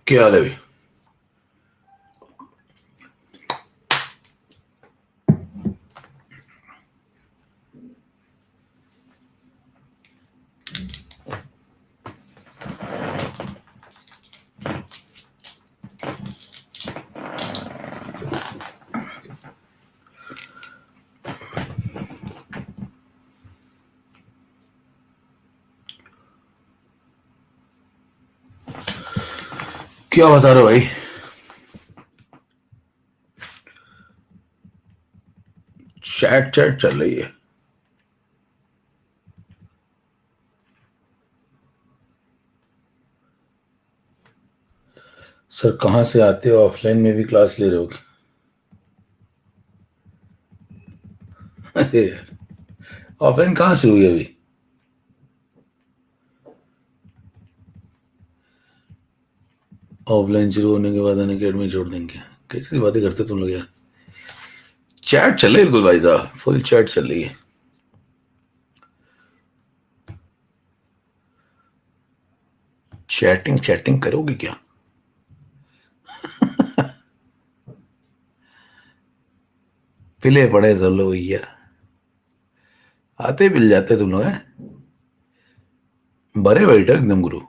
क्या हाल है भाई? क्या बता रहे हो भाई? चैट चैट चल रही है। सर कहाँ से आते हो? ऑफलाइन में भी क्लास ले रहे हो क्या? अरे यार, ऑफलाइन कहाँ से हुई अभी? ऑफलाइन शुरू होने के बाद अनअकैडमी छोड़ देंगे? कैसी बातें करते तुम लोग यार। चैट चल रही है बिल्कुल भाई साहब, फुल चैट चल रही है। चैटिंग चैटिंग करोगे क्या? पिले पड़े सब लोग भैया, आते मिल जाते तुम लोग हैं। बड़े बैठे एकदम गुरु।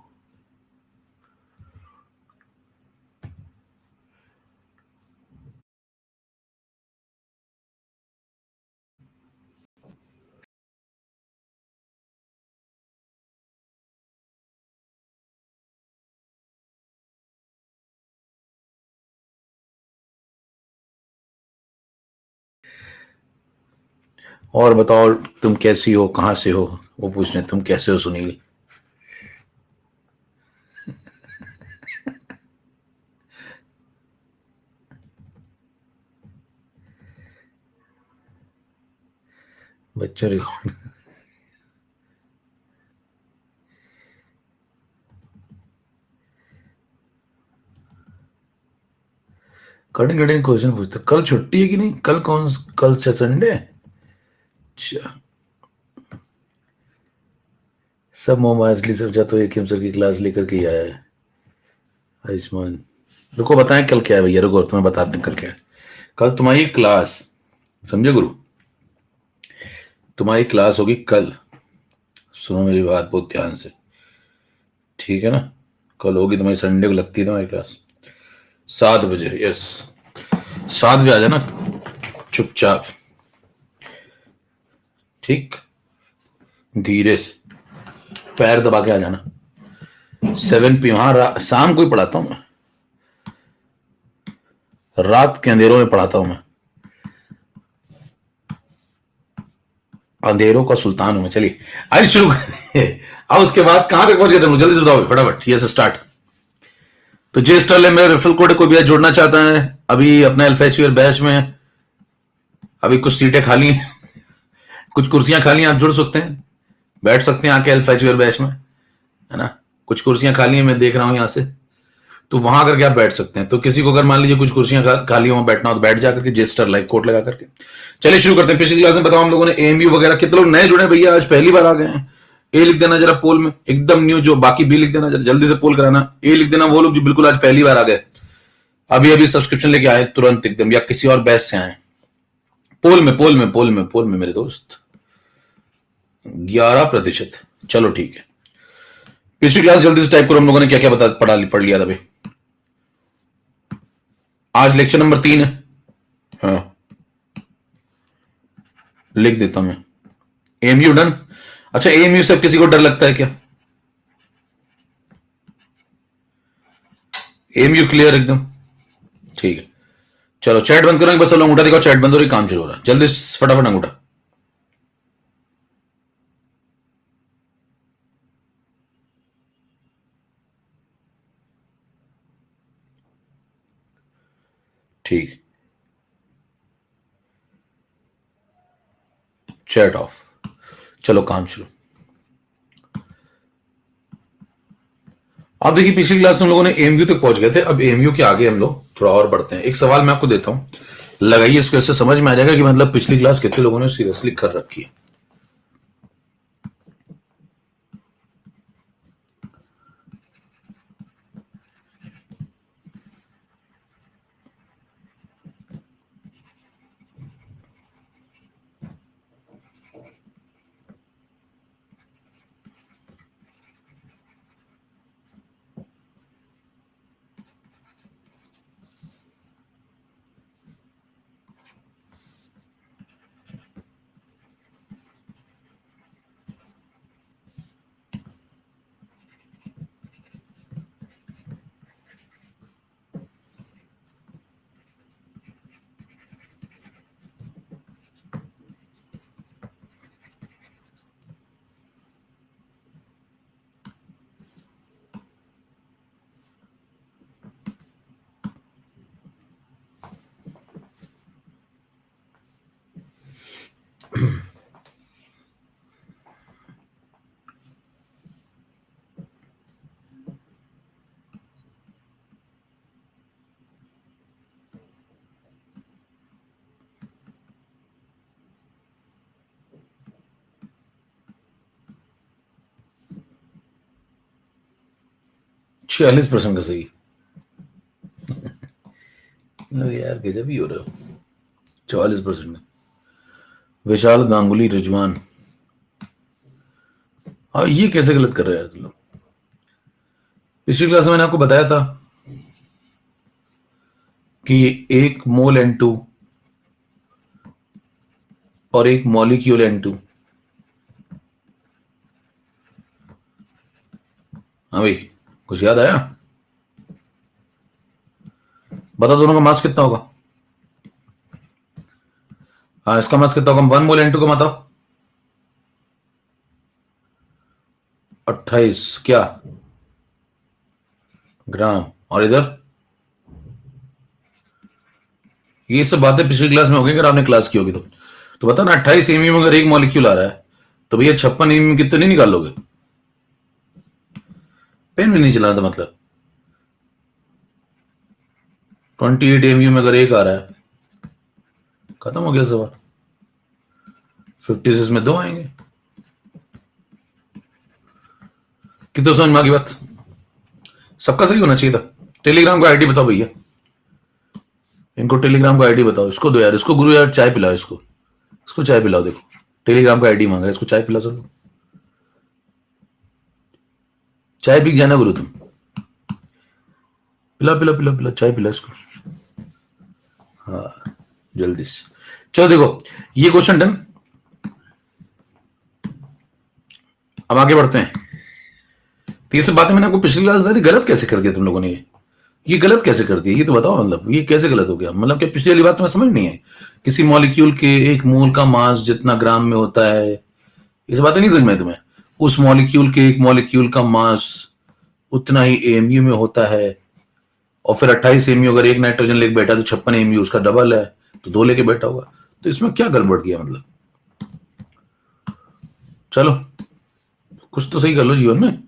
और बताओ, तुम कैसी हो, कहाँ से हो? वो पूछ रहे तुम कैसे हो सुनील। बच्चों रिकॉर्ड। कठिन कठिन क्वेश्चन पूछते। कल छुट्टी है कि नहीं? कल कौन? कल से संडे है? अच्छा। सब मोबाइल सब जा तो एक सर की क्लास लेकर के ही आया है आयुष्मान। रुको बताएं कल क्या है भैया, रुको तुम्हें बताते हैं कल क्या है। कल तुम्हारी क्लास, समझे गुरु, तुम्हारी क्लास होगी कल। सुनो मेरी बात बहुत ध्यान से, ठीक है ना? कल होगी तुम्हारी, संडे को लगती है तुम्हारी क्लास 7 बजे। यस, 7 बजे आ जाना चुपचाप, ठीक? धीरे से पैर दबा के आ जाना। 7 PM, हाँ शाम को ही पढ़ाता हूँ मैं, रात के अंधेरों में पढ़ाता हूँ मैं। अंधेरों का सुल्तान हूं मैं। चलिए आज शुरू करें। अब उसके बाद कहां तक पहुंच गए थे, जल्दी से बताओ फटाफट। ये से स्टार्ट। तो जे स्टॉल है मेरा रेफरल कोड, कोई भी जुड़ना चाहता है अभी अपना एल्फेचुअर बैच में, अभी कुछ सीटें खाली हैं, कुछ कुर्सियां खाली हैं, आप जुड़ सकते हैं, बैठ सकते हैं आके एल्फेचुअर बैच में, है ना? कुछ कुर्सियां खाली हैं, मैं देख रहा हूं यहां से, तो वहां करके आप बैठ सकते हैं। तो किसी को अगर मान लीजिए कुछ कुर्सियां खाली हो बैठना हो तो बैठ जाकर के जेस्टर लाइव कोड लगा करके। चलिए शुरू करते हैं। पिछली क्लास में बताओ हम लोगों ने एएमयू वगैरह, कितने लोग नए जुड़े भैया, आज पहली बार आ गए हैं? ए लिख देना जरा पोल में, एकदम न्यू। जो बाकी बी लिख देना जरा, जल्दी से पोल कराना। ए लिख देना वो लोग जो बिल्कुल आज पहली बार आ गए, अभी अभी सब्सक्रिप्शन लेके आए तुरंत एकदम, या किसी और बैच से आए। पोल में पोल में पोल में पोल में मेरे दोस्त, 11%। चलो ठीक है, पिछली क्लास जल्दी से टाइप करो हम लोगों ने क्या क्या पढ़ लिया था भाई। आज लेक्चर नंबर 3 है। हाँ लिख देता हूं मैं। AMU done. अच्छा एएमयू से किसी को डर लगता है क्या? एएमयू क्लियर एकदम, ठीक है। चलो चैट बंद करो, बस अंगूठा दिखाओ, चैट बंद हो रही, काम शुरू हो रहा है, जल्दी फटाफट अंगूठा। ठीक, चैट ऑफ। चलो काम शुरू। अब देखिए पिछली क्लास में हम लोगों ने एएमयू तक पहुंच गए थे, अब एएमयू के आगे हम लोग थोड़ा और बढ़ते हैं। एक सवाल मैं आपको देता हूं, लगाइए इसको, ऐसे समझ में आ जाएगा कि मतलब पिछली क्लास कितने लोगों ने सीरियसली कर रखी है। 46% का सही। यार गजब ही हो रहा हो। 44%। विशाल गांगुली रिजवान। हाँ, ये कैसे गलत कर रहे हैं यार तुम लोग। पिछली क्लास में मैंने आपको बताया था कि एक मोल N2 और एक मॉलिक्यूल N2। हाँ भाई, कुछ याद आया? बता दोनों का मास कितना होगा। हाँ, इसका मास कितना होगा? 1 मोल N2 का बताओ। 28 क्या ग्राम। और इधर ये सब बातें पिछली क्लास में हो गई, अगर आपने क्लास की होगी तो बता ना, 28 एमयू में अगर एक मॉलिक्यूल आ रहा है तो भैया 56 एमयू कितने निकाल लोगे? पेन भी नहीं चलाना था मतलब। 28 एमयू में अगर एक आ रहा है, खत्म हो गया सवाल। 56 में दो आएंगे। कितने समझ में आ गई बात? सबका सही होना चाहिए था। टेलीग्राम का आईडी बताओ भैया, इनको टेलीग्राम का आईडी बताओ। इसको दो यार, इसको गुरु यार चाय पिलाओ, इसको चाय पिलाओ। देखो टेलीग्राम का आईडी मांग रहा है, इसको चाय पिलाओ। चलो चाय पी जाना गुरु तुम। पिला पिला पिला पिला चाय पिला इसको। हाँ जल्दी से। चलो देखो ये क्वेश्चन डन। अब आगे बढ़ते हैं। तो ये सब बातें मैंने आपको पिछली क्लास बताई थी, गलत कैसे कर दिया तुम लोगों ने? ये गलत कैसे कर दिया ये तो बताओ। मतलब ये कैसे गलत हो गया? मतलब क्या पिछली वाली बात तुम्हें समझ नहीं आई? किसी मॉलिक्यूल के एक मोल का मास जितना ग्राम में होता है, ये सब बातें नहीं समझ में आई तुम्हें? उस मॉलिक्यूल के एक मॉलिक्यूल का मास उतना ही एमयू में होता है। और फिर 28 एमयू अगर एक नाइट्रोजन लेके बैठा तो 56 एमयू उसका डबल है, तो दो लेके बैठा होगा। तो इसमें क्या गड़बड़ किया मतलब? चलो कुछ तो सही कर लो जीवन में।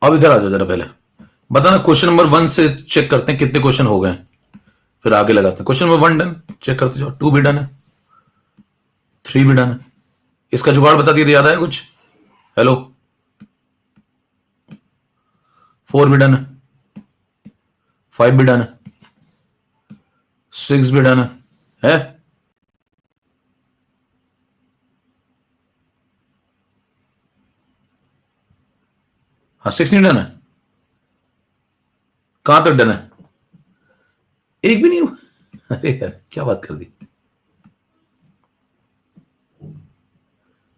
अब इधर आ जाओ जरा, पहले बताना क्वेश्चन नंबर 1 से चेक करते हैं कितने क्वेश्चन हो गए, फिर आगे लगाते हैं। क्वेश्चन नंबर 1 डन, चेक करते जाओ। 2 भी डन है, 3 भी डन है। इसका जुगाड़ बता दिया, याद आया कुछ? हेलो, 4 भी डन है, 5 भी डन है, 6 भी डन है? हाँ 6 नहीं डन है। कहां तक डन है? एक भी नहीं हुआ। अरे यार क्या बात कर दी।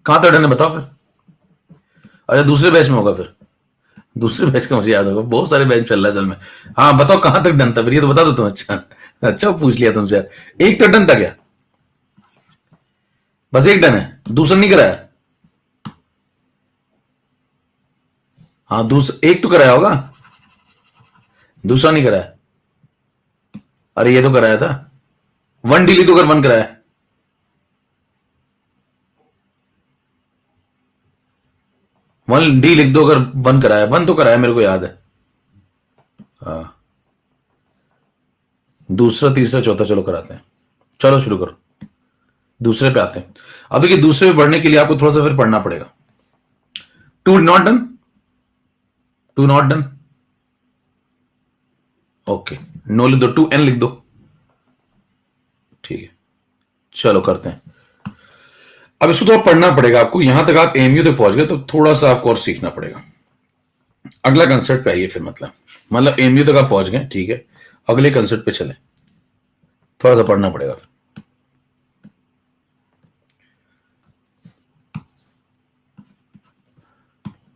कहां तक डन है बताओ फिर। अच्छा दूसरे बैच में होगा फिर। दूसरे बैच का मुझे याद होगा, बहुत सारे बैच चल रहा है चल में। हाँ बताओ कहां तक डन था फिर, ये तो बता दो तुम। अच्छा अच्छा पूछ लिया तुमसे यार। एक तो डन था क्या? बस एक डन है, दूसरा नहीं कराया? हाँ दूसरा एक तो कराया होगा, दूसरा नहीं कराया। अरे ये तो कराया था। 1 डिलीट तो कर 1 कराया। वन डी लिख दो अगर 1 कराया। 1 तो कराया मेरे को याद है। हाँ दूसरा तीसरा चौथा चलो कराते हैं। चलो शुरू करो, दूसरे पे आते हैं। अब देखिए दूसरे पे बढ़ने के लिए आपको थोड़ा सा फिर पढ़ना पड़ेगा। 2 not done, 2 not done. Okay no लिख दो, 2n लिख दो। ठीक है चलो करते हैं। अब इसको थोड़ा पढ़ना पड़ेगा आपको। यहां तक आप एमयू तक पहुंच गए तो थोड़ा सा आपको और सीखना पड़ेगा। अगला कंसेप्ट पे आइए फिर। मतलब एमयू तक आप पहुंच गए, ठीक है, अगले कंसेप्ट पे चले। थोड़ा सा पढ़ना पड़ेगा।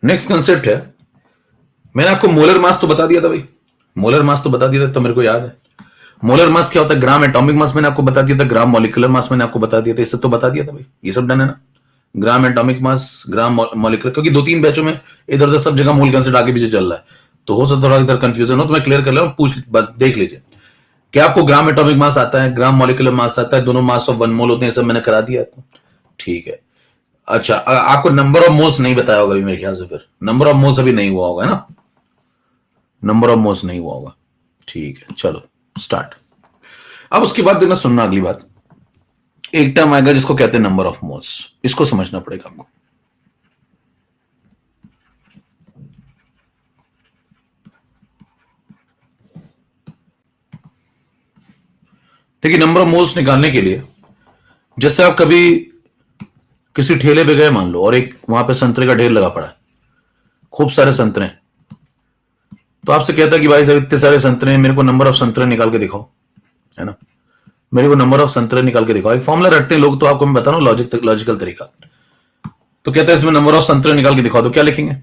नेक्स्ट कंसेप्ट है, मैंने आपको मोलर मास तो बता दिया था भाई। मोलर मास तो बता दिया था, तो मेरे को याद है। मोलर मास क्या होता है? ग्राम एटॉमिक मास मैंने आपको बता दिया था, ग्राम मॉलिकुलर मास मैंने आपको बता दिया था। ये सब तो बता दिया था भाई, ये सब डन है ना। ग्राम एटॉमिक मास, ग्राम मॉलिकुलर, क्योंकि 2-3 बैचों में इधर उधर सब जगह मोल कंसेप्ट आगे पीछे चल रहा है, तो हो सकता थोड़ा इधर कंफ्यूजन हो, तो मैं क्लियर कर ले रहा हूं। पूछ देख लीजिए, क्या आपको ग्राम एटॉमिक मास आता है, ग्राम मॉलिकुलर मास आता है, दोनों मास ऑफ 1 मोल होते हैं, सब मैंने करा दिया आपको, ठीक है। अच्छा आपको नंबर ऑफ मोल्स नहीं बताया होगा अभी मेरे ख्याल से, फिर नंबर ऑफ मोल्स अभी नहीं हुआ होगा है ना, नंबर ऑफ मोल्स नहीं हुआ होगा, ठीक है। चलो स्टार्ट। अब उसके बाद देखना, सुनना अगली बात। एक टर्म आएगा जिसको कहते हैं नंबर ऑफ मोल्स, इसको समझना पड़ेगा आपको। देखिए नंबर ऑफ मोल्स निकालने के लिए, जैसे आप कभी किसी ठेले पे गए मान लो, और एक वहां पे संतरे का ढेर लगा पड़ा है, खूब सारे संतरे हैं, तो आपसे कहता है कि भाई साहब इतने सारे संतरे हैं, मेरे को नंबर ऑफ संतरे निकाल के दिखाओ, है ना, मेरे को नंबर ऑफ संतरे निकाल के दिखाओ। एक फॉर्मूला रटते हैं लोग, तो आपको मैं बता रहा हूं लॉजिकल तरीका। तो कहता है इसमें नंबर ऑफ संतरे निकाल के दिखाओ, तो क्या लिखेंगे?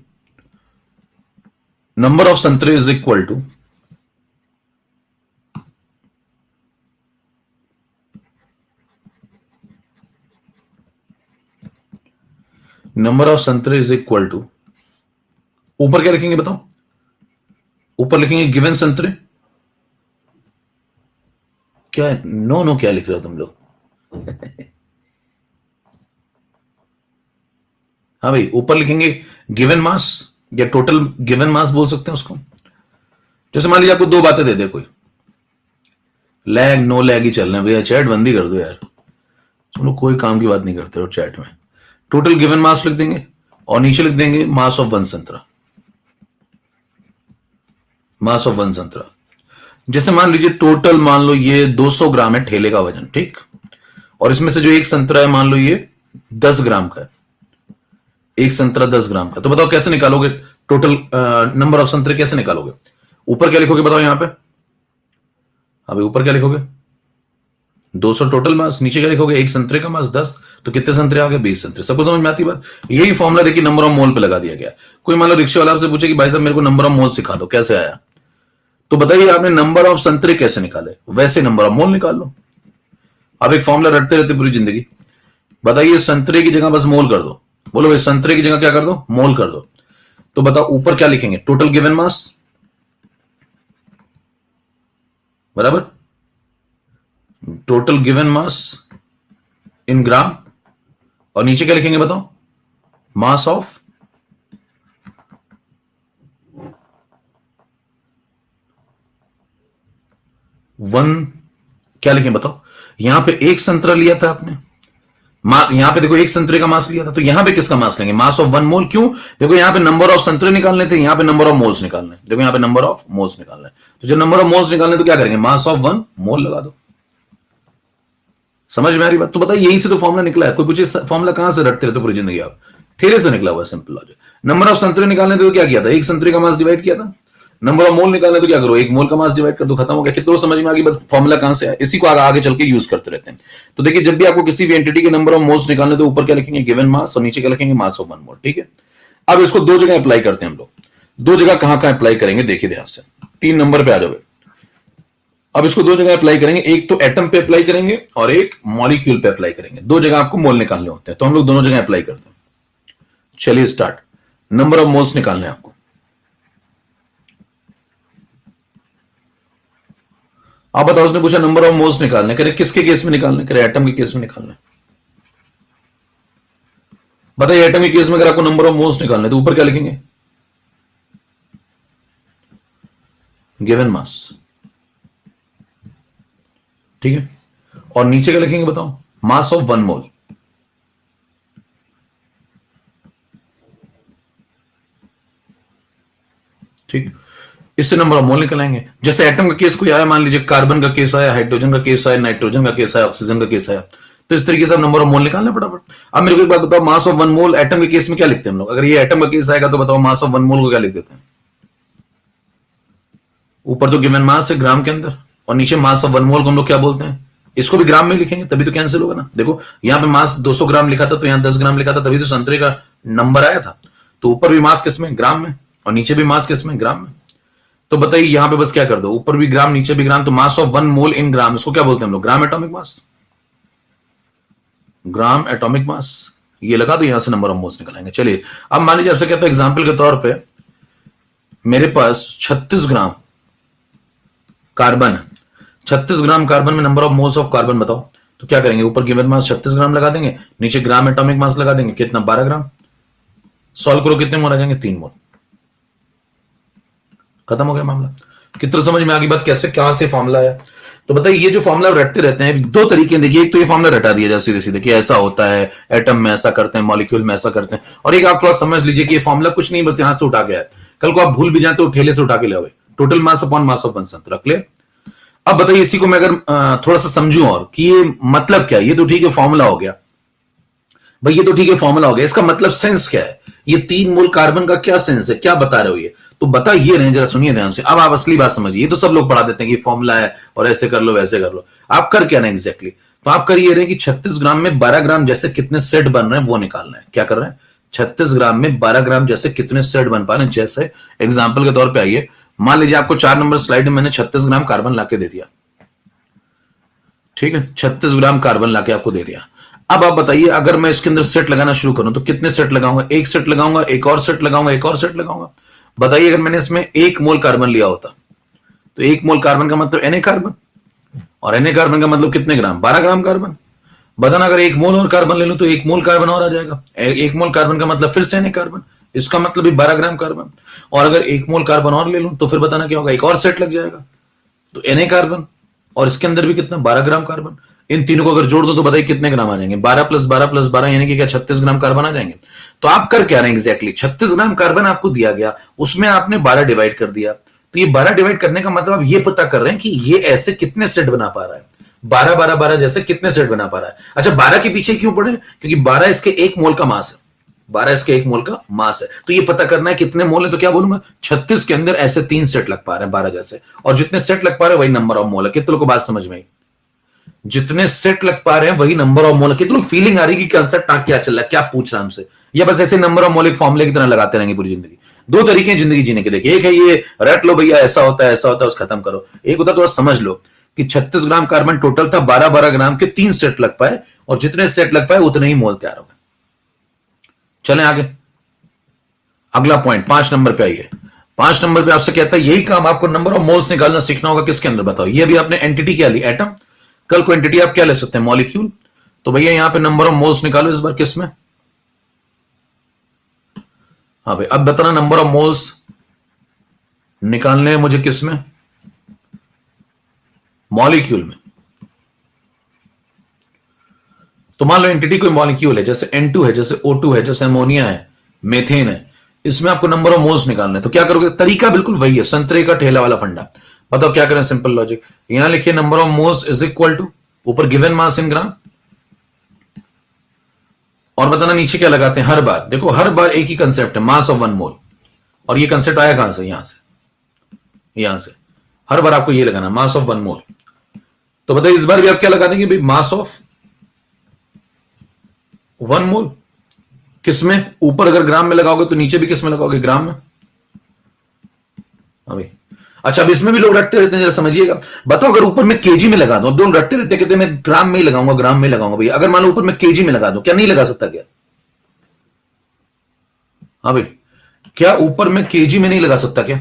नंबर ऑफ संतरे is equal to number of संतरे इज इक्वल टू, ऊपर क्या लिखेंगे बताओ? ऊपर लिखेंगे गिवन संतरे। क्या नो नो क्या लिख रहे हो तुम लोग? हाँ भाई, ऊपर लिखेंगे गिवन मास, या टोटल गिवन मास बोल सकते हैं उसको। जैसे मान लीजिए आपको दो बातें दे दे कोई, लैग नो लैग ही चल रहे हैं भैया, चैट बंद ही कर दो यार, तुम लोग कोई काम की बात नहीं करते हो चैट में। टोटल गिवन मास लिख देंगे और नीचे लिख देंगे मास ऑफ वन संतरा, मास ऑफ वन संतरा। जैसे मान लीजिए टोटल मान लो ये 200 ग्राम है ठेले का वजन, ठीक, और इसमें से जो एक संतरा है मान लो ये 10 ग्राम का है, एक संतरा 10 ग्राम का। तो बताओ कैसे निकालोगे टोटल नंबर ऑफ संतरे, कैसे निकालोगे? ऊपर क्या लिखोगे बताओ यहां पे? अभी ऊपर क्या लिखोगे? 200 टोटल मास, नीचे क्या लिखोगे? एक संतरे का मास 10, तो कितने संतरे आ गए? 20 संतरे। सबको समझ में आती बात? यही फॉर्मुला देखिए नंबर ऑफ मोल पे लगा दिया गया। कोई मान लो रिक्शा वाला आपसे पूछे कि भाई साहब मेरे को नंबर ऑफ मोल सिखा दो, कैसे आया? तो बताइए आपने नंबर ऑफ संतरे कैसे निकाले, वैसे नंबर ऑफ मोल निकाल लो। आप एक फॉर्मुला रटते रहते पूरी जिंदगी। बताइए संतरे की जगह बस मोल कर दो, बोलो भाई संतरे की जगह क्या कर दो? मोल कर दो। तो बताओ ऊपर क्या लिखेंगे? टोटल गिवन मास, बराबर, total given mass in gram, और नीचे क्या लिखेंगे बताओ? Mass of one. क्या लिखें बताओ? यहां पे एक संतरा लिया था आपने, यहां पे देखो एक संतरे का मास लिया था, तो यहां पे किसका मास लेंगे? Mass of one mole. क्यों? देखो यहां पे नंबर ऑफ संतरे निकालने थे, यहां पे नंबर ऑफ मोल्स निकालने। देखो यहां पे नंबर ऑफ मोल्स निकालना है, तो जब नंबर ऑफ मोल्स निकालने तो क्या करेंगे? मास ऑफ वन मोल लगा दो। समझ में आ रही बात? तो बताइए यही से तो फॉर्मुला निकला है। कोई पूछे फॉर्मुला कहां से रटते रहते पूरी जिंदगी आप? ठेले से निकला हुआ है, सिंपल लॉजिक। नंबर ऑफ संतरे निकालने तो क्या किया था? एक संतरे का मास डिवाइड किया था। नंबर ऑफ मोल निकालने तो क्या करो? एक मोल का मास डिवाइड कर दो, खत्म हो गया। कितनों समझ में आ गई बात? फॉर्मुला कहां से है, इसी को आगे चल के यूज करते रहते हैं। तो देखिए जब भी आपको किसी भी एंटिटी के नंबर ऑफ मोल्स निकालने तो ऊपर क्या लिखेंगे? गिवन मास, और नीचे क्या लिखेंगे? Mass of one mole. ठीक है, अब इसको दो जगह अप्लाई करते हैं हम लोग। दो जगह कहां कहां अप्लाई करेंगे देखिए ध्यान से। 3 नंबर पे आ जाओ। अब इसको दो जगह अप्लाई करेंगे, एक तो एटम पे अप्लाई करेंगे और एक मॉलिक्यूल पे अप्लाई करेंगे। दो जगह आपको मोल निकालने होते हैं, तो हम लोग दोनों जगह अप्लाई करते हैं। चलिए स्टार्ट। नंबर ऑफ मोल्स निकालने आपको। आप बताओ, उसने पूछा नंबर ऑफ मोल्स निकालने, करे किसके केस में निकालने? करे एटम के केस में निकालने। बताइए एटम के केस में अगर आपको नंबर ऑफ मोल्स निकालने तो ऊपर क्या लिखेंगे? गिवन मास, ठीक है, और नीचे क्या लिखेंगे बताओ? Mass of one mole. ठीक, इससे नंबर ऑफ मोल निकल आएंगे। जैसे एटम का केस कोई आया, मान लीजिए कार्बन का केस आया, हाइड्रोजन का केस आया, नाइट्रोजन का केस आया, ऑक्सीजन का केस आया, तो इस तरीके से आप नंबर ऑफ मोल निकालना फटाफट। अब मेरे को एक बात बताओ, mass of one mole atom के केस में क्या लिखते हैं हम लोग? अगर ये एटम का केस आएगा तो बताओ मास ऑफ वन मोल को क्या लिख देते हैं? ऊपर तो गिवन मास है ग्राम के अंदर, और नीचे मास ऑफ वन मोल को हम लोग क्या बोलते हैं? इसको भी ग्राम में लिखेंगे तभी तो कैंसिल होगा ना। देखो यहां पे मास 200 ग्राम लिखा था, तो यहां 10 ग्राम लिखा था, तभी तो संतरे का नंबर आया था। तो ऊपर भी मास किस में? ग्राम में, और नीचे भी मास किस में? ग्राम में। तो बताइए यहां पे बस क्या कर दो, ऊपर भी ग्राम नीचे भी ग्राम, तो मास ऑफ वन मोल इन ग्राम, इसको क्या बोलते हैं हम लोग? Gram atomic mass, gram atomic mass. ये लगा दो, यहां से नंबर ऑफ मोल्स निकलेंगे। चलिए अब मान लीजिए आपसे कहता है एग्जांपल के तौर पे मेरे पास 36 ग्राम कार्बन है, 36 ग्राम कार्बन में number of moles of carbon बताओ। तो क्या करेंगे? ऊपर गिवन मास 36 ग्राम लगा देंगे, नीचे ग्राम एटॉमिक मास लगा देंगे, कितना? 12 ग्राम। सॉल्व करो, कितने मोल आ जाएंगे? 3 मोल। खत्म हो गया मामला। कितना समझ में आ गई बात? कैसे कहां से फॉर्मुला है? तो बताइए ये जो फॉर्मुला रटते रहते हैं, दो तरीके देखिए। एक तो ये फॉर्मुला रटा दिया जाए सीधे सीधे कि ऐसा होता है, एटम में ऐसा करते हैं, मॉलिक्यूल में ऐसा करते हैं, और एक आप थोड़ा समझ लीजिए कि ये फॉर्मुला कुछ नहीं, बस यहां से उठा गया है। कल को आप भूल भी जाए तो ठेले से उठा के ले आओ। Total mass upon mass of one संतरा। क्लियर? अब बताइए इसी को मैं अगर थोड़ा सा समझूं और कि ये मतलब क्या है, ये तो ठीक है फॉर्मूला हो गया भाई, ये तो ठीक है फॉर्मूला हो गया, इसका मतलब सेंस क्या है, ये 3 मोल कार्बन का क्या सेंस है, क्या बता रहे हो ये, तो बता ये रहे, जरा सुनिए ध्यान से। अब आप असली बात समझिए, ये तो सब लोग पढ़ा देते हैं कि फॉर्मूला है और ऐसे कर लो वैसे कर लो, आप कर क्या रहे हैं एग्जैक्टली, तो आप कर ये रहे कि 36 ग्राम में 12 ग्राम जैसे कितने सेट बन रहे हैं वो निकालना है। क्या कर रहे हैं, 36 ग्राम में 12 ग्राम जैसे कितने सेट बन पा रहे हैं। जैसे एग्जाम्पल के तौर पर आइए, मान लीजिए आपको 4 नंबर स्लाइड में मैंने 36 ग्राम कार्बन लाके दे दिया, ठीक है, 36 ग्राम कार्बन लाके आपको दे दिया। अब आप बताइए अगर मैं इसके अंदर सेट लगाना शुरू करूं तो कितने सेट लगाऊंगा, एक सेट लगाऊंगा, एक और सेट लगाऊंगा, एक और सेट लगाऊंगा। बताइए अगर मैंने इसमें 1 मोल कार्बन लिया होता तो 1 मोल कार्बन का मतलब Na कार्बन, और Na कार्बन का मतलब कितने ग्राम, 12 ग्राम कार्बन। बताना अगर 1 मोल और कार्बन ले लूं तो 1 मोल कार्बन और आ जाएगा, 1 मोल कार्बन का मतलब फिर से Na कार्बन, इसका मतलब भी 12 ग्राम कार्बन। और अगर 1 मोल कार्बन और ले लूं तो फिर बताना क्या होगा, एक और सेट लग जाएगा, तो Na कार्बन, और इसके अंदर भी कितना, 12 ग्राम कार्बन। इन तीनों को अगर जोड़ दो तो बताइए कितने ग्राम आ जाएंगे, 12 + 12 + 12 यानी कि क्या 36 ग्राम कार्बन आ जाएंगे। तो आप कर क्या रहे हैं एग्जैक्टली, 36 ग्राम कार्बन आपको दिया गया, उसमें आपने 12 डिवाइड कर दिया, तो ये 12 डिवाइड करने का मतलब आप ये पता कर रहे हैं कि ये ऐसे कितने सेट बना पा रहा है, 12 12 12 जैसे कितने सेट बना पा रहा है। अच्छा 12 के पीछे क्यों पड़े, क्योंकि 12 इसके 1 मोल का मास है, 12 इसके 1 मोल का मास है, तो ये पता करना है कितने मोल है, तो क्या बोलूंगा 36 के अंदर ऐसे 3 सेट लग पा रहे हैं 12 जैसे, और जितने सेट लग पा रहे हैं वही नंबर ऑफ मोल है। कितने को बात समझ में आई, जितने सेट लग पा रहे हैं वही नंबर ऑफ मोल है। कितने फीलिंग आ रही है कि कंसेप्ट क्या चल रहा है, क्या पूछ रहा है हमसे, या बस ऐसे नंबर ऑफ मोल एक फॉर्मूले की तरह लगाते रहेंगे पूरी जिंदगी। दो तरीके हैं जिंदगी जीने के, देखिए एक है ये रट लो भैया ऐसा होता है ऐसा होता है, उस खत्म करो, एक होता थोड़ा समझ लो कि 36 ग्राम कार्बन टोटल था, 12 12 ग्राम के 3 सेट लग पाए, और जितने सेट लग पाए उतने ही मोल तैयार हो गए। चलें आगे, अगला पॉइंट 5 नंबर पे आइए। 5 नंबर पे आपसे कहता है यही काम आपको नंबर ऑफ मोल्स निकालना सीखना होगा, किसके अंदर बताओ। ये भी आपने एंटिटी क्या ली, एटम, कल को एंटिटी आप क्या ले सकते हैं, मॉलिक्यूल। तो भैया यहां पे नंबर ऑफ मोल्स निकालो इस बार, किसमें, हाँ भाई अब बताना नंबर ऑफ मोल्स निकालने हैं मुझे किसमें, मॉलिक्यूल में। तो मान लो एंटिटी कोई मॉलिक्यूल है, जैसे N2 है, जैसे O2 है, जैसे अमोनिया है, मेथेन है, इसमें आपको नंबर ऑफ मोल्स निकालने, तो क्या करोगे, तरीका बिल्कुल वही है, संतरे का ठेला वाला फंडा। बताओ क्या करें, सिंपल लॉजिक, यहां लिखिए number of moles is equal to ऊपर गिवन मास इन ग्राम, और बताना नीचे क्या लगाते हैं। हर बार देखो, हर बार एक ही कंसेप्ट है, मास ऑफ 1 मोल, और ये कंसेप्ट आया कहां से, यहां से हर बार आपको ये लगाना मास ऑफ 1 मोल। तो बताइए इस बार भी आप क्या लगा देंगे भाई, मास ऑफ 1 मोल, किसमें, ऊपर अगर ग्राम में लगाओगे तो नीचे भी किसमें लगाओगे, ग्राम में। अभी अच्छा, अब इसमें भी लोग रटते रहते हैं, जरा समझिएगा। बताओ अगर ऊपर मैं केजी में लगा दूं, अब दोनों रटते रहते कहते मैं ग्राम में ही लगाऊंगा, ग्राम में लगाऊंगा भैया, अगर मान लो ऊपर मैं केजी में लगा दूं, क्या नहीं लगा सकता क्या, हाँ भाई, क्या ऊपर मैं केजी में नहीं लगा सकता क्या,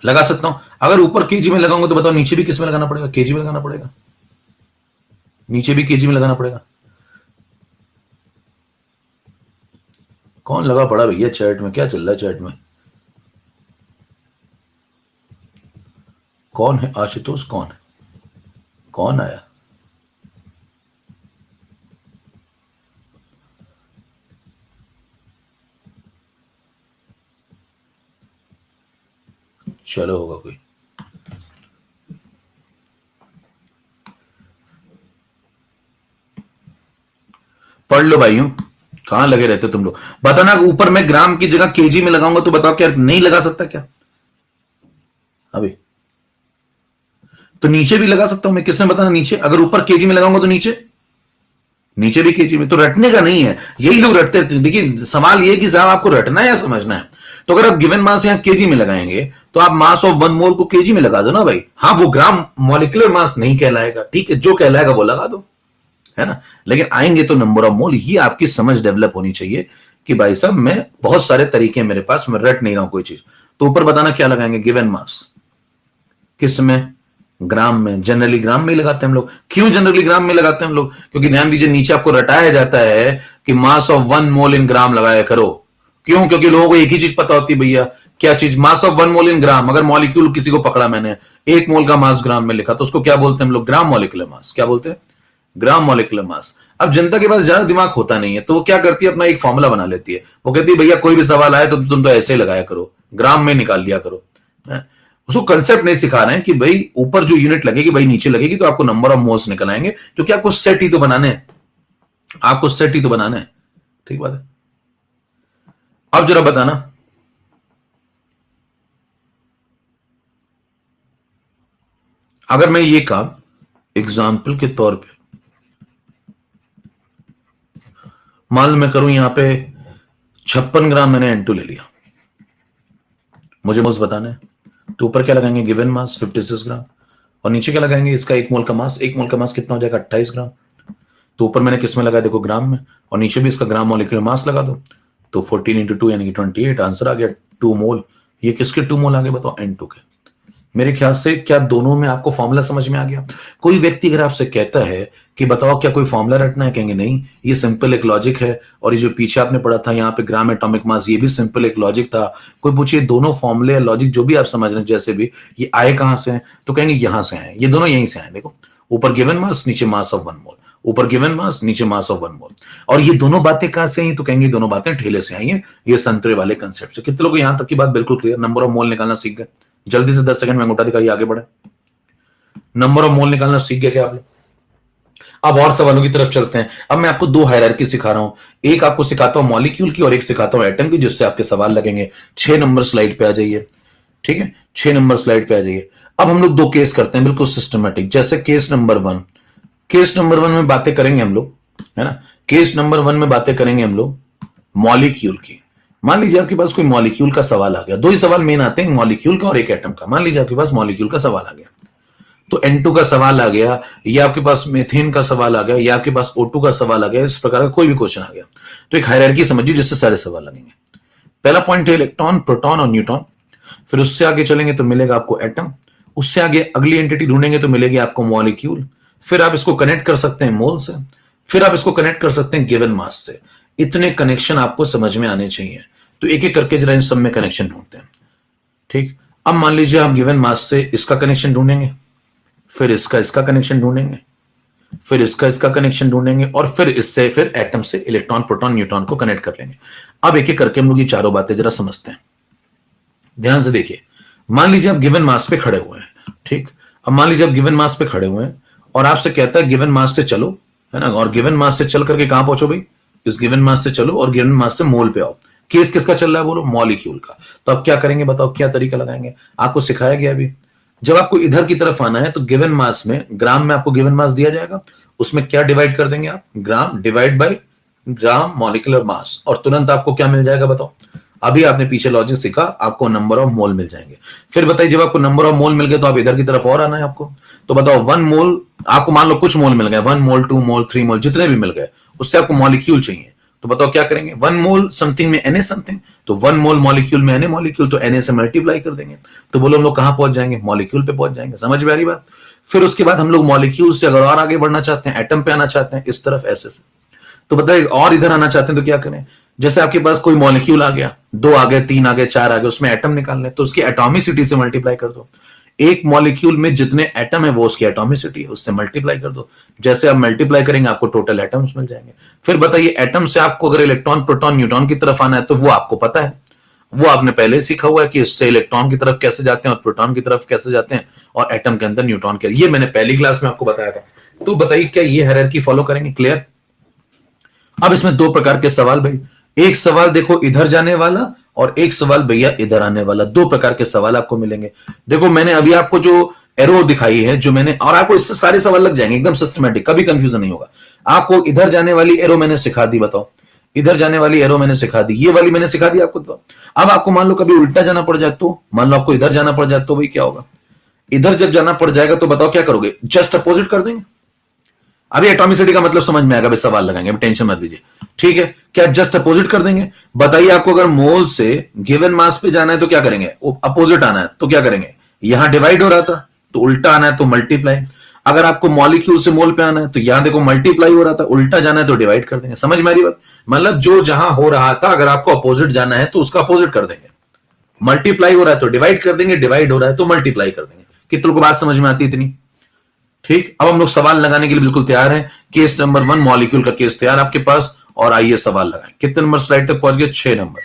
लगा सकता हूं। अगर ऊपर केजी में लगाऊंगा तो बताओ नीचे भी किस में लगाना पड़ेगा, केजी में लगाना पड़ेगा, नीचे भी केजी में लगाना पड़ेगा। कौन लगा पड़ा भैया चैट में, क्या चल रहा है चैट में, कौन है आशुतोष, कौन है, कौन आया, चलो होगा कोई, पढ़ लो भाइयों, कहां लगे रहते तुम लोग। बताना ऊपर मैं ग्राम की जगह केजी में लगाऊंगा तो बताओ क्या नहीं लगा सकता क्या, अभी तो नीचे भी लगा सकता हूं मैं, किसने बताना नीचे, अगर ऊपर केजी में लगाऊंगा तो नीचे, नीचे भी केजी में, तो रटने का नहीं है, यही लोग रटते हैं। देखिए सवाल ये कि साहब आपको रटना है या समझना है। तो अगर आप गिवन मास यहां केजी में लगाएंगे तो आप मास ऑफ 1 मोल को केजी में लगा दो ना भाई, हाँ वो ग्राम मॉलिक्यूलर मास नहीं कहलाएगा, ठीक है, जो कहलाएगा वो लगा दो, है ना, लेकिन आएंगे तो नंबर ऑफ मोल। ये आपकी समझ डेवलप होनी चाहिए कि भाई साहब मैं बहुत सारे तरीके मेरे पास, मैं रट नहीं रहा हूं कोई चीज। तो ऊपर बताना क्या लगाएंगे, गिवन मास, किस में, ग्राम में। जनरली ग्राम में ही लगाते हैं हम लोग। क्यों जनरली ग्राम में लगाते हैं हम लोग, क्योंकि ध्यान दीजिए नीचे आपको रटाया जाता है कि मास ऑफ 1 मोल इन ग्राम लगाया करो। क्यों, क्योंकि लोगों को एक ही चीज पता होती है भैया, क्या चीज, मास ऑफ 1 मोल इन ग्राम। अगर मॉलिक्यूल किसी को पकड़ा मैंने, 1 मोल का मास ग्राम में लिखा, तो उसको क्या बोलते हैं हम लोग, ग्राम मॉलिक्यूलर मास। क्या बोलते हैं, ग्राम मॉलिक्यूलर मास। अब जनता के पास ज्यादा दिमाग होता नहीं है, तो वो क्या करती है, अपना एक फॉर्मूला बना लेती है। वो कहती है भैया कोई भी सवाल आए तो तुम तो ऐसे लगाया करो, ग्राम में निकाल लिया करो। उसको कंसेप्ट नहीं सिखा रहे हैं कि भाई ऊपर जो यूनिट लगेगी भाई नीचे लगेगी, तो आपको नंबर ऑफ मोल्स निकल आएंगे, क्योंकि आपको सेट ही तो बनाने हैं, आपको सेट ही तो बनाना है। ठीक बात है। अब जरा बताना, अगर मैं ये काम एग्जाम्पल के तौर पे मान लो मैं करूं, यहां पे 56 ग्राम मैंने N2 ले लिया, मुझे मोल्स बताना है, तो ऊपर क्या लगाएंगे, गिवन मास 56 ग्राम, और नीचे क्या लगाएंगे, इसका 1 मोल का मास, 1 मोल का मास कितना हो जाएगा, 28 ग्राम। तो ऊपर मैंने किस में लगाया, देखो ग्राम में, और नीचे भी इसका ग्राम मॉलिक्यूलर मास लगा दो, तो 14 इंटू 2 यानी कि 28, आंसर आ गया 2 मोल। ये किसके 2 मोल आ गए बताओ, N2 के। मेरे ख्याल से क्या दोनों में आपको फॉर्मूला समझ में आ गया? कोई व्यक्ति अगर आपसे कहता है कि बताओ क्या कोई फॉर्मूला रटना है, कहेंगे नहीं, ये सिंपल एक लॉजिक है, और ये जो पीछे आपने पढ़ा था यहाँ पे ग्राम एटॉमिक मास, ये भी सिंपल एक लॉजिक था। कोई पूछिए दोनों फॉर्मूले लॉजिक जो भी आप समझ रहे हैं जैसे भी, ये आए कहां से हैं, तो कहेंगे यहां से आए, ये दोनों यहीं से आए। देखो ऊपर गिवन मास, नीचे मास ऑफ 1 मोल, ऊपर गिवन मास, नीचे मास ऑफ 1 मोल, और ये दोनों बातें कहां से आई, तो कहेंगे दोनों बातें ठेले से आई हैं, ये संतरे वाले कंसेप्ट से। कितने लोग यहां तक की बात बिल्कुल क्लियर, नंबर ऑफ मोल निकालना सीख गए? जल्दी से 10 सेकंड में अंगूठा दिखाइए, आगे बढ़े। नंबर ऑफ मोल निकालना सीख गए क्या आप लोग? अब और सवालों की तरफ चलते हैं। अब मैं आपको 2 हायरार्की सिखा रहा हूं, एक आपको सिखाता हूं मॉलिक्यूल की और एक सिखाता हूं एटम की, जिससे आपके सवाल लगेंगे। 6 नंबर स्लाइड पे आ जाइए, ठीक है, 6 नंबर स्लाइड पे आ जाइए। अब हम लोग 2 केस करते हैं बिल्कुल सिस्टमेटिक, जैसे केस नंबर 1। केस नंबर 1 में बातें करेंगे हम लोग, है ना, केस नंबर 1 में बातें करेंगे हम लोग मॉलिक्यूल की। मान लीजिए आपके पास कोई मॉलिक्यूल का सवाल आ गया, 2 ही सवाल मेन आते हैं, मॉलिक्यूल का और एक एटम का। मान लीजिए आपके पास मॉलिक्यूल का सवाल आ गया, तो N2 का सवाल आ गया, या आपके पास मीथेन का सवाल आ गया, या आपके पास O2 का सवाल आ गया, इस प्रकार का कोई भी क्वेश्चन आ गया, तो एक हायरार्की समझिए जिससे सारे सवाल लगेंगे। पहला पॉइंट है इलेक्ट्रॉन, प्रोटॉन और न्यूट्रॉन। फिर उससे आगे चलेंगे तो मिलेगा आपको एटम, उससे आगे अगली एंटिटी ढूंढेंगे तो मिलेगी आपको मॉलिक्यूल। फिर आप इसको कनेक्ट कर सकते हैं मोल से, फिर आप इसको कनेक्ट कर सकते हैं गिवन मास से। इतने कनेक्शन आपको समझ में आने चाहिए, तो एक एक करके जरा इन सब में कनेक्शन ढूंढते हैं। ठीक, अब मान लीजिए आप गिवन मास से इसका कनेक्शन ढूंढेंगे, फिर इसका कनेक्शन ढूंढेंगे, फिर इसका कनेक्शन ढूंढेंगे, और फिर इससे फिर एटम से इलेक्ट्रॉन, प्रोटॉन, न्यूट्रॉन को कनेक्ट कर लेंगे। अब एक एक करके हम लोग ये चारों बातें जरा समझते हैं, ध्यान से देखिए। मान लीजिए आप गिवन मास पे खड़े हुए हैं, ठीक, अब मान लीजिए आप गिवन मास पे खड़े हुए हैं और आपसे कहता है गिवन मास से चलो, है ना, और गिवन मास से चल करके कहां पहुंचो भाई, इस गिवन मास से चलो और गिवन मास से मोल पे आओ। केस किसका चल रहा है बोलो, मॉलिक्यूल का। तो अब क्या करेंगे बताओ, क्या तरीका लगाएंगे, आपको सिखाया गया अभी। जब आपको इधर की तरफ आना है तो गिवन मास में, ग्राम में आपको गिवन मास दिया जाएगा, उसमें क्या डिवाइड कर देंगे आप, gram divide by gram molecular mass, और तुरंत आपको क्या मिल जाएगा बताओ। अभी आपने पीछे लॉजिक सीखा, आपको नंबर ऑफ मोल मिल जाएंगे। फिर बताइए जब आपको नंबर ऑफ मोल मिल गए तो आप इधर की तरफ और आना है आपको, तो बताओ 1 मोल, आपको मान लो कुछ मोल मिल गए, 1 मोल 2 मोल 3 मोल जितने भी मिल गए, उससे आपको मॉलिक्यूल चाहिए, तो बताओ क्या करेंगे, 1 मोल समथिंग में Na समथिंग, तो 1 मोल मॉलिक्यूल में Na मॉलिक्यूल, तो Na से मल्टीप्लाई कर देंगे, तो बोलो हम लोग कहां पहुंच जाएंगे, मॉलिक्यूल पे पहुंच जाएंगे। समझ में आ रही बात? फिर उसके बाद हम लोग मॉलिक्यूल से अगर और आगे बढ़ना चाहते हैं, एटम पे आना चाहते हैं इस तरफ ऐसे से, तो बताइए और इधर आना चाहते हैं तो क्या करें, जैसे आपके पास कोई मॉलिक्यूल आ गया, 2 आ गए, 3 आ गए, 4 आ गए, उसमें एटम निकालने, तो उसकी एटॉमिसिटी से मल्टीप्लाई कर दो। एक मॉलिक्यूल में जितने एटम है वो उसकी एटॉमिसिटी है, उससे मल्टीप्लाई कर दो। जैसे आप मल्टीप्लाई करेंगे आपको टोटल एटम्स मिल जाएंगे। फिर बताइए एटम से आपको अगर इलेक्ट्रॉन, प्रोटॉन, न्यूट्रॉन की तरफ आना है तो वो आपको पता है, वो आपने पहले सीखा हुआ है कि इससे इलेक्ट्रॉन की तरफ कैसे जाते हैं और प्रोटॉन की तरफ कैसे जाते हैं, और एटम के अंदर न्यूट्रॉन के, ये मैंने पहली क्लास में आपको बताया था। तो बताइए क्या ये हायरार्की फॉलो करेंगे? क्लियर? अब इसमें 2 प्रकार के सवाल भाई, एक सवाल देखो इधर जाने वाला और एक सवाल भैया इधर आने वाला, 2 प्रकार के सवाल आपको मिलेंगे। देखो मैंने अभी आपको जो एरो दिखाई है, जो मैंने, और आपको इससे सारे सवाल लग जाएंगे एकदम सिस्टमैटिक, कभी कंफ्यूजन नहीं होगा। आपको इधर जाने वाली एरो मैंने सिखा दी, बताओ इधर जाने वाली एरो मैंने सिखा दी, ये वाली मैंने सिखा दी आपको। तो अब आपको मान लो कभी उल्टा जाना पड़ जाए, तो मान लो आपको इधर जाना पड़ जाए तो भाई क्या होगा, इधर जब जाना पड़ जाएगा तो बताओ क्या करोगे, जस्ट अपोजिट कर देंगे। अभी एटॉमिसिटी का मतलब समझ में आएगा, सवाल लगाएंगे, टेंशन मत लीजिए, ठीक है। क्या जस्ट अपोजिट कर देंगे? बताइए आपको अगर मोल से गिवन मास पे जाना है तो क्या करेंगे, अपोजिट आना है तो क्या करेंगे, यहां डिवाइड हो रहा था तो उल्टा आना है तो मल्टीप्लाई। अगर आपको मॉलिक्यूल से मोल पे आना है तो यहां देखो मल्टीप्लाई हो रहा था, उल्टा जाना है तो डिवाइड कर देंगे। समझ में आ रही बात? मतलब जो जहां हो रहा था अगर आपको अपोजिट जाना है तो उसका अपोजिट कर देंगे। मल्टीप्लाई हो रहा है तो डिवाइड कर देंगे, डिवाइड हो रहा है तो मल्टीप्लाई कर देंगे। कितनों को बात समझ में आती है इतनी? ठीक, अब हम लोग सवाल लगाने के लिए बिल्कुल तैयार हैं। केस नंबर 1 मॉलिक्यूल का केस तैयार आपके पास, और आइए सवाल लगाएं। कितने नंबर स्लाइड तक पहुंच गए? 6 नंबर।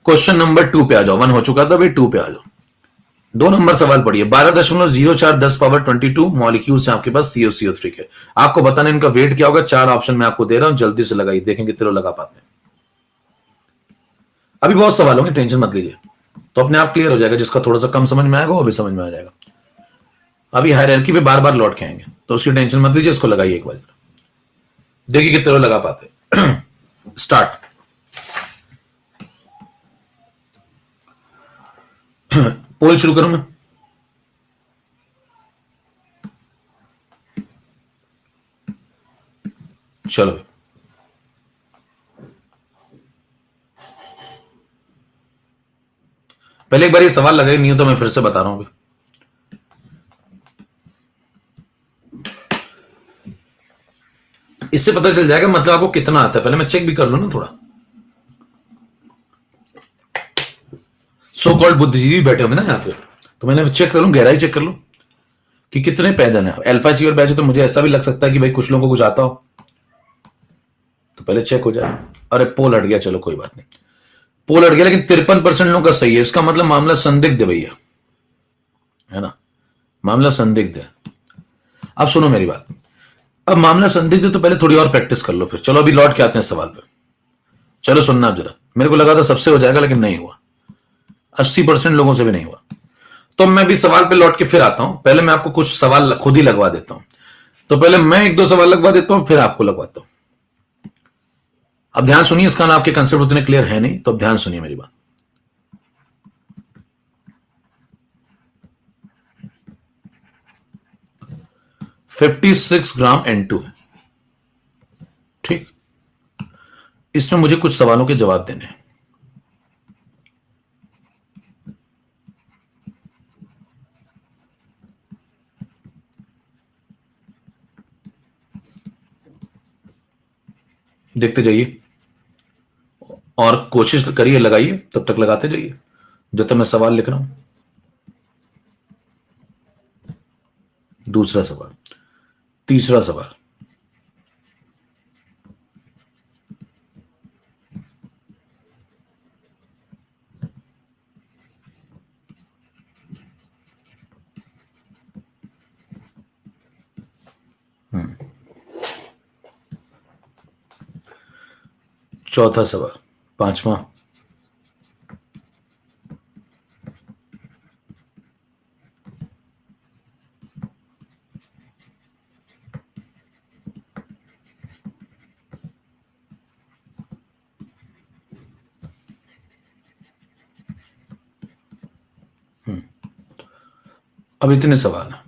क्वेश्चन नंबर 2 पे आ जाओ, 1 हो चुका था भाई, 2 पे आ जाओ। दो नंबर सवाल पढ़िए, 12.0410 मॉलिक्यूल्स हैं आपके पास COCO3 के। आपको बताना इनका वेट क्या होगा। 4 ऑप्शन मैं आपको दे रहा हूं, जल्दी से लगाइए, देखें कितने लोग लगा पाते हैं। अभी बहुत सवाल होंगे, टेंशन मत लीजिए, तो अपने आप क्लियर हो जाएगा। जिसका थोड़ा सा कम समझ में आएगा वो भी समझ में आ जाएगा। अभी हायरार्की पे बार बार लौट के आएंगे, तो उसकी टेंशन मत लीजिए, इसको लगाइए एक बार, देखिए कितने लोग लगा पाते। स्टार्ट। पोल शुरू करूं मैं। चलो, पहले एक बार ये सवाल लगाई नहीं हो तो मैं फिर से बता रहा हूं। इससे पता चल जाएगा मतलब आपको कितना आता है। पहले मैं चेक भी कर लूं ना थोड़ा। सो कॉल्ड बुद्धिजीवी बैठे होंगे ना यहाँ पे, तो मैंने चेक कर लूं, गहराई चेक कर लूं कि कितने पैदल है। अल्फा ची और बैच, तो मुझे ऐसा भी लग सकता है कि भाई कुछ लोगों को कुछ आता हो, तो पहले चेक हो जाए। अरे पोल हट गया, चलो कोई बात नहीं, पोल हट गया, लेकिन 53% लोगों का सही है। इसका मतलब मामला संदिग्ध है भैया, है ना, मामला संदिग्ध है। अब सुनो मेरी बात, अब मामला संदिग्ध है तो पहले थोड़ी और प्रैक्टिस कर लो फिर। चलो अभी लौट के आते हैं सवाल पे। चलो सुनना आप जरा, मेरे को लगा था सबसे हो जाएगा लेकिन नहीं हुआ, 80% लोगों से भी नहीं हुआ। तो मैं भी सवाल पे लौट के फिर आता हूं। पहले मैं आपको कुछ सवाल खुद ही लगवा देता हूं, तो पहले मैं 1-2 सवाल लगवा देता हूं, फिर आपको लगवाता हूं। अब ध्यान सुनिए, इसका ना आपके कंसेप्ट उतने क्लियर है नहीं, तो अब ध्यान सुनिए मेरी बात। $56 ग्राम N2 है, ठीक। इसमें मुझे कुछ सवालों के जवाब देने हैं। देखते जाइए और कोशिश करिए, लगाइए, तब तक लगाते जाइए जब तक मैं सवाल लिख रहा हूं। दूसरा सवाल, तीसरा सवाल, चौथा सवाल, पांचवा, अब इतने सवाल हैं।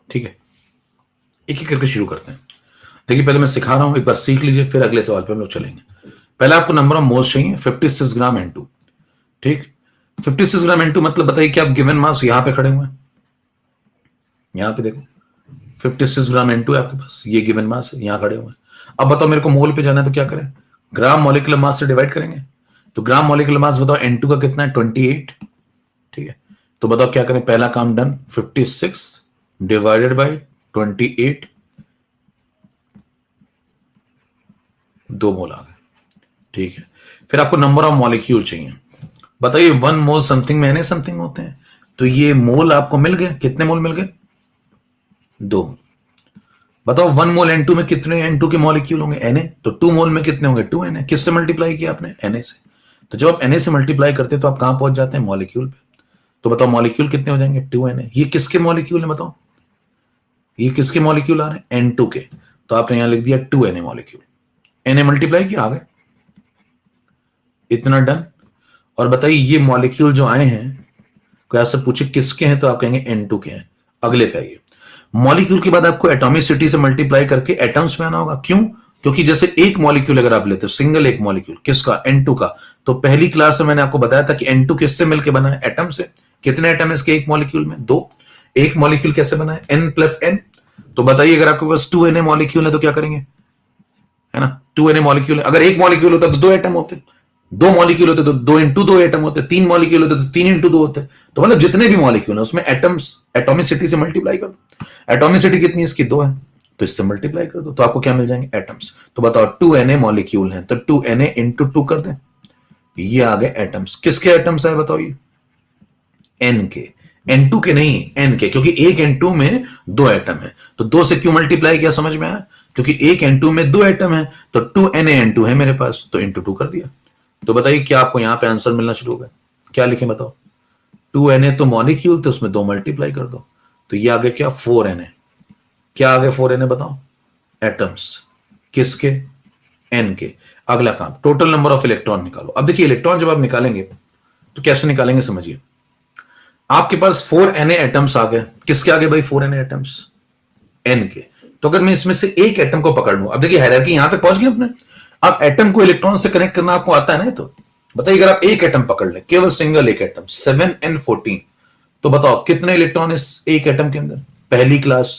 ठीक है, एक एक करके शुरू करते हैं। देखिए पहले मैं सिखा रहा हूं, एक बार सीख लीजिए, फिर अगले सवाल पे हम लोग चलेंगे। पहले आपको नंबर ऑफ मोल्स चाहिए, 56 ग्राम N2, ठीक। 56 ग्राम N2 मतलब बताइए कि आप गिवन मास यहां पे खड़े हुए हैं, यहां पे देखो 56 ग्राम N2 है आपके पास, ये गिवन मास है, यहां खड़े हुए हैं। अब बताओ मेरे को मोल पे जाना है तो क्या करें, ग्राम मॉलिक्यूलर मास से डिवाइड करेंगे। तो ग्राम मॉलिक्यूलर मास बताओ N2 का कितना है, 28, ठीक है। तो बताओ क्या करें, पहला काम डन, 56 डिवाइडेड बाई 28, 2 मोल आ गए, ठीक है। फिर आपको नंबर ऑफ मॉलिक्यूल चाहिए। बताइए 1 मोल समथिंग में समथिंग होते हैं, तो ये मोल आपको मिल गए, कितने मोल मिल गए, 2। बताओ 1 मोल N2 में कितने N2 के मॉलिक्यूल होंगे, Na, तो 2 मोल में कितने होंगे, 2 Na। किससे मल्टीप्लाई किया आपने, Na से। तो जब आप Na से मल्टीप्लाई करते हैं तो आप कहां पहुंच जाते हैं, मॉलिक्यूल पे। तो बताओ मॉलिक्यूल कितने हो जाएंगे, 2 Na। ये किसके मॉलिक्यूल है बताओ, ये किसके मॉलिक्यूल आ रहे हैं, N2 के। तो आपने यहां लिख दिया 2 Na मॉलिक्यूल, Na मल्टीप्लाई किया, आ गए, इतना डन। और बताइए ये मॉलिक्यूल जो आए हैं, कोई आपसे पूछे किसके हैं तो आप कहेंगे N2 के हैं। अगले पे आइए, मॉलिक्यूल के बाद आपको एटॉमिसिटी से मल्टीप्लाई करके एटम्स में आना होगा। क्यों, क्योंकि जैसे एक मॉलिक्यूल अगर आप लेते हो, सिंगल एक मॉलिक्यूल किसका, N2 का, तो पहली क्लास में मैंने आपको बताया था कि N2 किससे मिलकर बना है, एटम से। कितने एटम है इसके एक मॉलिक्यूल में, 2। एक मॉलिक्यूल कैसे बना है, N प्लस N। तो बताइए अगर आपके पास 2 Na मॉलिक्यूल है तो क्या करेंगे, है ना, 2 Na मॉलिक्यूल है। अगर एक मॉलिक्यूल होता तो 2 एटम होते, 2 मॉलिक्यूल होते तो 2 इंटू 2 एटम होते, 3 मॉलिक्यूल होते तो 3 इंटू 2 होते। तो मतलब जितने भी मॉलिक्यूल है उसमें एटम्स एटॉमिसिटी से मल्टीप्लाई कर दो। एटॉमिसिटी कितनी है इसकी, 2 है। तो इससे मल्टीप्लाई कर दो तो आपको क्या मिल जाएंगे, एटम्स। तो बताओ 2Na मॉलिक्यूल है तो 2Na इंटू 2 कर दें, ये आ गए एटम्स। किसके एटम्स है बताओ, ये N के, N2 के नहीं, N के, क्योंकि एक N2 में 2 एटम है। तो 2 से क्यों मल्टीप्लाई किया, समझ में आया? क्योंकि एक N2 में 2 एटम है तो 2Na N2 है मेरे पास, तो इंटू 2 कर दिया। तो बताइए क्या आपको यहां पे आंसर मिलना शुरू हो गया? क्या लिखें बताओ? 2Na तो मॉलिक्यूल थे, उसमें 2 मल्टीप्लाई कर दो, तो ये आ गया क्या, 4Na। क्या आ गया 4Na बताओ? एटम्स। किसके? N के। अगला काम, टोटल नंबर ऑफ इलेक्ट्रॉन निकालो। अब देखिए इलेक्ट्रॉन जब आप निकालेंगे तो कैसे निकालेंगे समझिए। आपके पास 4Na एटम्स आ गए। किसके आ गए भाई 4Na एटम्स? N के। तो अगर मैं इसमें से एक एटम को पकड़ लूं, अब देखिए हायरार्की यहां तक पहुंच गई अपने। अब एटम को इलेक्ट्रॉन से कनेक्ट करना आपको आता है ना, तो बताइए अगर आप एक एटम पकड़ लें, केवल सिंगल एक एटम 7n14, तो बताओ कितने इलेक्ट्रॉन इस एक एटम के अंदर? पहली क्लास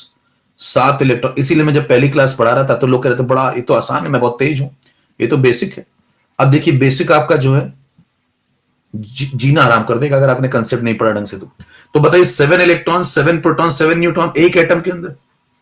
7 इलेक्ट्रॉन। इसीलिए मैं जब पहली क्लास पढ़ा रहा था तो लोग कह रहे थे बड़ा ये तो आसान है, मैं बहुत तेज हूं, ये तो बेसिक है। अब देखिए बेसिक आपका जो है जीना आराम कर देगा अगर आपने कंसेप्ट नहीं पढ़ा ढंग से। तो बताइए 7 इलेक्ट्रॉन 7 प्रोटॉन 7 न्यूट्रॉन एक एटम के अंदर।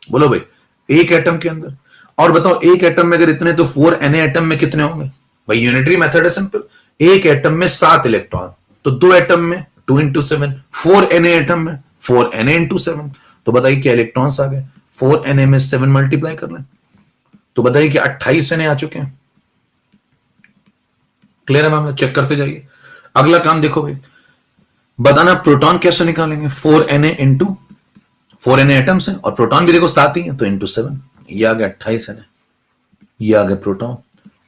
बोलो भाई, एक एटम के अंदर। और बताओ एक एटम में अगर इतने तो 4Na एटम में कितने होंगे भाई? यूनिटरी मेथड है सिंपल। एक एटम में 7 इलेक्ट्रॉन, तो 2 एटम में 2 इंटू 7, 4Na एटम में 4Na इंटू 7। तो बताइए क्या इलेक्ट्रॉन्स आ गए? 4Na में 7 मल्टीप्लाई कर लें तो बताइए कि 28 Na आ चुके हैं। क्लियर है मैम? चेक करते जाइए। अगला काम देखो भाई, बताना प्रोटॉन कैसे निकालेंगे। 4Na इंटू 4Na एटम्स है और प्रोटॉन भी देखो 7 ही है, तो इंटू 7, ये आ गया 28Na, ये आ गया प्रोटॉन।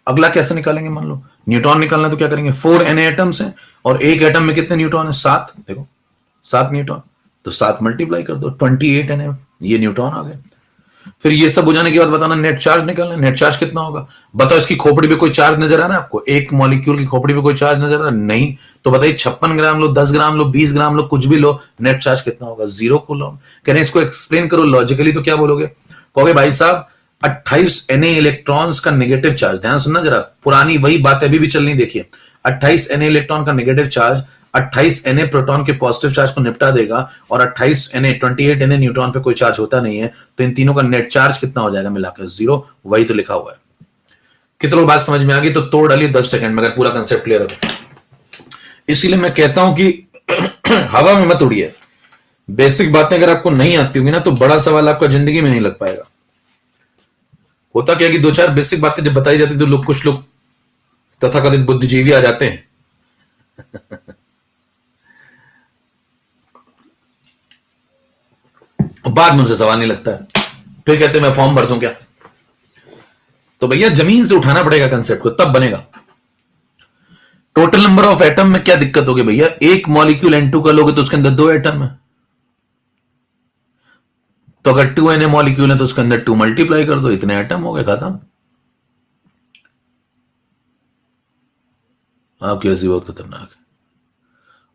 अगला कैसे निकालेंगे? मान लो न्यूट्रॉन निकालना तो क्या करेंगे? 4Na एटम्स है और एक एटम में कितने न्यूट्रॉन है? 7। देखो 7 न्यूट्रॉन, तो 7 मल्टीप्लाई कर दो, 28Na, ये न्यूट्रॉन आ गए। फिर ये सब हो जाने के बाद बताना नेट चार्ज निकालना। नेट चार्ज कितना होगा बताओ? इसकी खोपड़ी पे कोई चार्ज नजर आ रहा है आपको? एक मॉलिक्यूल की खोपड़ी पे कोई चार्ज नजर आ रहा है? नहीं। तो बताइए 56 ग्राम लो, 10 ग्राम लो, 20 ग्राम लो, कुछ भी लो, नेट चार्ज कितना होगा? 0 कूलम। कह रहे हैं इसको एक्सप्लेन करो लॉजिकली, तो क्या बोलोगे? कहोगे भाई साहब 28Na इलेक्ट्रॉन्स का नेगेटिव चार्ज, ध्यान सुनना जरा, पुरानी वही बात अभी भी चलनी, देखिए 28Na इलेक्ट्रॉन का नेगेटिव चार्ज 28Na प्रोटॉन के पॉजिटिव चार्ज को निपटा देगा, और 28Na न्यूट्रॉन पे कोई चार्ज होता नहीं है, तो इन तीनों का नेट चार्ज कितना हो जाएगा मिलाकर? 0। वही तो लिखा हुआ है। कितने लोग बात समझ में आ गई? तो तोड़ डालिए 10 सेकंड में अगर पूरा कंसेप्ट क्लियर हो। इसीलिए मैं कहता हूं कि हवा में मत उड़िए। बेसिक बातें अगर आपको नहीं आती होंगी ना तो बड़ा सवाल आपका जिंदगी में नहीं लग पाएगा। होता क्या कि 2-4 बेसिक बातें जब बताई जाती तो लोग, कुछ लोग तथाकथित बुद्धिजीवी आ जाते हैं बाद में उनसे सवाल नहीं लगता है, फिर कहते हैं मैं फॉर्म भर दूं क्या? तो भैया जमीन से उठाना पड़ेगा कंसेप्ट को, तब बनेगा। टोटल नंबर ऑफ एटम में क्या दिक्कत होगी भैया? एक मॉलिक्यूल N2 का लोगे तो उसके अंदर 2 एटम है, तो अगर 2Na मॉलिक्यूल है तो उसके अंदर 2 मल्टीप्लाई कर दो, इतने एटम हो गए, खत्म। आपकी हंसी बहुत खतरनाक है।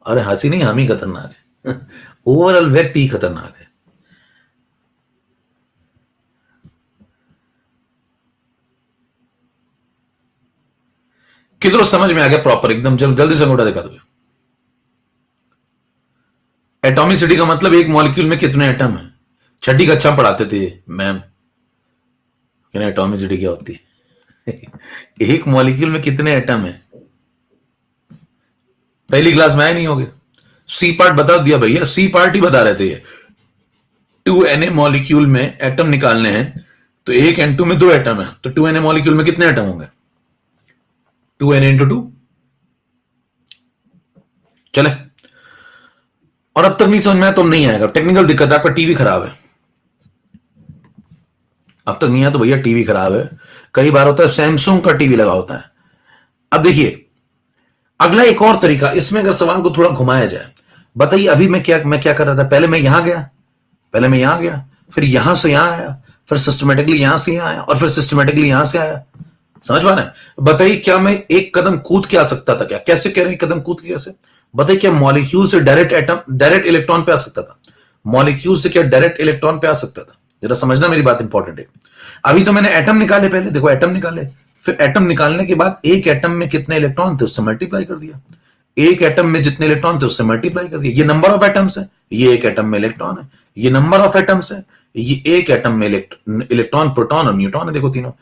अरे हंसी नहीं, हम ही खतरनाक है ओवरऑल व्यक्ति ही खतरनाक है। किधरों समझ में आ गया प्रॉपर एकदम? जल्दी से अंगूठा दिखा दो। एटॉमिसिटी का मतलब एक मॉलिक्यूल में कितने एटम है। छठी कक्षा पढ़ाते थे मैम, एटॉमिसिटी क्या होती है एक मॉलिक्यूल में कितने एटम है, पहली क्लास में आए नहीं होगे। सी पार्ट बता दिया भैया, सी पार्ट ही बता रहे थे ये। 2Na मॉलिक्यूल में एटम निकालने हैं, तो एक N2 में 2 एटम है, तो 2Na मॉलिक्यूल में कितने एटम होंगे? 2Na into 2। चले, और अब तक नहीं समझ में आया तो नहीं आएगा, टेक्निकल दिक्कत है, आपका टीवी खराब है। अब तक नहीं आया तो भैया टीवी खराब है। कई बार होता है सैमसंग का टीवी लगा होता है। अब देखिए अगला एक और तरीका, इसमें अगर सवाल को थोड़ा घुमाया जाए। बताइए अभी मैं क्या कर रहा था? पहले मैं यहां गया, फिर यहां से यहां आया, फिर सिस्टमेटिकली यहां से यहां आया, और फिर सिस्टमेटिकली यहां से आया। समझ पा रहे हैं? बताइए क्या मैं एक कदम कूद के आ सकता था क्या? कैसे कह रहे हैं कदम कूद के? कैसे बताइए? क्या मॉलिक्यूल से डायरेक्ट इलेक्ट्रॉन पे आ सकता था? मॉलिक्यूल से क्या डायरेक्ट इलेक्ट्रॉन पे आ सकता था? जरा समझना, मेरी बात इंपॉर्टेंट है। अभी तो मैंने एटम निकाले, पहले देखो एटम निकाले, फिर एटम निकालने के बाद एक एटम में कितने इलेक्ट्रॉन थे उससे मल्टीप्लाई कर दिया, एक एटम में जितने इलेक्ट्रॉन थे उससे मल्टीप्लाई कर दिया। ये नंबर ऑफ एटम्स है, ये एक एटम में इलेक्ट्रॉन है, ये नंबर ऑफ एटम्स है, ये एक एटम में इलेक्ट्रॉन, प्रोटॉन और न्यूट्रॉन है, देखो तीनों।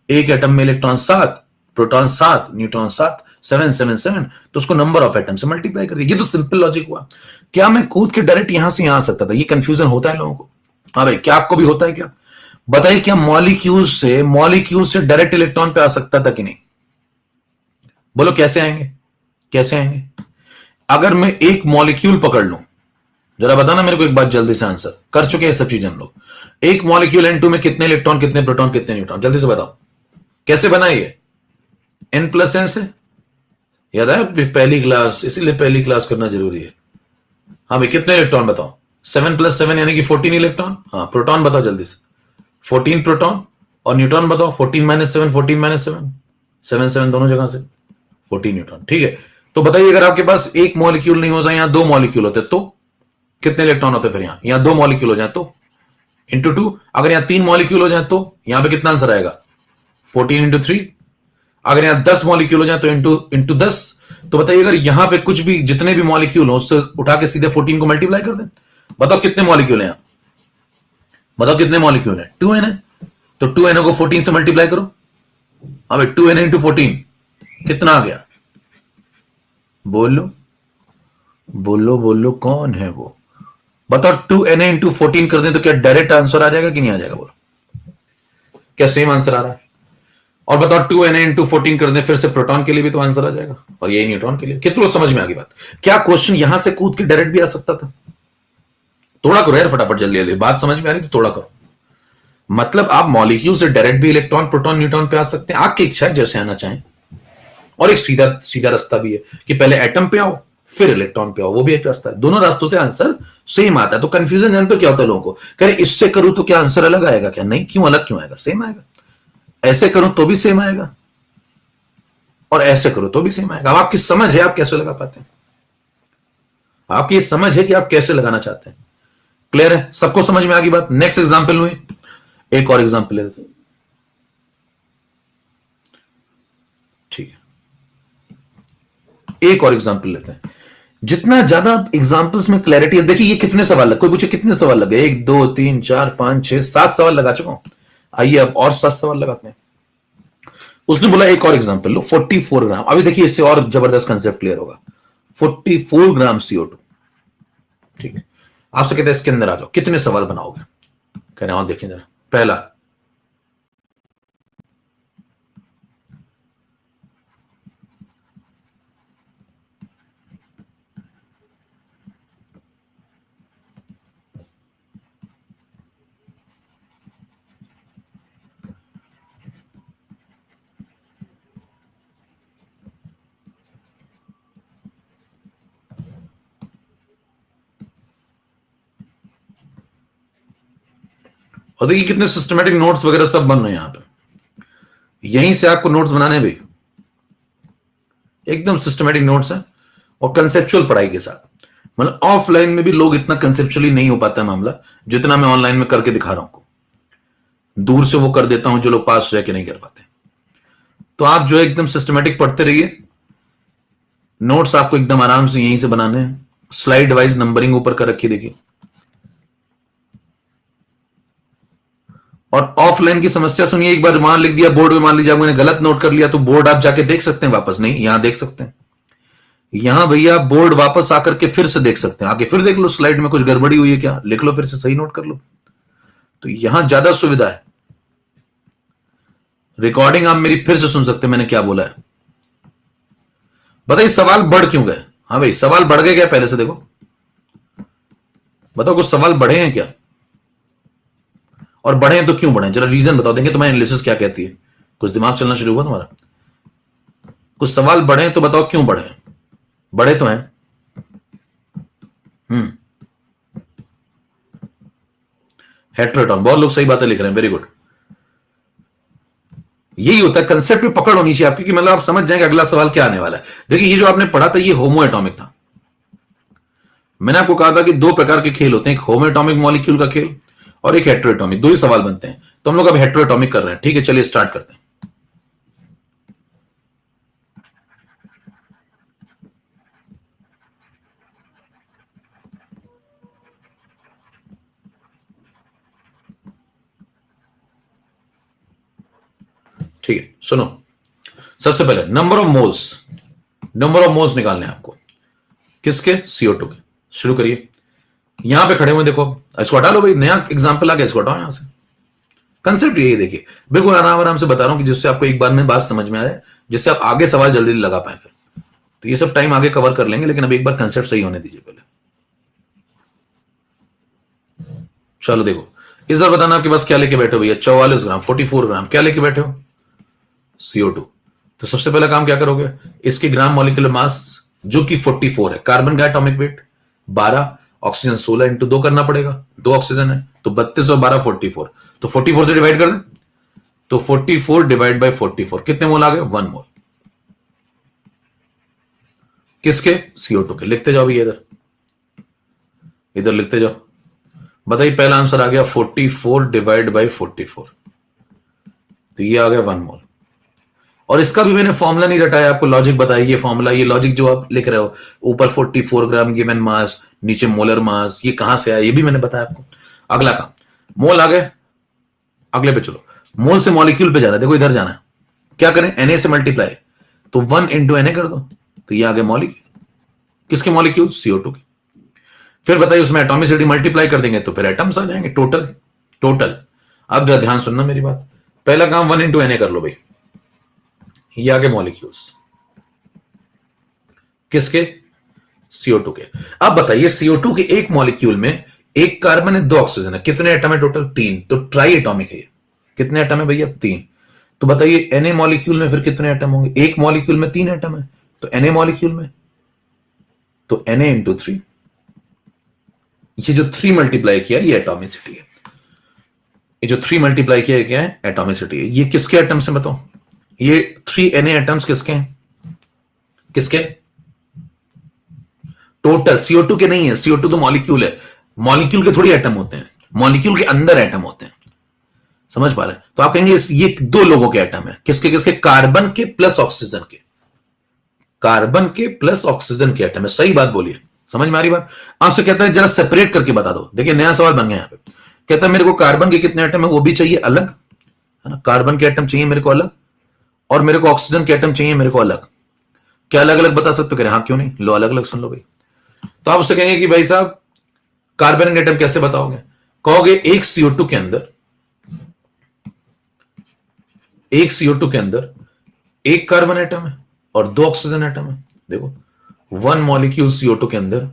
एक एटम में इलेक्ट्रॉन 7, प्रोटॉन 7, न्यूट्रॉन 7, 777, तो उसको नंबर ऑफ एटम से मल्टीप्लाई कर दिया। ये तो सिंपल लॉजिक हुआ। क्या मैं कूद के डायरेक्ट यहां से यहां आ सकता था? ये कंफ्यूजन होता है लोगों को। हाँ भाई, क्या आपको भी होता है क्या? बताइए, क्या मॉलिक्यूल से डायरेक्ट इलेक्ट्रॉन पे आ सकता था कि नहीं? बोलो कैसे आएंगे, कैसे आएंगे? अगर मैं एक मॉलिक्यूल पकड़ लूं, जरा बताना मेरे को एक बात जल्दी से, आंसर कर चुके हैं सब चीजें हम लोग। एक मॉलिक्यूल N2 में कितने इलेक्ट्रॉन, कितने प्रोटॉन, कितने न्यूट्रॉन, जल्दी से बताओ। कैसे बना ये? N+N से। याद है पहली क्लास, इसीलिए पहली क्लास करना जरूरी है। हाँ भाई, कितने इलेक्ट्रॉन बताओ? 7+7 यानी कि 14 इलेक्ट्रॉन। हाँ, प्रोटॉन बताओ जल्दी से। 14 प्रोटॉन। और न्यूट्रॉन बताओ। 14-7, 14-7, 7 दोनों जगह से 14 न्यूट्रॉन। ठीक है, तो बताइए, अगर आपके पास एक मॉलिक्यूल नहीं होता, यहां दो मॉलिक्यूल होते, तो कितने इलेक्ट्रॉन होते? फिर यहां दो मॉलिक्यूल हो जाए तो इंटू 2। अगर यहां 3 मॉलिक्यूल हो जाए तो यहां पे कितना आंसर आएगा? 14 × 3। अगर यहां 10 मॉलिक्यूल हो जाए तो इंटू इंटू 10। तो बताइए, अगर यहां पे कुछ भी, जितने भी मॉलिक्यूल हो, उससे उठा के सीधे 14 को मल्टीप्लाई कर दें। बताओ कितने मॉलिक्यूल हैं यहां? बताओ कितने मॉलिक्यूल हैं? 2n है, तो 2n को 14 से मल्टीप्लाई करो। हाँ भाई, 2n इंटू 14 कितना आ गया? बोलो बोलो बोलो, कौन है वो? बताओ, 2n इंटू 14 कर दें तो क्या डायरेक्ट आंसर आ जाएगा कि नहीं आ जाएगा? बोलो, क्या सेम आंसर आ रहा है? और बताओ, 2n इंटू 14 कर दें फिर से प्रोटॉन के लिए भी तो आंसर आ जाएगा, और यही न्यूट्रॉन के लिए। कितना समझ में आ गई बात? क्या क्वेश्चन यहां से कूद के डायरेक्ट भी आ सकता था? थोड़ा करो यार फटाफट, जल्दी जल्दी, बात समझ में आ रही तो थोड़ा करो। मतलब आप मॉलिक्यूल से डायरेक्ट भी इलेक्ट्रॉन, प्रोटॉन, न्यूट्रॉन पे आ सकते हैं, आपकी इच्छा है जैसे आना चाहें। और एक सीधा सीधा रास्ता भी है कि पहले एटम पे आओ फिर इलेक्ट्रॉन पे आओ, वो भी एक रास्ता है। दोनों रास्तों से आंसर सेम आता है। तो कंफ्यूजन जानते हो क्या होता है लोगों को? कह रहे इससे करूं तो क्या आंसर अलग आएगा क्या? नहीं, क्यों अलग क्यों आएगा? सेम आएगा। ऐसे करूं तो भी सेम आएगा, और ऐसे करो तो भी सेम आएगा। अब आपकी समझ है आप कैसे लगा पाते हैं, आपकी समझ है कि आप कैसे लगाना चाहते हैं। क्लियर है? सबको समझ में आ गई बात? नेक्स्ट एग्जांपल हुए, एक और एग्जांपल ले लेते हैं। ठीक है, एक और एग्जांपल लेते हैं। जितना ज्यादा एग्जांपल्स में क्लैरिटी है, देखिए ये कितने सवाल लग, कोई पूछे कितने सवाल लगे? 1 2 3 4 5 6 7 सवाल लगा चुका हूं। आइए अब और 7 सवाल लगाते हैं। उसने बोला एक और एग्जांपल लो, 44 ग्राम। अभी देखिए इससे और जबरदस्त कंसेप्ट क्लियर होगा। 44 ग्राम CO2। ठीक है, आपसे कहते हैं इसके अंदर आ जाओ, कितने सवाल बनाओगे? कह रहे हैं देखिए जरा। पहला, और देखिए कितने सिस्टमेटिक नोट्स वगैरह सब बन रहे हैं यहां पे। यहीं से आपको नोट्स बनाने भी एकदम सिस्टमेटिक नोट्स है, और कंसेप्चुअल पढ़ाई के साथ। मतलब ऑफलाइन में भी लोग इतना कंसेप्चुअली नहीं हो पाता मामला, जितना मैं ऑनलाइन में करके दिखा रहा हूं। दूर से वो कर देता हूं जो लोग पास रह के नहीं कर पाते। तो आप जो है एकदम सिस्टमेटिक पढ़ते रहिए। नोट्स आपको एकदम आराम से यहीं से बनाने हैं। स्लाइड वाइज नंबरिंग ऊपर कर रखी देखिए। और ऑफलाइन की समस्या सुनिए, एक बार वहां लिख दिया बोर्ड में, मान लीजिए मैंने गलत नोट कर लिया, तो बोर्ड आप जाके देख सकते हैं वापस? नहीं, यहां देख सकते हैं। यहां भैया बोर्ड वापस आकर के फिर से देख सकते हैं, आके फिर देख लो स्लाइड में कुछ गड़बड़ी हुई है क्या, लिख लो फिर से, सही नोट कर लो। तो यहां ज्यादा सुविधा है। रिकॉर्डिंग आप मेरी फिर से सुन सकते हैं, मैंने क्या बोला है। बताइए सवाल बढ़ क्यों गए? हाँ भाई, सवाल बढ़ गए क्या? पहले से देखो, बताओ कुछ सवाल बढ़े हैं क्या? और बढ़े हैं तो क्यों बढ़े? जरा रीजन बताओ, देंगे तुम्हारी एनालिसिस क्या कहती है। कुछ दिमाग चलना शुरू हुआ तुम्हारा? कुछ सवाल बढ़े हैं तो बताओ क्यों बढ़े हैं? बढ़े तो हैं। हम्म, हेट्रोटॉन, बहुत लोग सही बातें लिख रहे हैं, वेरी गुड। यही होता है, कंसेप्ट पे पकड़ होनी चाहिए आपकी, कि मतलब आप समझ जाएंगे अगला सवाल क्या आने वाला है। देखिए ये जो आपने पढ़ा था, ये होमो एटॉमिक था। मैंने आपको कहा था कि दो प्रकार के खेल होते हैं, एक होमो एटॉमिक मॉलिक्यूल का खेल और एक हेट्रोएटॉमिक। दो ही सवाल बनते हैं, तो हम लोग अब हेट्रोएटॉमिक कर रहे हैं। ठीक है, चलिए स्टार्ट करते हैं। ठीक है, सुनो, सबसे पहले नंबर ऑफ मोल्स निकालने हैं आपको, किसके? CO2 के। शुरू करिए, यहां पे खड़े हुए देखो, इसको हटा लो भाई, नया एग्जांपल आ गया, इसको हटाओ यहां से। कंसेप्ट यही देखिए, बिल्कुल आराम आराम से बता रहा हूं कि जिससे आपको एक बार में बात समझ में आए, जिससे आप आगे सवाल जल्दी लगा पाए। फिर तो ये सब टाइम आगे कवर कर लेंगे, लेकिन अब एक बार कंसेप्ट सही होने दीजिए पहले। चलो देखो, इस बार बताना आपके पास क्या लेके बैठे हो भैया? 44 ग्राम, 44 ग्राम, क्या लेके बैठे हो? CO2। तो सबसे पहला काम क्या करोगे? इसके ग्राम मॉलिक्यूलर मास जो कि 44 है, कार्बन का एटॉमिक वेट 12, ऑक्सीजन 16 इंटू 2 करना पड़ेगा, 2 ऑक्सीजन है तो 32 और 12 44, तो 44 से डिवाइड कर दें, तो 44 डिवाइड बाय 44 कितने मोल आ गए? 1 मोल। किसके? CO2 के। लिखते जाओ भैया, इधर लिखते जाओ। बताइए, पहला आंसर आ गया 44 डिवाइड बाय 44, तो ये आ गया 1 मोल। और इसका भी मैंने फॉर्मूला नहीं रटाया, आपको लॉजिक बताया। ये फॉर्मूला, ये लॉजिक जो आप लिख रहे हो, ऊपर 44 ग्राम गिवन मास, नीचे मोलर मास, ये कहां से आया ये भी मैंने बताया आपको। अगला काम, मोल आ गए, अगले पे चलो। मोल से मॉलिक्यूल पे जाना है, देखो इधर जाना है, क्या करें? Na से मल्टीप्लाई, तो 1 इंटू Na कर दो, तो ये आ गए मॉलिक्यूल। किसके मॉलिक्यूल? CO2 के। फिर बताइए, उसमें एटॉमिसिटी मल्टीप्लाई कर देंगे तो फिर एटम्स आ जाएंगे, टोटल। अब जरा ध्यान सुनना मेरी बात, पहला काम 1 इंटू Na कर लो भाई, ये आगे मॉलिक्यूल्स किसके? CO2 के। अब बताइए, CO2 के एक मॉलिक्यूल में एक कार्बन है, 2 ऑक्सीजन है, कितने एटम है टोटल? 3, तो ट्राई एटॉमिक है ये। कितने एटम है भैया? 3। तो बताइए Na मॉलिक्यूल में फिर कितने एटम होंगे? एक मॉलिक्यूल में 3 एटम है, तो Na मॉलिक्यूल में तो Na इंटू 3, ये जो 3 मल्टीप्लाई किया ये एटॉमिसिटी है। ये जो 3 मल्टीप्लाई किया क्या है? एटॉमिसिटी है। ये किसके एटम्स हैं बताओ? ये 3 Na एटम्स किसके हैं? किसके? टोटल। CO2 के नहीं है, CO2 तो मॉलिक्यूल है, मॉलिक्यूल के थोड़ी एटम होते हैं, मॉलिक्यूल के अंदर एटम होते हैं, समझ पा रहे हैं? तो आप कहेंगे ये 2 लोगों के एटम है, किसके किसके? कार्बन के प्लस ऑक्सीजन के, कार्बन के प्लस ऑक्सीजन के एटम है। सही बात बोलिए, समझ में आ रही बात? आपसे कहता है जरा सेपरेट करके बता दो। देखिए नया सवाल बन गया यहां पे, कहता है मेरे को कार्बन के कितने एटम है वो भी चाहिए अलग, है ना? कार्बन के एटम चाहिए मेरे को अलग, और मेरे को ऑक्सीजन के एटम चाहिए मेरे को अलग। क्या अलग अलग बता सकते हो? कह रहे हाँ, क्यों नहीं, लो अलग अलग सुन लो भाई। तो आप उससे कहेंगे कि भाई साहब कार्बन के एटम कैसे बताओगे? कहोगे एक CO2 के अंदर, एक CO2 के अंदर एक कार्बन एटम है और 2 ऑक्सीजन एटम है। देखो 1 मॉलिक्यूल CO2 के अंदर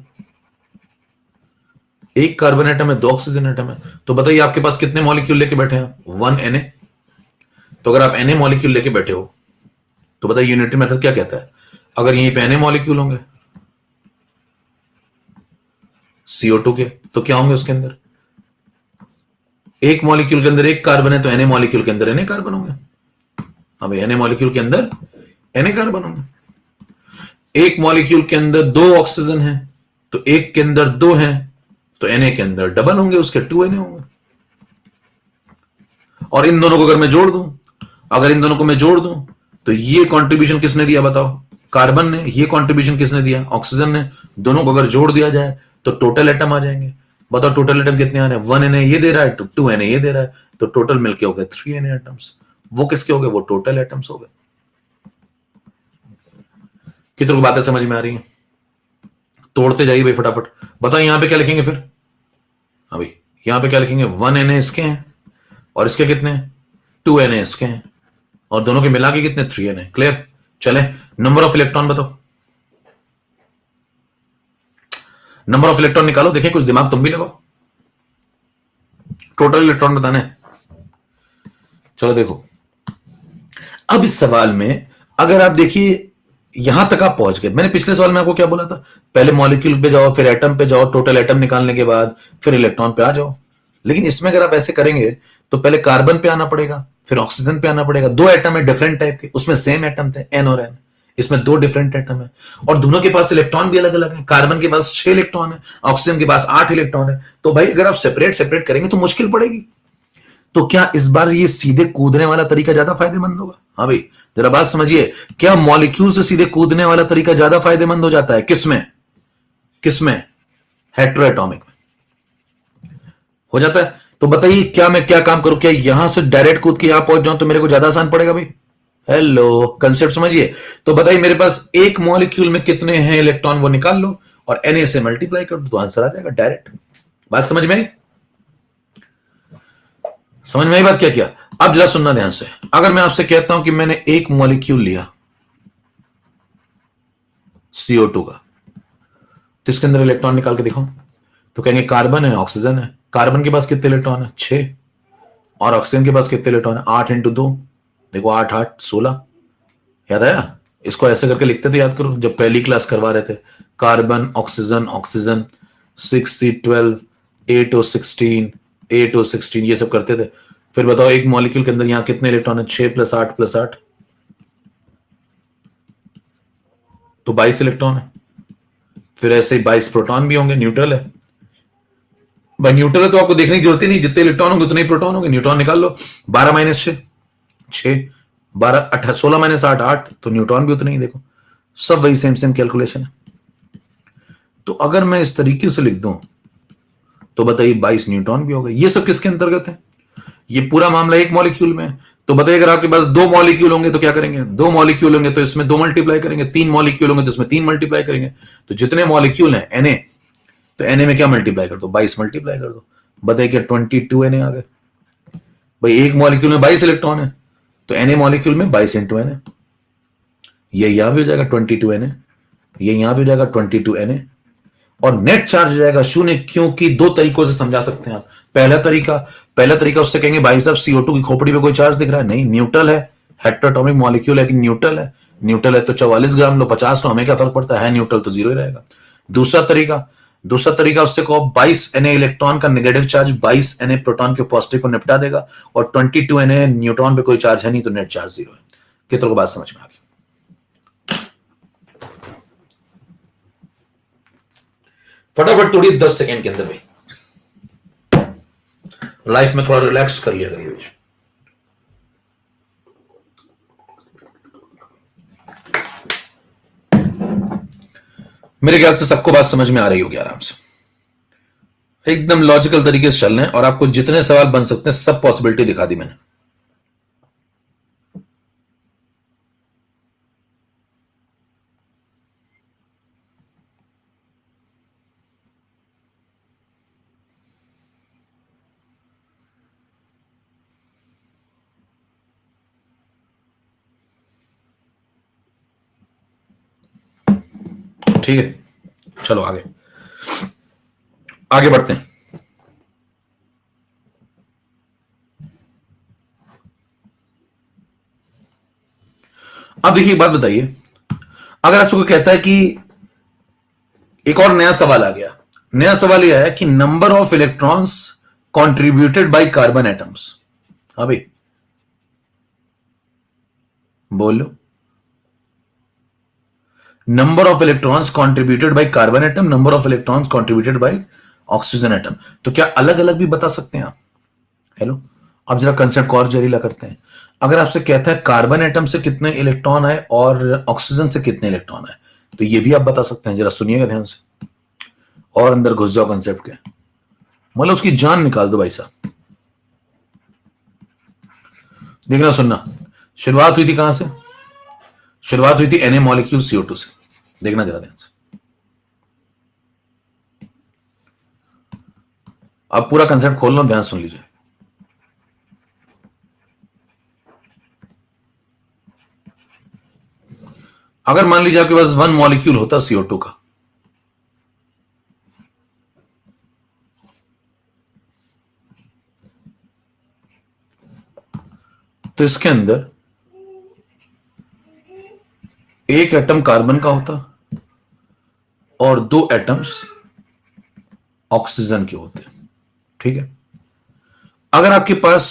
एक कार्बन एटम है, 2 ऑक्सीजन एटम है। तो बताइए आपके पास कितने मॉलिक्यूल लेके बैठे हैं? 1 Na। तो अगर आप Na मॉलिक्यूल लेके बैठे हो तो बताइए यूनिटरी मेथड क्या कहता है? अगर यहीं पे Na मॉलिक्यूल होंगे CO2 के, तो क्या होंगे उसके अंदर? एक मॉलिक्यूल के अंदर एक कार्बन है, तो Na मॉलिक्यूल के अंदर Na कार्बन होंगे। अब Na मॉलिक्यूल के अंदर Na कार्बन होंगे। एक मॉलिक्यूल के अंदर 2 ऑक्सीजन है, तो एक के अंदर 2 है, तो Na के अंदर डबल होंगे, उसके 2 Na होंगे। और इन दोनों को अगर मैं जोड़ दूं, अगर इन दोनों को मैं जोड़ दूं, तो ये कंट्रीब्यूशन किसने दिया बताओ? कार्बन ने। ये कंट्रीब्यूशन किसने दिया? ऑक्सीजन ने। दोनों को अगर जोड़ दिया जाए तो टोटल एटम आ जाएंगे। बताओ टोटल एटम कितने आ रहे हैं? 1 Na ये दे रहा है, 2 Na ये दे रहा है, तो टोटल मिलके हो गए 3 Na एटम्स। वो किसके हो गए? वो टोटल एटम्स हो गए। कितनों की बातें समझ में आ रही हैं? तोड़ते जाइए भाई फटाफट। बताओ यहां पे क्या लिखेंगे फिर? अभी यहां पे क्या लिखेंगे? 1 Na इसके हैं और इसके कितने? 2 Na इसके हैं, और दोनों के मिला के कितने? 3 Na। क्लियर? चले, नंबर ऑफ इलेक्ट्रॉन बताओ, नंबर ऑफ इलेक्ट्रॉन निकालो। देखिए कुछ दिमाग तुम भी लगाओ, टोटल इलेक्ट्रॉन बताने। चलो देखो, अब इस सवाल में अगर आप देखिए यहां तक आप पहुंच गए, मैंने पिछले सवाल में आपको क्या बोला था? पहले मॉलिक्यूल पे जाओ, फिर एटम पे जाओ, टोटल एटम निकालने के बाद फिर इलेक्ट्रॉन पे आ जाओ। लेकिन इसमें अगर आप ऐसे करेंगे तो पहले कार्बन पे आना पड़ेगा, फिर ऑक्सीजन पे आना पड़ेगा। 2 एटम है डिफरेंट टाइप के, उसमें सेम एटम थे N और N, इसमें 2 डिफरेंट एटम है, और दोनों के पास इलेक्ट्रॉन भी अलग अलग है। कार्बन के पास 6 इलेक्ट्रॉन है, ऑक्सीजन के पास 8 इलेक्ट्रॉन है। तो भाई अगर आप सेपरेट करेंगे तो मुश्किल पड़ेगी। तो क्या इस बार ये सीधे कूदने वाला तरीका ज्यादा फायदेमंद होगा? हाँ भाई जरा बात समझिए, क्या मॉलिक्यूल से सीधे कूदने वाला तरीका ज्यादा फायदेमंद हो जाता है? किसमें? हेटेरोएटॉमिक में हो जाता है। तो बताइए क्या मैं क्या काम करूं, क्या यहां से डायरेक्ट कूद के यहां पहुंच जाऊं तो मेरे को ज्यादा आसान पड़ेगा भाई? हेलो, कंसेप्ट समझिए। तो बताइए मेरे पास एक मॉलिक्यूल में कितने हैं इलेक्ट्रॉन, वो निकाल लो और Na से मल्टीप्लाई कर दो तो आंसर आ जाएगा डायरेक्ट। बात समझ में आई? समझ में आई बात? क्या किया? अब जरा सुनना ध्यान से। अगर मैं आपसे कहता हूं कि मैंने एक मॉलिक्यूल लिया CO2 का, तो इसके अंदर इलेक्ट्रॉन निकाल के दिखाओ, तो कहेंगे कार्बन है, ऑक्सीजन है। कार्बन के पास कितने इलेक्ट्रॉन है? 6। और ऑक्सीजन के पास कितने इलेक्ट्रॉन है? 8 इंटू 2, देखो 8 8 16। याद आया? इसको ऐसे करके लिखते थे, याद करो जब पहली क्लास करवा रहे थे। Carbon oxygen oxygen, 6C12, 8O16, 8O16, ये सब करते थे। फिर बताओ एक मॉलिक्यूल के अंदर यहां कितने इलेक्ट्रॉन है? 6 + 8 + 8, तो 22 इलेक्ट्रॉन है। फिर ऐसे ही 22 प्रोटॉन भी होंगे, न्यूट्रल है भाई। न्यूट्रल है तो आपको देखने की जरूरत ही नहीं, जितने इलेक्ट्रॉन होंगे उतने ही प्रोटॉन होंगे। न्यूट्रॉन निकाल लो, 12 - 6 6, 12 18 16 - 8 8, तो न्यूट्रॉन भी उतने ही। देखो सब वही सेम सेम कैलकुलेशन है। तो अगर मैं इस तरीके से लिख दूं तो बताइए 22 न्यूट्रॉन भी हो गए। ये सब किसके अंतर्गत है? ये पूरा मामला एक मॉलिक्यूल में है। तो बताइए अगर आपके पास 2 मॉलिक्यूल होंगे तो क्या करेंगे? 2 मॉलिक्यूल होंगे तो इसमें 2 मल्टीप्लाई करेंगे, 3 मॉलिक्यूल होंगे तो इसमें 3 मल्टीप्लाई करेंगे। तो जितने मॉलिक्यूल हैं Na, तो Na में क्या मल्टीप्लाई कर दो? 22 मल्टीप्लाई कर दो। बताइए क्या 22 Na आ गए? भाई एक मॉलिक्यूल में 22 इलेक्ट्रॉन है, तो Na मॉलिक्यूल में 22 इंटू Na। ये यहां भी हो जाएगा 22 Na, ये यहां भी हो जाएगा 22 Na, और नेट चार्ज हो जाएगा 0, क्योंकि 2 तरीकों से समझा सकते हैं आप। पहला तरीका उससे कहेंगे भाई साहब CO2 की खोपड़ी पे कोई चार्ज दिख रहा है? नहीं, न्यूट्रल है, हेटेरोटॉमिक मॉलिक्यूल है कि न्यूट्रल है। न्यूट्रल है तो 44 ग्राम लो, 50 लो, हमें क्या फर्क पड़ता है न्यूट्रल तो 0 ही रहेगा। दूसरा तरीका उससे कहो 22 Na इलेक्ट्रॉन का नेगेटिव चार्ज 22 Na प्रोटॉन के पॉजिटिव को निपटा देगा, और 22 Na न्यूट्रॉन पे कोई चार्ज है नहीं, तो नेट चार्ज 0 है। कितनों को बात समझ में आ गई? फटाफट तोड़िए 10 सेकेंड के अंदर भाई। लाइफ में थोड़ा रिलैक्स कर लिया करिए। मेरे ख्याल से सबको बात समझ में आ रही होगी आराम से, एकदम लॉजिकल तरीके से चल रहे हैं, और आपको जितने सवाल बन सकते हैं सब पॉसिबिलिटी दिखा दी मैंने। ठीक है, चलो आगे आगे बढ़ते हैं। अब देखिए एक बात बताइए, अगर आपको कहता है कि एक और नया सवाल आ गया। नया सवाल यह है कि number of electrons contributed by carbon atoms. हाँ भाई बोलो, number of electrons contributed by carbon atom, number of electrons contributed by oxygen atom, तो क्या अलग अलग भी बता सकते हैं आप? हेलो, अब जरा कंसेप्ट को और जहरीला करते हैं। अगर आपसे कहता है कार्बन एटम से कितने इलेक्ट्रॉन आए और ऑक्सीजन से कितने इलेक्ट्रॉन आए, तो ये भी आप बता सकते हैं। जरा सुनिएगा ध्यान से और अंदर घुस जाओ कंसेप्ट के, मतलब उसकी जान निकाल दो भाई साहब। देखना सुनना, शुरुआत हुई थी कहां से? शुरुआत हुई थी Na मॉलिक्यूल CO2 से। देखना जरा ध्यान से, अब पूरा कंसेप्ट खोल लो, ध्यान सुन लीजिए। अगर मान लीजिए आपके पास 1 मॉलिक्यूल होता CO2 का, तो इसके अंदर एक एटम कार्बन का होता और 2 एटम्स ऑक्सीजन के होते। ठीक है, अगर आपके पास,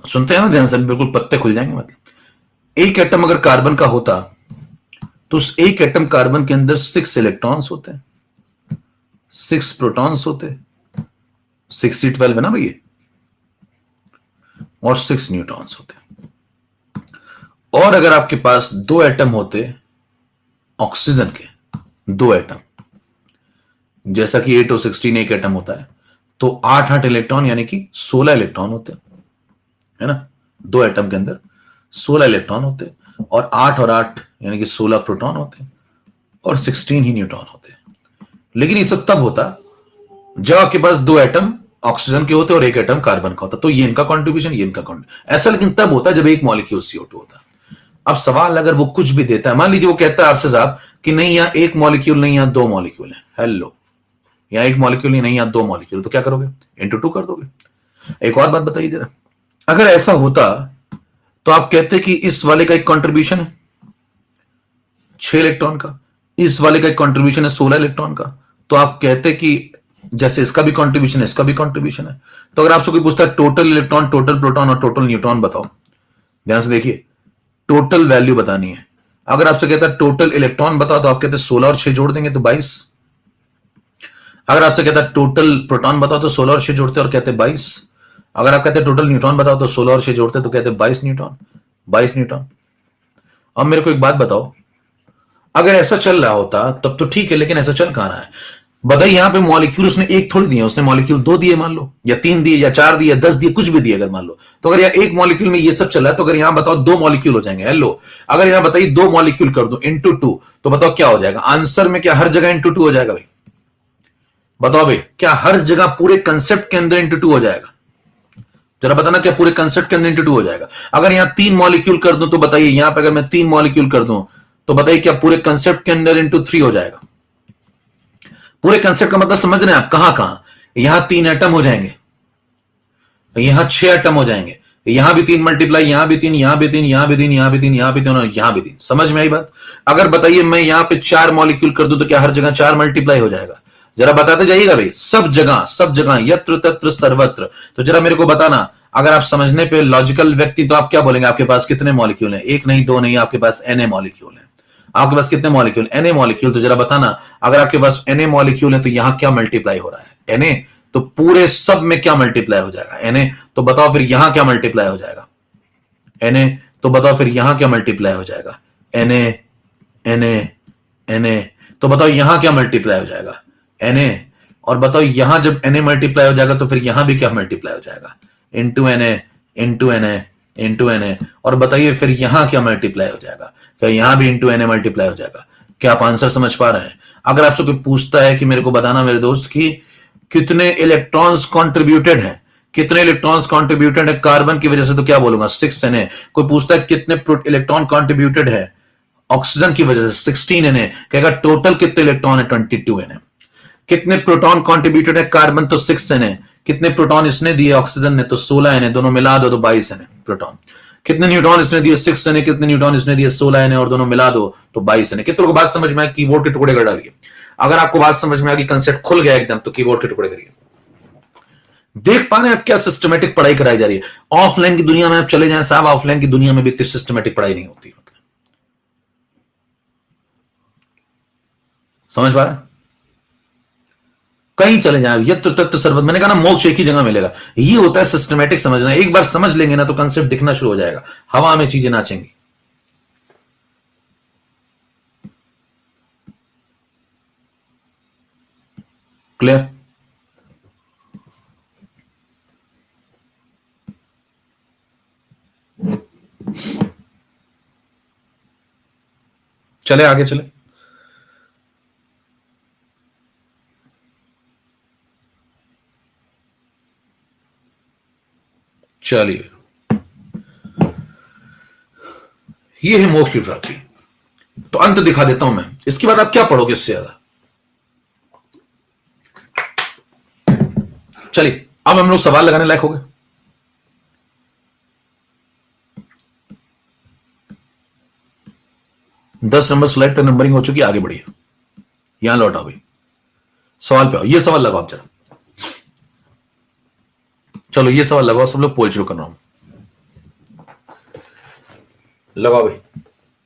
सुनते हैं ना ध्यान से, बिल्कुल पत्ते खुल जाएंगे। मतलब एक एटम अगर कार्बन का होता तो उस एक एटम कार्बन के अंदर 6 इलेक्ट्रॉन्स होते, 6 प्रोटॉन्स होते, 6C12 है ना भैया, और 6 न्यूट्रॉन्स होते। और अगर आपके पास 2 एटम होते ऑक्सीजन के, 2 एटम, जैसा कि 8O16 एक एटम होता है, तो 8 इलेक्ट्रॉन यानी कि 16 इलेक्ट्रॉन होते हैं, है ना। 2 एटम के अंदर 16 इलेक्ट्रॉन होते हैं, और 8 और 8 यानी कि 16 प्रोटॉन होते हैं, और 16 ही न्यूट्रॉन होते हैं। लेकिन ये सब तब होता जब आपके पास 2 एटम ऑक्सीजन के होते और 1 एटम कार्बन का होता, तो ये इनका कॉन्ट्रीब्यूशन, ये इनका कॉन्ट्रीब्यूशन, ऐसा लेकिन तब होता जब एक मॉलिक्यूल CO2 होता। अब सवाल, अगर वो कुछ भी देता है, मान लीजिए वो कहता है आपसे साहब कि नहीं यहां एक मॉलिक्यूल नहीं, यहां 2 मॉलिक्यूल है, हेलो, यहां एक मॉलिक्यूल नहीं, यहां 2 मॉलिक्यूल, तो क्या करोगे? इंटू 2 कर दोगे। एक और बात बताइए जरा, अगर ऐसा होता तो आप कहते कि इस वाले का एक कंट्रीब्यूशन है 6 इलेक्ट्रॉन का, इस वाले का एक कंट्रीब्यूशन है 16 इलेक्ट्रॉन का, तो आप कहते कि जैसे इसका भी कंट्रीब्यूशन है, इसका भी कंट्रीब्यूशन है। तो अगर आपसे कोई पूछता है टोटल इलेक्ट्रॉन, टोटल प्रोटॉन और टोटल न्यूट्रॉन बताओ, ध्यान से देखिए, टोटल वैल्यू बतानी है। अगर आपसे कहता है टोटल इलेक्ट्रॉन बताओ, तो आप कहते 16 और 6 जोड़ देंगे तो 22। अगर आपसे कहता है टोटल प्रोटॉन बताओ, तो 16 और 6 जोड़ते और कहते 22। अगर आप कहते टोटल न्यूट्रॉन बताओ, तो 16 और 6 जोड़ते तो कहते 22 न्यूट्रॉन, 22 न्यूट्रॉन। अब मेरे को एक बात बताओ, अगर ऐसा चल रहा होता तब तो ठीक है, लेकिन ऐसा चल कहां रहा है? बताइए, यहां पे मॉलिक्यूल उसने एक थोड़ी दिए, उसने मॉलिक्यूल 2 दिए मान लो, या 3 दिए, या 4 दिए, या 10 दिए, कुछ भी दिए अगर मान लो। तो अगर यहाँ एक मॉलिक्यूल में ये सब चल रहा है, तो अगर यहां बताओ 2 मॉलिक्यूल हो जाएंगे, हेलो, अगर यहां बताइए 2 मॉलिक्यूल कर दो इंटू 2, तो बताओ क्या हो जाएगा आंसर में? क्या हर जगह इंटू 2 हो जाएगा भाई? बताओ भाई, क्या हर जगह पूरे कंसेप्ट के अंदर इंटू 2 हो जाएगा? जरा बताना, क्या पूरे कंसेप्ट के अंदर इंटू 2 हो जाएगा? अगर यहां 3 मॉलिक्यूल कर दूं, तो बताइए यहां पर अगर मैं 3 मॉलिक्यूल कर दूं, तो बताइए क्या पूरे कंसेप्ट के अंदर इंटू 3 हो जाएगा? पूरे कंसेप्ट का मतलब समझ रहे हैं आप? कहां कहां यहां 3 एटम हो जाएंगे, यहां 6 एटम हो जाएंगे, यहां भी 3 मल्टीप्लाई, यहां भी 3, यहां भी 3, यहां भी 3, यहां भी 3, यहां भी 3, यहां भी 3। समझ में आई बात? अगर बताइए मैं यहां पे 4 मॉलिक्यूल कर दूं, तो क्या हर जगह 4 मल्टीप्लाई हो जाएगा? जरा बताते जाइएगा भाई, सब जगह, सब जगह, यत्र तत्र सर्वत्र। तो जरा मेरे को बताना, अगर आप समझने पे लॉजिकल व्यक्ति, तो आप क्या बोलेंगे? आपके पास कितने मॉलिक्यूल हैं? एक नहीं, 2 नहीं, आपके पास Na मॉलिक्यूल है। आपके पास कितने मॉलिक्यूल? Na molecule. तो जरा बताना, अगर आपके पास Na मॉलिक्यूल है, तो यहां क्या मल्टीप्लाई हो रहा है? Na। तो पूरे सब में क्या मल्टीप्लाई हो जाएगा? Na। तो बताओ फिर यहां क्या मल्टीप्लाई हो जाएगा? Na। तो बताओ फिर यहां क्या मल्टीप्लाई हो जाएगा? Na, Na, Na। तो बताओ यहां क्या मल्टीप्लाई हो जाएगा? Na। और बताओ यहां जब Na मल्टीप्लाई हो जाएगा, तो फिर यहां भी क्या मल्टीप्लाई हो जाएगा? Into Na, into Na, into Na। और बताइए फिर यहां क्या मल्टीप्लाई हो जाएगा? क्या यहां भी इंटू Na मल्टीप्लाई हो जाएगा? क्या आप आंसर समझ पा रहे हैं? अगर आपसे कोई पूछता है कि मेरे को बताना मेरे दोस्त की कितने इलेक्ट्रॉन्स कॉन्ट्रीब्यूटेड हैं, कितने इलेक्ट्रॉन्स कॉन्ट्रीब्यूटेड है कार्बन की वजह से, तो क्या बोलूंगा? 6 Na। कोई पूछता है कितने इलेक्ट्रॉन कॉन्ट्रीब्यूटेड है ऑक्सीजन की वजह से, 16 Na। कहेगा टोटल कितने इलेक्ट्रॉन है? 22 Na। कितने प्रोटॉन कॉन्ट्रीब्यूटेड है कार्बन? तो 6 Na। कितने प्रोटॉन इसने दिए ऑक्सीजन ने? तो 16 Na। दोनों मिला दो तो 22 Na प्रोटॉन। कितने न्यूट्रॉन इसने दिए? 6 Na। कितने न्यूट्रॉन इसने दिए? 16 Na। और दोनों मिला दो तो 22 Na। कितनों को बात समझ में आए? कीबोर्ड के टुकड़े कर डालिए। अगर आपको बात समझ में आ गई, कंसेप्ट खुल गया एकदम, तो कीबोर्ड के टुकड़े करिए। देख पा रहे हैं आप क्या सिस्टमेटिक पढ़ाई कराई जा रही है? ऑफलाइन की दुनिया में आप चले जाएं साहब, ऑफलाइन की दुनिया में भी इतनी सिस्टमेटिक पढ़ाई नहीं होती। समझ पा रहे हैं? कहीं चले जाए, यत्र तत्र सर्वत्र, मैंने कहा ना मोक्ष एक ही जगह मिलेगा। ये होता है सिस्टमेटिक समझना। एक बार समझ लेंगे ना, तो कंसेप्ट दिखना शुरू हो जाएगा, हवा में चीजें नाचेंगी। क्लियर? चले आगे चले। चलिए, ये है मोक्ष की प्राप्ति। तो अंत दिखा देता हूं मैं, इसके बाद आप क्या पढ़ोगे इससे ज्यादा? चलिए, अब हम लोग सवाल लगाने लायक हो गए। दस नंबर स्लाइड तक नंबरिंग हो चुकी है, आगे बढ़िए। यहां लौट आओ भाई, सवाल पे आओ। ये सवाल लगाओ आप जरा। चलो ये सवाल लगाओ, सब लोग पोल शुरू कर रहा हूं। लगाओ भाई,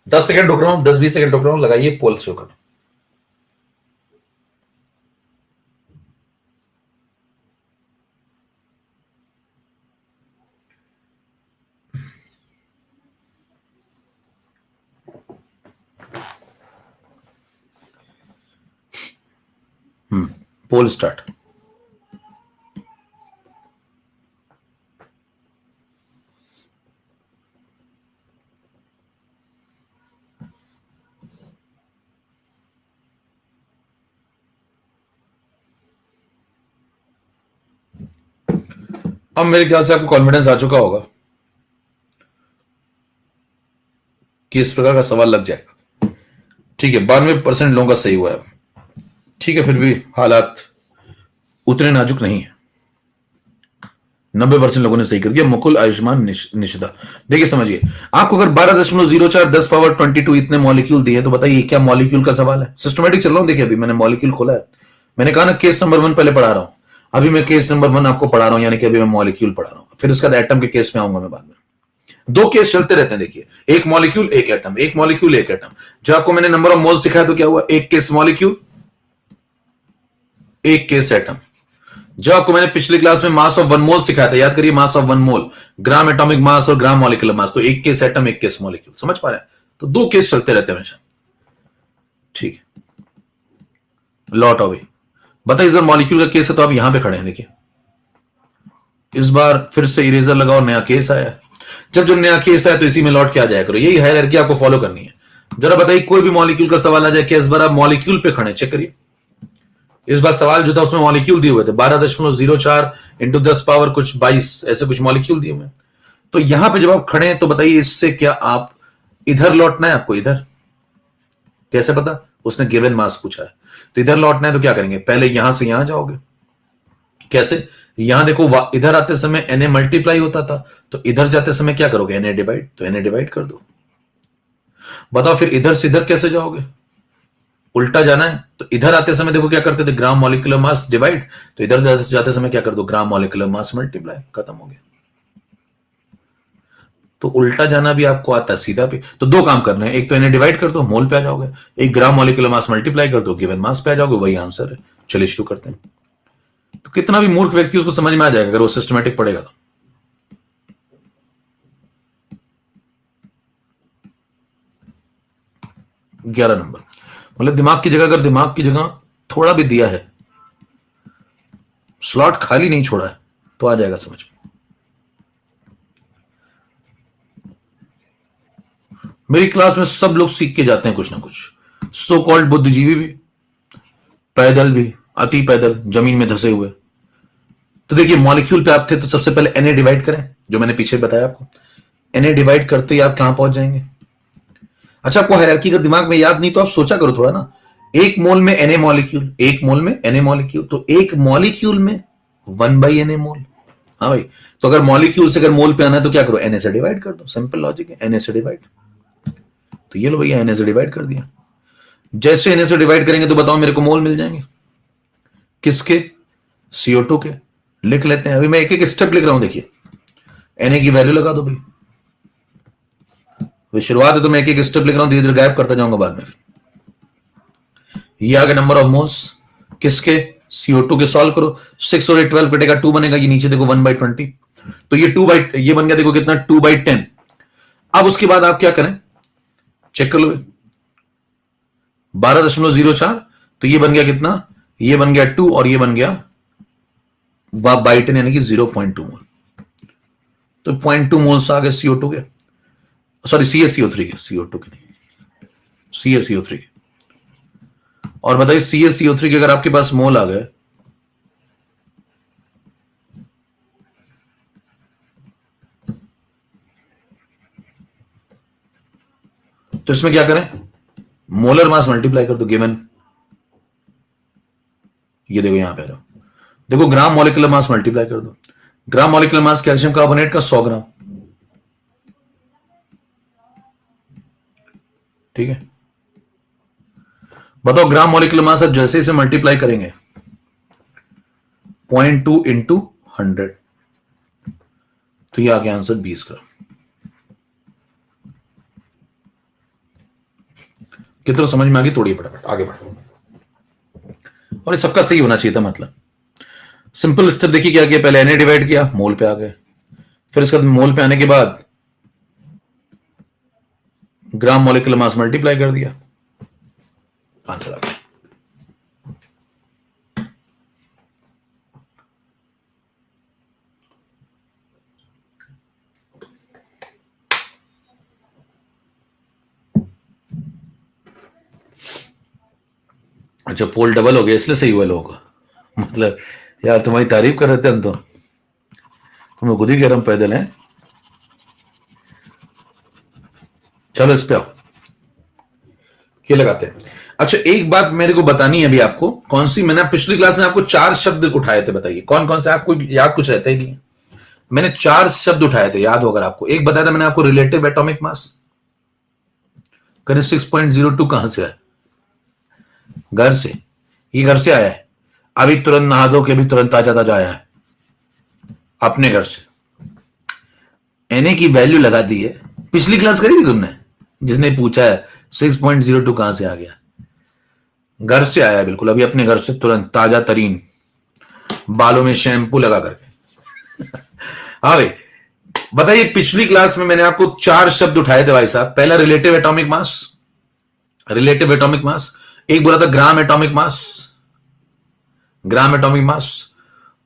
10 सेकंड रुक रहा हूं, 10-20 सेकंड रुक रहा हूं, लगाइए पोल शुरू करो। पोल स्टार्ट। अब मेरे ख्याल से आपको कॉन्फिडेंस आ चुका होगा कि इस प्रकार का सवाल लग जाएगा। ठीक है, 92% लोगों का सही हुआ है। ठीक है, फिर भी हालात उतने नाजुक नहीं है। 90% लोगों ने सही कर दिया। मुकुल, आयुष्मान, निशिदा। देखिए समझिए, आपको अगर 12.04 10 पावर 22 इतने मॉलिक्यूल दिए तो बताइए क्या मॉलिक्यूल का सवाल है? सिस्टमेटिक चल रहा हूं। देखिए अभी मैंने मॉलिक्यूल खोला है, मैंने कहा ना केस नंबर 1 पहले पढ़ा रहा हूं, अभी मैं केस नंबर 1 आपको पढ़ा रहा हूं, यानी कि अभी मैं मॉलिक्यूल पढ़ा रहा हूं, फिर उसके बाद एटम के केस में आऊंगा मैं बाद में। दो केस चलते रहते हैं। देखिए, एक मॉलिक्यूल एक एटम, एक मॉलिक्यूल एक एटम। जो आपको मैंने नंबर ऑफ मोल्स सिखाया तो क्या हुआ? एक केस मॉलिक्यूल, एक केस एटम। जो आपको मैंने पिछली क्लास में मास ऑफ वन मोल सिखाया था, याद करिए, mass of one mole, gram atomic mass और ग्राम मॉलिक्यूलर मास। तो एक केस एटम, एक केस मॉलिक्यूल। समझ पा रहे हैं? तो दो केस चलते रहते हैं हमेशा। ठीक है, लॉट हो गई। बताइए, इस बार मॉलिक्यूल का केस है तो आप यहां पे खड़े हैं। देखिए इस बार फिर से इरेजर लगाओ, नया केस आया। जब जो नया केस आया तो इसी में लौट के आ जाया करो। यही हायरार्की आपको फॉलो करनी है। जरा बताइए, कोई भी मॉलिक्यूल का सवाल आ जाए क्या इस बार आप मॉलिक्यूल पे खड़े? चेक करिए, इस बार सवाल जो था उसमें मॉलिक्यूल दिए हुए थे, 12.04 इंटू 10 पावर कुछ 22, ऐसे कुछ मॉलिक्यूल दिए हुए। तो यहां पे जब आप खड़े हैं तो बताइए इससे क्या आप इधर लौटना है? आपको इधर कैसे पता? उसने गिवन मास पूछा है तो इधर लौटना है तो क्या करेंगे? पहले यहां से यहां जाओगे। कैसे? यहां देखो, इधर आते समय Na मल्टीप्लाई होता था, तो इधर जाते समय क्या करोगे? Na divide. तो Na डिवाइड कर दो। बताओ फिर इधर से इधर कैसे जाओगे? उल्टा जाना है तो इधर आते समय देखो क्या करते थे? Gram molecular mass divide. तो इधर जाते समय क्या कर दो? Gram molecular mass multiply. खत्म हो गया। तो उल्टा जाना भी आपको आता है, सीधा भी। तो दो काम करना है, एक तो इन्हें डिवाइड कर दो, मोल पे आ जाओगे, एक ग्राम मॉलिक्यूलर मास मल्टीप्लाई कर दो, गिवन मास पे आ जाओगे। वही आंसर है। चलिए शुरू करते हैं। तो कितना भी मूर्ख व्यक्ति उसको समझ में आ जाएगा अगर वो सिस्टमेटिक पढ़ेगा तो। 11 नंबर, मतलब दिमाग की जगह, अगर दिमाग की जगह थोड़ा भी दिया है, स्लॉट खाली नहीं छोड़ा है, तो आ जाएगा समझ में। मेरी क्लास में सब लोग सीख के जाते हैं कुछ ना कुछ, सो कॉल्ड बुद्धिजीवी भी, पैदल भी, अति पैदल, जमीन में धसे हुए। तो देखिए, मॉलिक्यूल पे आप थे तो सबसे पहले Na डिवाइड करें, जो मैंने पीछे बताया आपको। Na डिवाइड करते ही आप कहां पहुंच जाएंगे? अच्छा, आपको हायरार्की अगर दिमाग में याद नहीं तो आप सोचा करो थोड़ा ना। एक मोल में Na मॉलिक्यूल, एक मोल में Na मॉलिक्यूल, तो एक मॉलिक्यूल में 1/Na मोल। हाँ भाई, तो अगर मॉलिक्यूल से अगर मोल पे आना है तो क्या करो? Na से डिवाइड कर दो। सिंपल लॉजिक है, Na से डिवाइड। तो ये लो भैया, Na से डिवाइड कर दिया। जैसे Na से डिवाइड करेंगे तो बताओ मेरे को मोल मिल जाएंगे। किसके? CO2 के। लिख लेते हैं, अभी मैं एक एक स्टेप लिख रहा हूं। देखिए, Na की वैल्यू लगा दो भाई। शुरुआत है तो मैं एक एक स्टेप लिख रहा हूं, धीरे धीरे गायब करता जाऊंगा बाद में। ये आ गया नंबर ऑफ मोल्स किसके? CO2 के। सॉल्व करो, 6 और 12 कटेगा, 2 बनेगा। ये नीचे देखो 1/20, तो ये 2 बाई, ये बन गया देखो कितना? 2/10। अब उसके बाद आप क्या करें? चेक कर लो, 12.04, तो ये बन गया कितना? ये बन गया 2 और ये बन गया 1/10, यानी कि 0.2 मोल। तो 0.2 मोल्स आ गए CO2 के, सॉरी CaCO3 के, CO2 के नहीं, CaCO3 के। और बताइए CaCO3 के अगर आपके पास मोल आ गए तो इसमें क्या करें? मोलर मास मल्टीप्लाई कर दो, गिवन। ये देखो यहां पे आ जाओ, देखो ग्राम मॉलिक्यूलर मास मल्टीप्लाई कर दो। Gram molecular mass calcium carbonate का 100 ग्राम। ठीक है, बताओ ग्राम मॉलिक्यूलर मास अब जैसे इसे मल्टीप्लाई करेंगे 0.2 इंटू 100, तो ये आ गया आंसर 20 ग्राम। कितना समझ में आ गई? तोड़िए फटाफट, आगे बढ़ो। और ये सबका सही होना चाहिए था, मतलब सिंपल स्टेप देखिए क्या किया। पहले Na डिवाइड किया, मोल पे आ गए। फिर इसके बाद मोल पे आने के बाद ग्राम मॉलिक्यूलर मास मल्टीप्लाई कर दिया, आंसर आ गया। अच्छा, पोल डबल हो गया इसलिए सही हुआ लोगों का। मतलब यार तुम्हारी तारीफ कर रहे थे हम तो। तो मैं खुद ही कह रहा हूं पैदल है। चलो इस पे आओ, क्या लगाते हैं। अच्छा एक बात मेरे को बतानी है अभी आपको, कौन सी, मैंने पिछली क्लास में आपको 4 शब्द उठाए थे, बताइए कौन कौन से, आपको याद कुछ रहता ही नहीं है। मैंने 4 शब्द उठाए थे, याद होगा आपको। एक बताया था मैंने आपको रिलेटिव एटॉमिक मास, करें 6.02 कहां से आया, घर से, ये घर से आया है, अभी तुरंत नहा धो के अभी तुरंत ताजा ताजा आया है अपने घर से। एन की वैल्यू लगा दी है, पिछली क्लास करी थी तुमने, जिसने पूछा है 6.02 कहां से आ गया, घर से आया है बिल्कुल, अभी अपने घर से तुरंत ताजा तरीन, बालों में शैम्पू लगा करके। हाँ भाई बताइए, पिछली क्लास में मैंने आपको 4 शब्द उठाए थे भाई साहब। पहला relative atomic mass, relative atomic mass, एक बोला था gram atomic mass, gram atomic mass,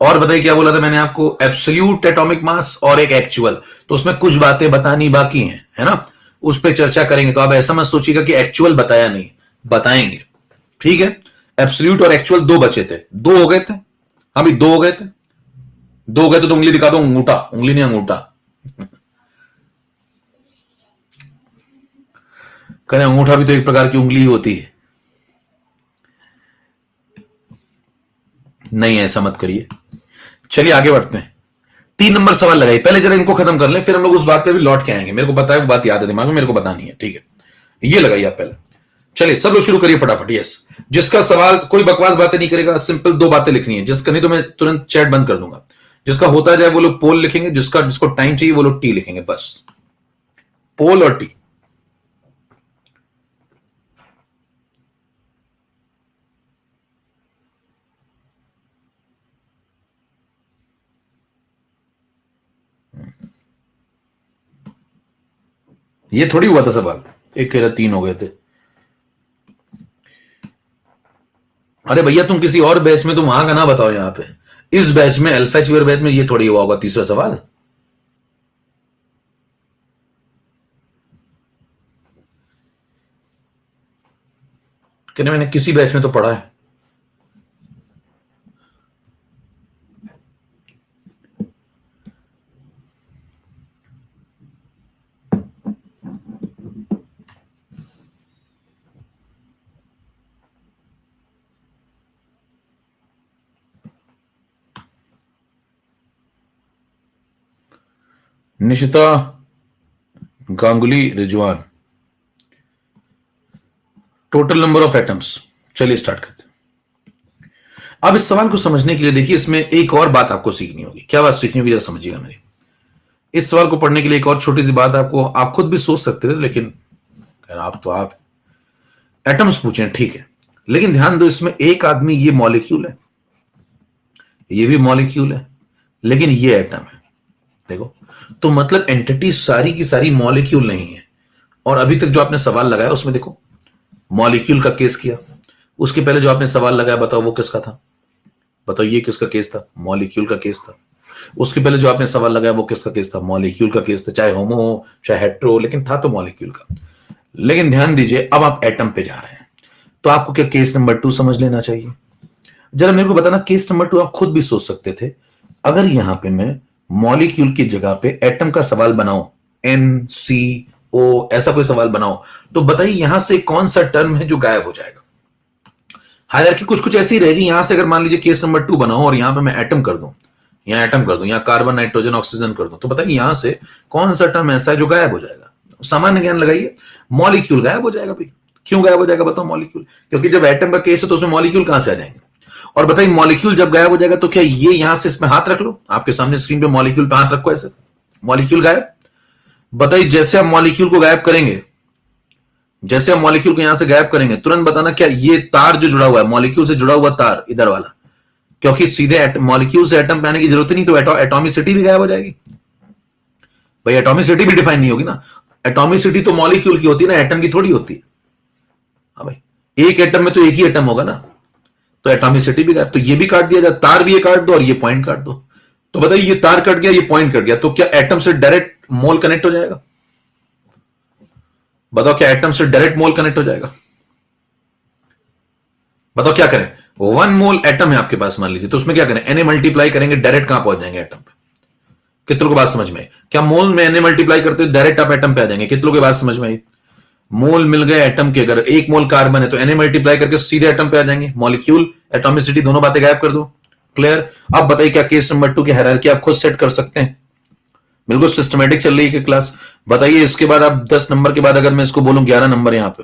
और बताइए क्या बोला था मैंने आपको, एब्सोल्यूट एटॉमिक मास और एक एक्चुअल। तो उसमें कुछ बातें बतानी बाकी हैं, है ना, उस पर चर्चा करेंगे। तो आप ऐसा मत सोचिएगा कि एक्चुअल बताया नहीं, बताएंगे, ठीक है। एब्सोल्यूट और एक्चुअल 2 बचे थे, 2 हो गए थे, हाँ भाई 2 हो गए थे, 2 हो गए तो उंगली दिखा दो, अंगूठा, उंगली नहीं अंगूठा। कहें अंगूठा भी तो एक प्रकार की उंगली होती है, नहीं ऐसा मत करिए। चलिए आगे बढ़ते हैं, 3 नंबर सवाल लगाइए। पहले जरा इनको खत्म कर लें, फिर हम लोग उस बात पे भी लौट के आएंगे। मेरे को पता है, वो बात याद है दिमाग में, मेरे को बतानी है, ठीक है। ये लगाइए आप पहले। चलिए सब लोग शुरू करिए फटाफट। यस, जिसका सवाल, कोई बकवास बातें नहीं करेगा, सिंपल 2 बातें लिखनी है। जिसका नहीं तो मैं तुरंत चैट बंद कर दूंगा। जिसका होता जाए वो लोग पोल लिखेंगे, जिसको टाइम चाहिए वो लोग टी लिखेंगे, बस पोल और टी। ये थोड़ी हुआ था सवाल, एक कह रहा 3 हो गए थे। अरे भैया तुम किसी और बैच में, तुम वहां का ना बताओ, यहां पे इस बैच में, अल्फाचुअर बैच में ये थोड़ी हुआ होगा 3रा सवाल। कहने मैंने किसी बैच में तो पढ़ा है। Nishita Ganguly Rizwan, total number of atoms. चलिए स्टार्ट करते हैं। अब इस सवाल को समझने के लिए देखिए, इसमें एक और बात आपको सीखनी होगी। क्या बात सीखनी होगी जरा समझिएगा मेरी। इस सवाल को पढ़ने के लिए एक और छोटी सी बात आपको, आप खुद भी सोच सकते थे, लेकिन आप एटम्स पूछे, ठीक है, लेकिन ध्यान दो, इसमें एक आदमी ये मॉलिक्यूल है, ये भी मॉलिक्यूल है, लेकिन ये एटम है। देखो, तो मतलब एंटिटी सारी की सारी मॉलिक्यूल नहीं है। और अभी तक जो आपने सवाल लगाया उसमें देखो, मॉलिक्यूल का केस किया। उसके पहले जो आपने सवाल लगाया, बताओ वो किसका था, बताओ ये किसका केस था, मॉलिक्यूल का केस था। उसके पहले जो आपने सवाल लगाया वो किसका केस था, मॉलिक्यूल का केस था, चाहे होमो हो चाहे हेट्रो, लेकिन था तो मॉलिक्यूल का। लेकिन ध्यान दीजिए, अब आप एटम पे जा रहे हैं, तो आपको क्या केस नंबर 2 समझ लेना चाहिए। जरा मेरे को बताना, केस नंबर 2 आप खुद भी सोच सकते थे, अगर यहां पे मैं मॉलिक्यूल की जगह पे एटम का सवाल बनाऊं, NCO ऐसा कोई सवाल बनाओ, तो बताइए यहां से कौन सा टर्म है जो गायब हो जाएगा। हालांकि कुछ कुछ ऐसी रहेगी। यहां से अगर मान लीजिए केस नंबर 2 बनाओ और यहां पे मैं एटम कर दूं, यहां एटम कर दूं, यहां कार्बन नाइट्रोजन ऑक्सीजन कर दूं, तो बताइए यहां से कौन सा टर्म ऐसा है जो गायब हो जाएगा। सामान्य ज्ञान लगाइए, मॉलिक्यूल गायब हो जाएगा भाई। क्यों गायब हो जाएगा बताओ मॉलिक्यूल, क्योंकि जब एटम का केस है तो उसमें मॉलिक्यूल कहां से आ जाएंगे। और बताइए मॉलिक्यूल जब गायब हो जाएगा तो क्या ये यहां से इसमें हाथ रख लो, आपके सामने स्क्रीन पे मॉलिक्यूल पे हाथ रखो, ऐसे मॉलिक्यूल गायब। बताइए जैसे आप मॉलिक्यूल को गायब करेंगे, जैसे हम मॉलिक्यूल को यहां से गायब करेंगे, तुरंत बताना क्या ये तार जो जुड़ा हुआ है, मॉलिक्यूल से जुड़ा हुआ तार इधर वाला, क्योंकि सीधे मॉलिक्यूल से एटम पे आने की जरूरत नहीं, तो एटॉमिसिटी भी गायब हो जाएगी। भाई एटॉमिसिटी भी डिफाइन नहीं होगी ना, एटॉमिसिटी तो मॉलिक्यूल की होती है ना, एटम की थोड़ी होती है। हाँ भाई, एक एटम में तो एक ही एटम होगा ना, तो एटॉमिसिटी भी गायब। तो ये भी काट दिया जाए, तार भी ये काट दो और ये पॉइंट काट दो। तो बताइए ये तार कट गया, ये पॉइंट कट गया, तो क्या एटम से डायरेक्ट मोल कनेक्ट हो जाएगा। बताओ क्या एटम से डायरेक्ट मोल कनेक्ट हो जाएगा। बताओ क्या करें, 1 मोल एटम है आपके पास मान लीजिए, तो उसमें क्या करें, Na मल्टीप्लाई करेंगे, डायरेक्ट कहां पहुंच जाएंगे एटम पे। कितनों को बात समझ में आई? क्या मोल में एन मल्टीप्लाई करते हो डायरेक्ट आप एटम पे आ जाएंगे? कितनों की बात समझ में आई? मोल मिल गए एटम के, अगर एक मोल कार्बन है तो एन मल्टीप्लाई करके सीधे एटम पे आ जाएंगे। मॉलिक्यूल, एटॉमिसिटी, दोनों बातें गायब कर दो। क्लियर? अब बताइए क्या केस नंबर 2 की हायरार्की आप खुद सेट कर सकते हैं? बिल्कुल सिस्टमेटिक चल रही है क्लास। बताइए इसके बाद आप 10 नंबर के बाद अगर मैं इसको बोलूं 11 नंबर यहां पे,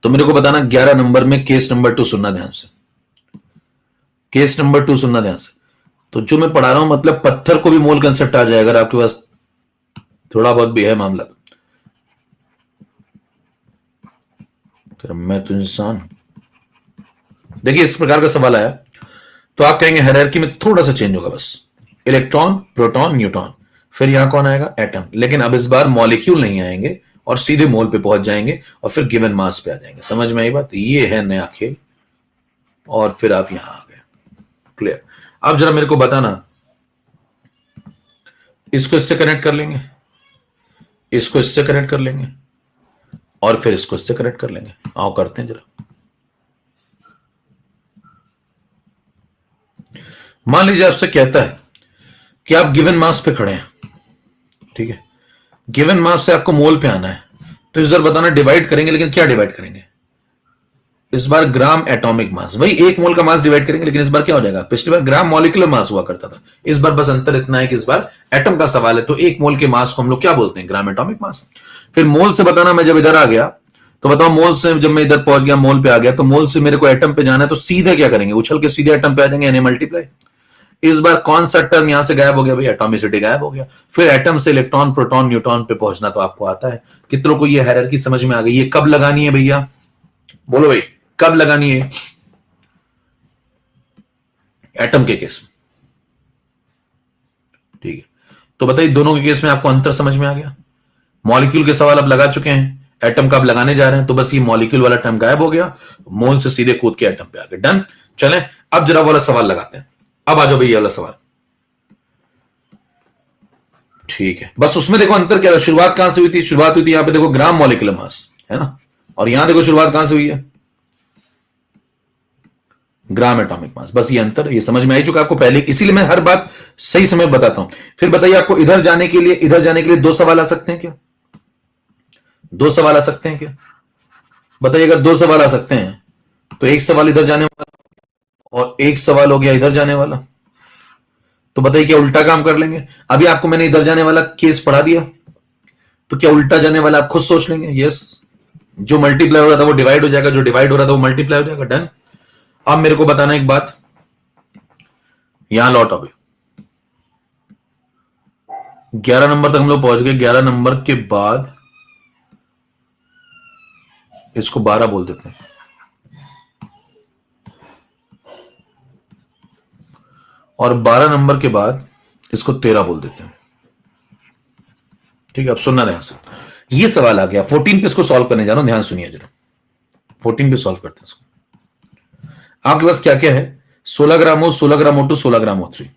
तो मेरे को बताना 11 नंबर में केस नंबर 2 सुनना ध्यान से। केस नंबर 2 सुनना ध्यान से। तो जो मैं पढ़ा रहा हूं मतलब पत्थर को भी मोल कंसेप्ट आ जाए अगर आपके पास थोड़ा बहुत भी है मामला तो। मैं तो इंसान, देखिए इस प्रकार का सवाल आया तो आप कहेंगे हायरार्की में थोड़ा सा चेंज होगा बस, इलेक्ट्रॉन, प्रोटॉन, न्यूट्रॉन, फिर यहां कौन आएगा? एटम। लेकिन अब इस बार मॉलिक्यूल नहीं आएंगे और सीधे मोल पे पहुंच जाएंगे और फिर गिवन मास पे आ जाएंगे। समझ में आई बात? ये है नया खेल और फिर आप यहां आ गए। क्लियर? अब जरा मेरे को बताना, इसको इससे कनेक्ट कर लेंगे, इसको इससे कनेक्ट कर लेंगे और फिर इसको इससे कनेक्ट कर लेंगे। आओ करते हैं जरा। मान लीजिए आपसे कहता है कि आप गिवन मास पे खड़े हैं, ठीक है, गिवन मास से आपको मोल पे आना है, तो इस बार बताना डिवाइड करेंगे, लेकिन क्या डिवाइड करेंगे? इस बार ग्राम एटॉमिक मास, वही एक मोल का मास डिवाइड करेंगे, लेकिन इस बार क्या हो जाएगा? पिछली बार ग्राम मॉलिक्यूलर मास हुआ करता था, इस बार बस अंतर इतना है कि इस बार एटम का सवाल है, तो एक मोल के मास को हम लोग क्या बोलते हैं? Gram atomic mass. फिर मोल से बताना, मैं जब इधर आ गया तो बताओ मोल से जब मैं इधर पहुंच गया, मोल पे आ गया, तो मोल से मेरे को एटम पे जाना है, तो सीधे क्या करेंगे? उछल के सीधे एटम पे आ जाएंगे, यानी मल्टीप्लाई। इस बार कौन सा टर्म यहां से गायब हो गया? भाई एटॉमिसिटी गायब हो गया। फिर एटम से इलेक्ट्रॉन, प्रोटॉन, न्यूट्रॉन पे पहुंचना तो आपको आता है। कितनों को ये हायरार्की समझ में आ गई? ये कब लगानी है भैया? बोलो भाई, कब लगानी है? एटम के केस में, ठीक है। तो बताइए दोनों के केस में आपको अंतर समझ में आ गया? मॉलिक्यूल के सवाल अब लगा चुके हैं, एटम का अब लगाने जा रहे हैं, तो बस ये मॉलिक्यूल वाला टर्म गायब हो गया, मोल से सीधे कूद के एटम पे आ गए। डन। चलें अब जरा वाला सवाल लगाते हैं। अब आ जाओ भैया वाला सवाल, ठीक है। बस उसमें देखो अंतर क्या था, शुरुआत कहां से हुई थी? शुरुआत हुई थी यहां पे देखो ग्राम मॉलिक्यूलर मास, है ना, और यहां देखो शुरुआत कहां से हुई है? Gram atomic mass. बस ये अंतर, ये समझ में आ चुका आपको पहले, इसीलिए मैं हर बात सही समय बताता हूं। फिर बताइए आपको इधर जाने के लिए, इधर जाने के लिए दो सवाल आ सकते हैं क्या? दो सवाल आ सकते हैं क्या? बताइए अगर दो सवाल आ सकते हैं तो एक सवाल इधर जाने वाला और एक सवाल हो गया इधर जाने वाला, तो बताइए क्या उल्टा काम कर लेंगे? अभी आपको मैंने इधर जाने वाला केस पढ़ा दिया, तो क्या उल्टा जाने वाला आप खुद सोच लेंगे? यस, जो मल्टीप्लाई हो रहा था वो डिवाइड हो जाएगा, जो डिवाइड हो रहा था वो मल्टीप्लाई हो जाएगा। डन। अब मेरे को बताना एक बात, यहां लौट अभी 11 नंबर तक हम लोग पहुंच गए। 11 नंबर के बाद इसको 12 बोल देते हैं, और 12 नंबर के बाद इसको 13 बोल देते हैं। ठीक है, अब सुनना ध्यान से, ये सवाल आ गया 14 पे, इसको सॉल्व करने जा रहा हूं, ध्यान सुनिए जरा। 14 पे सॉल्व करते हैं इसको। आपके पास क्या क्या है? 16 ग्राम हो, 16 ग्राम O2, 16 ग्राम O3।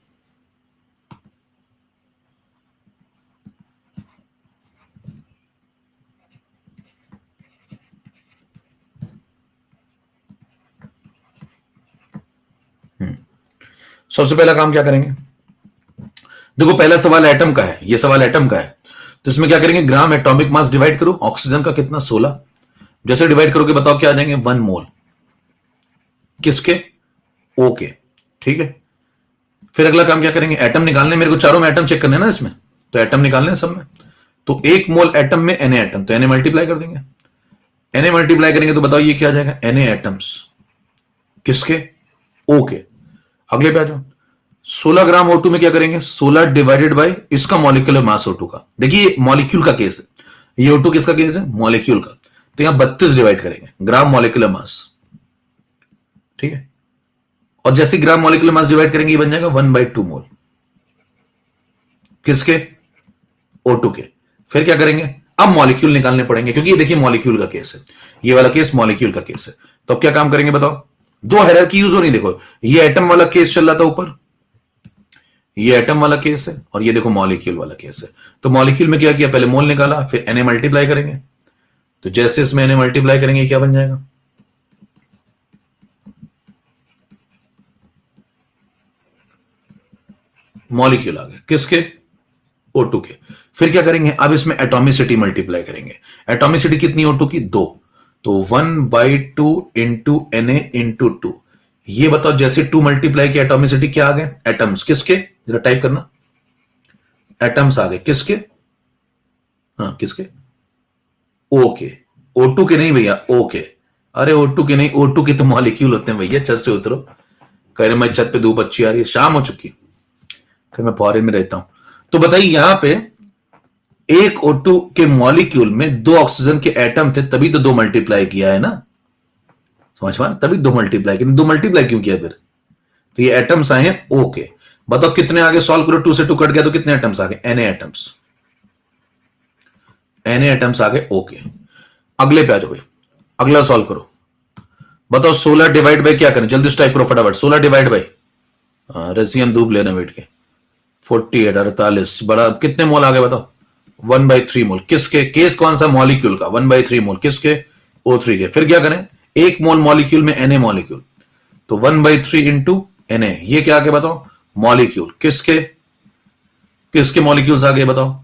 सबसे पहला काम क्या करेंगे? देखो पहला सवाल एटम का है, ये सवाल एटम का है, तो इसमें क्या करेंगे? ग्राम एटॉमिक मास डिवाइड करो, ऑक्सीजन का कितना? 16। जैसे डिवाइड करोगे बताओ क्या आ जाएंगे? 1 मोल। किसके? ओ के। ठीक है, फिर अगला काम क्या करेंगे? एटम निकालने, मेरे को चारों में एटम चेक करने ना इसमें, तो एटम निकालने सब में, तो 1 मोल एटम में Na एटम, तो Na मल्टीप्लाई कर देंगे। Na मल्टीप्लाई करेंगे तो बताओ ये क्या आ जाएगा? Na atoms. किसके? ओ के। अगले पे आ जाओ, 16 ग्राम O2 में क्या करेंगे? 16 डिवाइडेड बाय इसका मॉलिक्यूलर मास O2 का। देखिए मॉलिक्यूल का केस है, ये O2 किसका केस है? मॉलिक्यूल का, तो यहां 32 डिवाइड करेंगे, ग्राम मॉलिक्यूलर मास। ठीक है, और जैसे ग्राम मॉलिक्यूलर मास डिवाइड करेंगे ये बन जाएगा 1/2 मोल। किसके? O2 के। फिर क्या करेंगे? अब मॉलिक्यूल निकालने पड़ेंगे, क्योंकि ये देखिए मॉलिक्यूल का केस है, ये वाला केस मॉलिक्यूल का केस है। तो अब क्या काम करेंगे बताओ? दो हायरार्की यूज हो रही, देखो ये एटम वाला केस चल रहा था ऊपर, ये एटम वाला केस है, और ये देखो मॉलिक्यूल वाला केस है। तो मॉलिक्यूल में क्या किया? पहले मोल निकाला, फिर Na मल्टीप्लाई करेंगे, तो जैसे इसमें Na मल्टीप्लाई करेंगे क्या बन जाएगा? मॉलिक्यूल आ गए किसके, O2 के। फिर क्या करेंगे, अब इसमें एटॉमिसिटी मल्टीप्लाई करेंगे। एटॉमिसिटी कितनी O2 की, 2, तो 1/2 इंटू Na इंटू 2। ये बताओ जैसे 2 मल्टीप्लाई की एटॉमिसिटी क्या आ गए, एटम्स किसके, जरा टाइप करना, एटम्स आ गए किसके, हाँ किसके, O के, O2 के नहीं भैया, O के। अरे O2 के नहीं, O2 के तो मॉलिक्यूल होते हैं भैया। छत से उतरो, कह रहे मैं छत पे धूप अच्छी आ रही है, शाम हो चुकी, फिर मैं फॉरेन में रहता हूं। तो बताइए यहां पे एक O2 के मॉलिक्यूल में 2 ऑक्सीजन के एटम थे, तभी तो 2 मल्टीप्लाई किया है ना, समझ पा, तभी 2 मल्टीप्लाई किया, 2 मल्टीप्लाई क्यों किया फिर, तो ये एटम्स आए हैं O के। बताओ कितने आगे, सॉल्व करो, 2 से 2 कट गया तो कितने एटम्स आ गए, Na एटम्स, Na एटम्स आ गए O के। अगले पे आ जाओ भाई, अगला सॉल्व करो। बताओ 16 डिवाइड बाय क्या करें, जल्दी से टाइप करो फटाफट, 16 डिवाइड बाय, रसियन धूप लेना बैठ के, 48 48 बड़ा कितने मोल आ गए बताओ, 1/3 मोल किसके, केस कौन सा, मॉलिक्यूल का, 1/3 मोल किसके, O3 के। फिर क्या करें, 1 मोल मॉलिक्यूल में Na मॉलिक्यूल, तो 1/3 इंटू Na, ये क्या आ गया बताओ, मॉलिक्यूल किसके, किसके मॉलिक्यूल्स आ गए बताओ,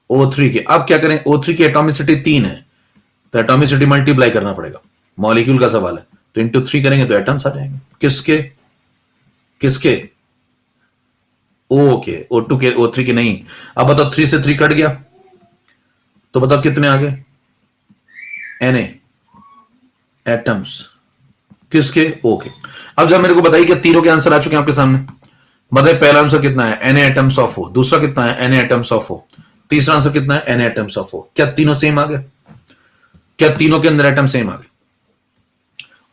O3 के। अब क्या करें, O3 की एटॉमिसिटी 3 है, तो एटॉमिसिटी मल्टीप्लाई करना पड़ेगा, मॉलिक्यूल का सवाल है, तो इंटू 3 करेंगे तो एटम्स आ जाएंगे किसके, किसके, O के, O2 के, O3 के नहीं। अब बताओ 3 से 3 कट गया, तो बताओ कितने आ गए, Na एटम्स किसके, O के। अब जब मेरे को बताइए कि तीनों के आंसर आ चुके हैं आपके सामने, बताइए पहला आंसर कितना है, Na एटम्स ऑफ O, दूसरा कितना है, Na एटम्स ऑफ O, तीसरा आंसर कितना है, Na एटम्स ऑफ O। क्या तीनों सेम आ गए, क्या तीनों के अंदर एटम सेम आ गए।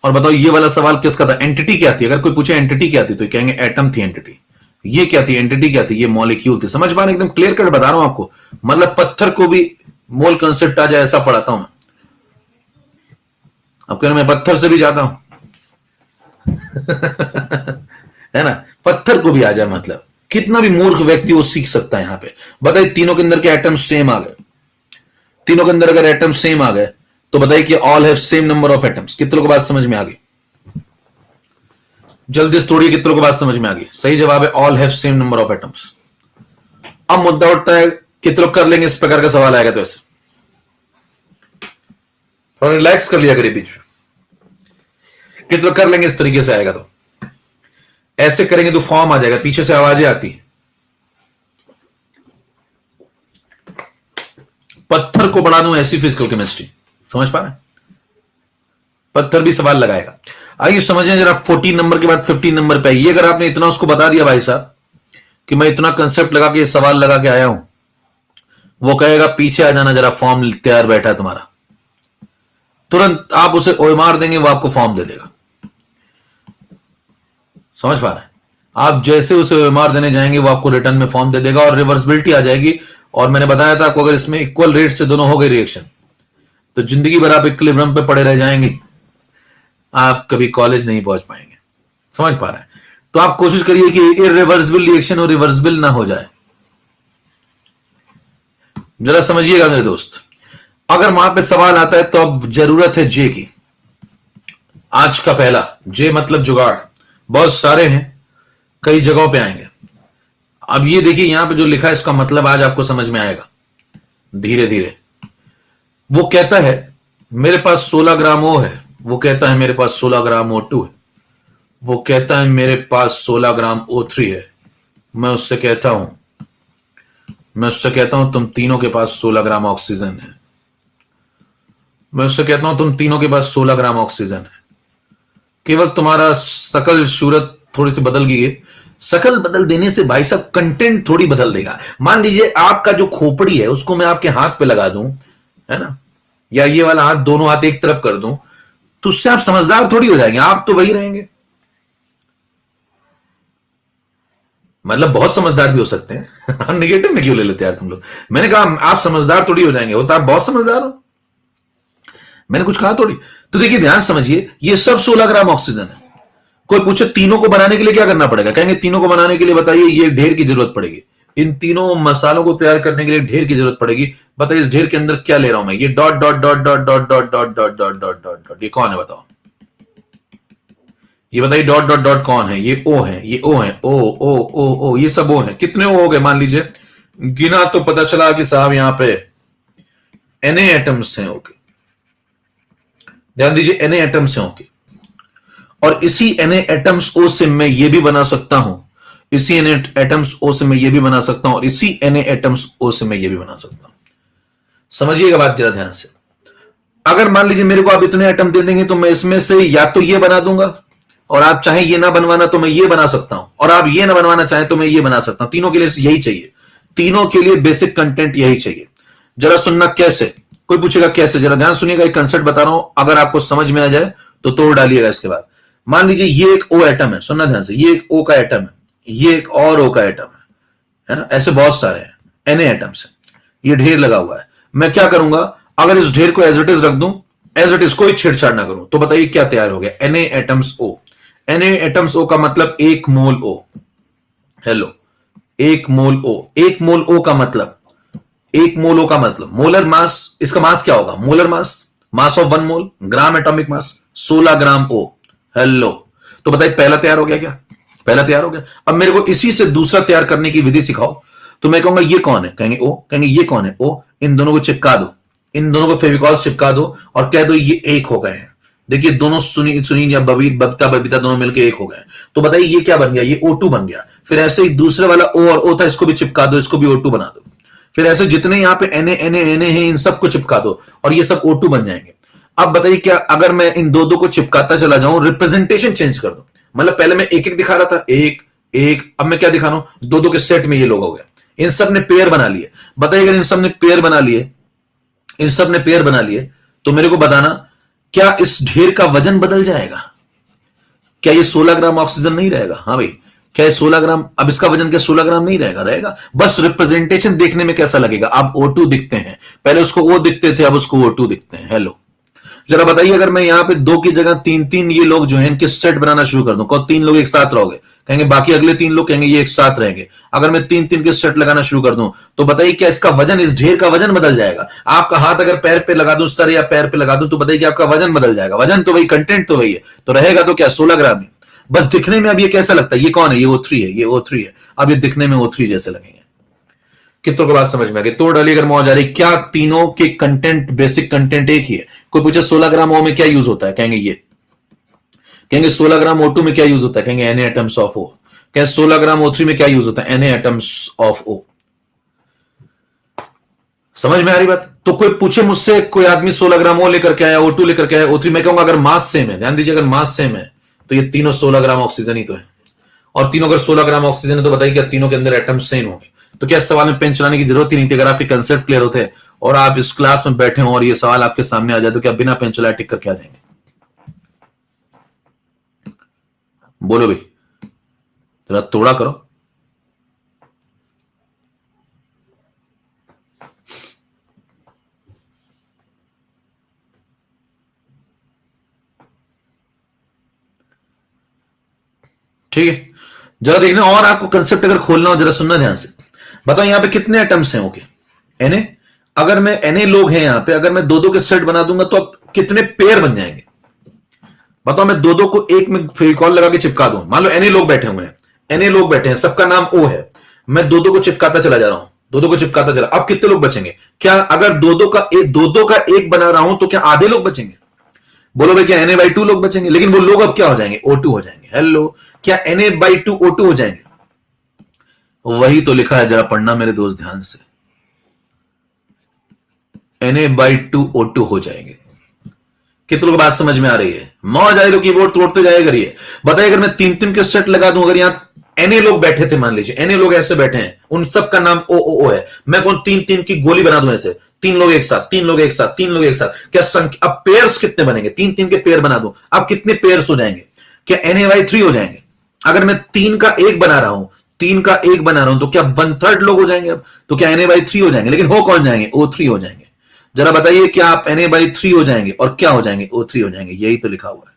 और बताओ ये वाला सवाल किसका था, एंटिटी क्या थी, अगर कोई पूछे एंटिटी क्या थी तो कहेंगे एटम थी एंटिटी। ये क्या थी, एंटिटी क्या थी, ये मॉलिक्यूल थी। समझ पा रहे, एकदम क्लियर कट बता रहा हूं आपको, मतलब पत्थर को भी मोल कंसेप्ट आ जाए ऐसा पढ़ाता हूं मैं। अब कह रहे मैं पत्थर से भी जाता हूं है ना, पत्थर को भी आ जाए, मतलब कितना भी मूर्ख व्यक्ति वो सीख सकता है यहां पे। बताइए तीनों के अंदर के एटम सेम आ गए, तीनों के अंदर अगर एटम सेम आ गए तो बताइए कि all have same number of atoms. कितने लोगों को बात समझ में आ गई, जल्दी से थोड़ी, कितने लोगों को बात समझ में आ गई, सही जवाब है all have same number of atoms. अब मुद्दा उठता है, कितने लोग कर लेंगे इस प्रकार का सवाल आएगा तो ऐसे, थोड़ा रिलैक्स कर लिया करिए बीच में, कितने लोग कर लेंगे इस तरीके से आएगा तो, ऐसे करेंगे तो फॉर्म आ जाएगा, पीछे से आवाजें आती, पत्थर को बढ़ा दूं ऐसी फिजिकल केमिस्ट्री, समझ पा रहे हैं, पत्थर भी सवाल लगाएगा। आइए समझें जरा, 14 नंबर के बाद 15 नंबर पे ये, अगर आपने इतना उसको बता दिया भाई साहब कि मैं इतना कंसेप्ट लगा के सवाल लगा के आया हूं, वो कहेगा पीछे आ जाना जरा, फॉर्म तैयार बैठा है तुम्हारा, तुरंत आप उसे ओए मार देंगे, वो आपको फॉर्म दे देगा। समझ पा रहे हैं, आप जैसे उसे ओए मार देने जाएंगे वो आपको रिटर्न में फॉर्म दे देगा और रिवर्सिबिलिटी आ जाएगी। और मैंने बताया था आपको, अगर इसमें इक्वल रेट से दोनों हो गए रिएक्शन तो जिंदगी भर आप इक्विलिब्रियम पे पड़े रह जाएंगे, आप कभी कॉलेज नहीं पहुंच पाएंगे। समझ पा रहे हैं, तो आप कोशिश करिए कि इरिवर्सिबल रिएक्शन और रिवर्सिबल ना हो जाए। जरा समझिएगा मेरे दोस्त, अगर वहां पे सवाल आता है तो अब जरूरत है जे की। आज का पहला जे मतलब जुगाड़, बहुत सारे हैं, कई जगहों पे आएंगे। अब ये देखिए यहां पे जो लिखा है इसका मतलब आज आपको समझ में आएगा धीरे धीरे। वो कहता है मेरे पास 16 ग्राम O है, वो कहता है मेरे पास 16 ग्राम O2 है, वो कहता है मेरे पास 16 ग्राम O3 है। मैं उससे कहता हूं तुम तीनों के पास 16 ग्राम ऑक्सीजन है। मैं उससे कहता हूं तुम तीनों के पास 16 ग्राम ऑक्सीजन है। केवल तुम्हारा शकल सूरत थोड़ी सी बदल गई है। शकल बदल देने से भाई साहब कंटेंट थोड़ी बदल देगा। मान लीजिए आपका जो खोपड़ी है उसको मैं आपके हाथ पे लगा दूं, है ना, या ये वाला हाथ, दोनों हाथ एक तरफ कर दूं, तो उससे आप समझदार थोड़ी हो जाएंगे, आप तो वही रहेंगे। मतलब बहुत समझदार भी हो सकते हैं निगेटिव में क्यों ले लेते यार तुम लोग। मैंने कहा आप समझदार थोड़ी हो जाएंगे, होता आप बहुत समझदार हो, मैंने कुछ कहा थोड़ी। तो देखिए ध्यान समझिए, ये सब 16 ग्राम ऑक्सीजन है। कोई पूछे तीनों को बनाने के लिए क्या करना पड़ेगा, कहेंगे तीनों को बनाने के लिए बताइए ये ढेर की जरूरत पड़ेगी, इन तीनों मसालों को तैयार करने के लिए ढेर की जरूरत पड़ेगी। बताइए इस ढेर के अंदर क्या ले रहा हूं मैं, ये dot dot dot dot dot dot dot dot dot dot dot dot, ये कौन है बताओ, ये बताइए डॉट डॉट डॉट कौन है? ये ओ है, ये ओ है, ओ ओ ओ ओ, ये सब ओ है। कितने ओ हो गए मान लीजिए? गिना तो पता चला कि साहब यहां पे Na एटम्स हैं। ओके, ध्यान दीजिए Na एटम्स हैं। ओके, और इसी Na एटम्स ओ से मैं ये भी बना सकता हूं, इसी Na एटम्स ओ से मैं ये भी बना सकता हूं, और इसी Na एटम्स ओ से मैं ये भी बना सकता हूं। समझिएगा बात जरा ध्यान से। अगर मान लीजिए मेरे को आप इतने एटम दे देंगे तो मैं इसमें से या तो ये बना दूंगा, और आप चाहें ये ना बनवाना तो मैं ये बना सकता हूं, और आप ये ना बनवाना चाहें तो मैं ये बना सकता हूं। तीनों के लिए यही चाहिए, तीनों के लिए बेसिक कंटेंट यही चाहिए। जरा सुनना कैसे, कोई पूछेगा कैसे, जरा ध्यान सुनिएगा, एक कंसेप्ट बता रहा हूं, अगर आपको समझ में आ जाए तो तोड़ डालिएगा इसके बाद। मान लीजिए ये एक ओ एटम है, सुनना ध्यान से, ये एक ओ का एटम है, ये एक और ओ का एटम है ना, ऐसे बहुत सारे हैं Na एटम्स है, ये ढेर लगा हुआ है। मैं क्या करूंगा, अगर इस ढेर को एज इट इज रख दूं, एज इट इज, कोई छेड़छाड़ ना करूं, तो बताइए क्या तैयार हो गया? Na atoms O। Na atoms O का मतलब 1 मोल O। हेलो, 1 मोल O, 1 मोल O का मतलब, 1 मोल O का मतलब मोलर मास, इसका मास क्या होगा? Molar mass, mass of 1 mole, gram atomic mass 16 gram O। Hello, तो बताइए पहला तैयार हो गया क्या? पहला तैयार हो गया। अब मेरे को इसी से दूसरा तैयार करने की विधि सिखाओ, तो मैं कहूंगा ये कौन है? कहेंगे O, कहेंगे ये कौन है? O। इन दोनों को चिपका दो, इन दोनों को फेविकॉल चिपका दो और कह दो ये एक हो गए हैं। देखिए दोनों सुनील या बबीता बबीता दोनों मिलकर एक हो गए। तो बताइए ये क्या बन गया? ये O2 बन गया। फिर ऐसे ही दूसरे वाला O और O था, इसको भी चिपका दो, इसको भी O2 बना दो। फिर ऐसे जितने यहां पे Na हैं इन सबको चिपका दो और ये सब O2 बन जाएंगे। अब बताइए क्या अगर मैं इन दो को चिपकाता चला जाऊं, रिप्रेजेंटेशन चेंज कर दो, मतलब पहले मैं एक एक दिखा रहा था, एक एक, अब मैं क्या दिखा रहा हूं? दो के सेट में ये लोग हो गए। इन सब ने पेयर बना लिए। बताइए अगर इन सब ने पेयर बना लिए, इन सब ने पेयर बना लिए, तो मेरे को बताना क्या इस ढेर का वजन बदल जाएगा? क्या ये 16 ग्राम ऑक्सीजन नहीं रहेगा? हाँ भाई, क्या ये 16 ग्राम, अब इसका वजन क्या 16 ग्राम नहीं रहेगा? रहेगा। बस रिप्रेजेंटेशन देखने में कैसा लगेगा? अब O2 दिखते हैं, पहले उसको O दिखते थे, अब उसको O2 दिखते हैं। हेलो, जरा बताइए अगर मैं यहां पे 2 की जगह 3 ये लोग जो है इनके सेट बनाना शुरू कर दूं, कौन 3 लोग एक साथ रहोगे? कहेंगे बाकी अगले 3 लोग कहेंगे ये एक साथ रहेंगे। अगर मैं 3 के सेट लगाना शुरू कर दूं, तो बताइए क्या इसका वजन, इस ढेर का वजन बदल जाएगा? आपका हाथ अगर पैर पे लगा दूं, सर या पैर पे लगा दूं, तो बताइए कि आपका वजन बदल जाएगा? वजन तो वही, कंटेंट तो वही है, तो रहेगा तो क्या 16 ग्राम ही। बस दिखने में अब ये कैसा लगता है? ये कौन है? ये O3 है, ये O3 है। अब ये दिखने में O3 जैसे लगेंगे। कितनों को बात समझ में आ गई? तोड़ डाली अगर मौज आ रही। क्या तीनों के कंटेंट, बेसिक कंटेंट एक ही है? कोई पूछे 16 ग्राम O में क्या यूज होता है? कहेंगे ये। कहेंगे 16 ग्राम O2 में क्या यूज होता है? कहेंगे Na एटम्स ऑफ O। कहेंगे 16 ग्राम O3 में क्या यूज होता है? Na atoms of O। समझ में आ रही बात? तो कोई पूछे मुझसे, कोई आदमी 16 ग्राम O लेकर के आया, O2 लेकर के आया, O3, मैं कहूंगा अगर मास सेम है, ध्यान दीजिए, अगर मास सेम है तो ये तीनों 16 ग्राम ऑक्सीजन ही तो है। और तीनों अगर 16 ग्राम ऑक्सीजन है तो बताइए क्या तीनों के अंदर एटम सेम होंगे? तो क्या इस सवाल में पेन चलाने की जरूरत ही नहीं थी? अगर आपके कंसेप्ट क्लियर होते और आप इस क्लास में बैठे हो और ये सवाल आपके सामने आ जाए, तो क्या बिना पेन चलाए टिक करके आ जाएंगे? बोलो भाई, जरा तोड़ा करो। ठीक है, जरा देखना, और आपको कंसेप्ट अगर खोलना हो जरा सुनना ध्यान से। बताओ यहां पे कितने एटम्स हैं? ओके, Na, अगर मैं Na लोग हैं यहां पे, अगर मैं दो के सेट बना दूंगा तो अब कितने पेयर बन जाएंगे? बताओ मैं दो को एक में फेविकॉल लगा के चिपका दूं, मान लो Na लोग बैठे हुए हैं, Na लोग बैठे हैं, सबका नाम O है, मैं दो को चिपकाता चला जा रहा हूं, दो को चिपकाता चला, अब कितने लोग बचेंगे? क्या अगर दो का एक बना रहा हूं तो क्या आधे लोग बचेंगे? बोलो भाई, क्या Na/2 लोग बचेंगे? लेकिन वो लोग अब क्या हो जाएंगे? O2 हो जाएंगे। हेलो, क्या Na/2 O2 हो जाएंगे? वही तो लिखा है, जरा पढ़ना मेरे दोस्त ध्यान से। Na/2 O2 हो जाएंगे। कितने लोग बात समझ में आ रही है? मौज आई तो कीबोर्ड तोड़ते जाए करिए। बताइए अगर मैं 3 के सेट लगा दूं, अगर यहां Na लोग बैठे थे, मान लीजिए Na लोग ऐसे बैठे हैं, उन सबका नाम O है, मैं कौन 3 की गोली बना दूं ऐसे, 3 लोग एक साथ, 3 लोग एक साथ, 3 लोग एक साथ, क्या संख्या, अब पेयर्स कितने बनेंगे? 3 के पेयर बना दूं, अब कितने पेयर्स हो जाएंगे? क्या Na/3 हो जाएंगे? अगर मैं 3 का एक बना रहा हूं, 3 का एक बना रहा हूं, तो क्या 1/3 लोग हो जाएंगे? अब तो क्या Na/3 हो जाएंगे, लेकिन हो कौन जाएंगे? O3 हो जाएंगे। जरा बताइए क्या आप Na/3 हो जाएंगे और क्या हो जाएंगे? O3 हो जाएंगे। यही तो लिखा हुआ है।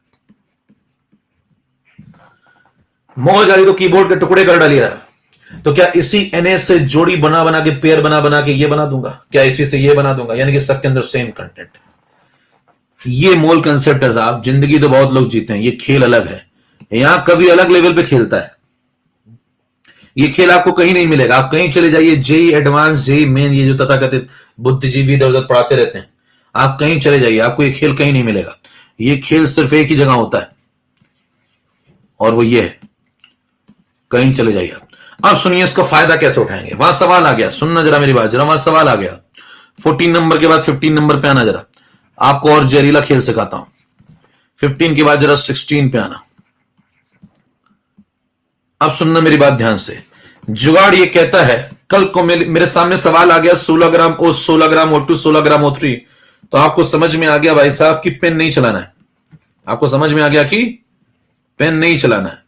मौज आ रही तो कीबोर्ड के टुकड़े कर डालिए। तो क्या इसी Na से जोड़ी बना बना के, पेयर बना बना के ये बना दूंगा? क्या इसी से ये बना दूंगा? यानी कि सबके अंदर सेम कंटेंट। ये मोल कंसेप्ट है साहब। जिंदगी तो बहुत लोग जीते हैं, ये खेल अलग है। यहां कभी अलग लेवल पे खेलता है। ये खेल आपको कहीं नहीं मिलेगा। आप कहीं चले जाइए, जेई एडवांस, जेई मेन, ये जो तथाकथित बुद्धिजीवी इधर उधर पढ़ाते रहते हैं, आप कहीं चले जाइए, आपको ये खेल कहीं नहीं मिलेगा। ये खेल सिर्फ एक ही जगह होता है, और वो ये है। कहीं चले जाइए आप। अब सुनिए इसका फायदा कैसे उठाएंगे। वहां सवाल आ गया, सुनना जरा मेरी बात, जरा वहां सवाल आ गया। 14 नंबर के बाद 15 नंबर पे आना जरा, आपको और जहरीला खेल सिखाता हूं। 15 के बाद जरा 16 पे आना। अब सुनना मेरी बात ध्यान से। जुगाड़ ये कहता है, कल को मेरे सामने सवाल आ गया 16 ग्राम O, 16 ग्राम O2, 16 ग्राम O3, तो आपको समझ में आ गया भाई साहब कि पेन नहीं चलाना है। आपको समझ में आ गया कि पेन नहीं चलाना है।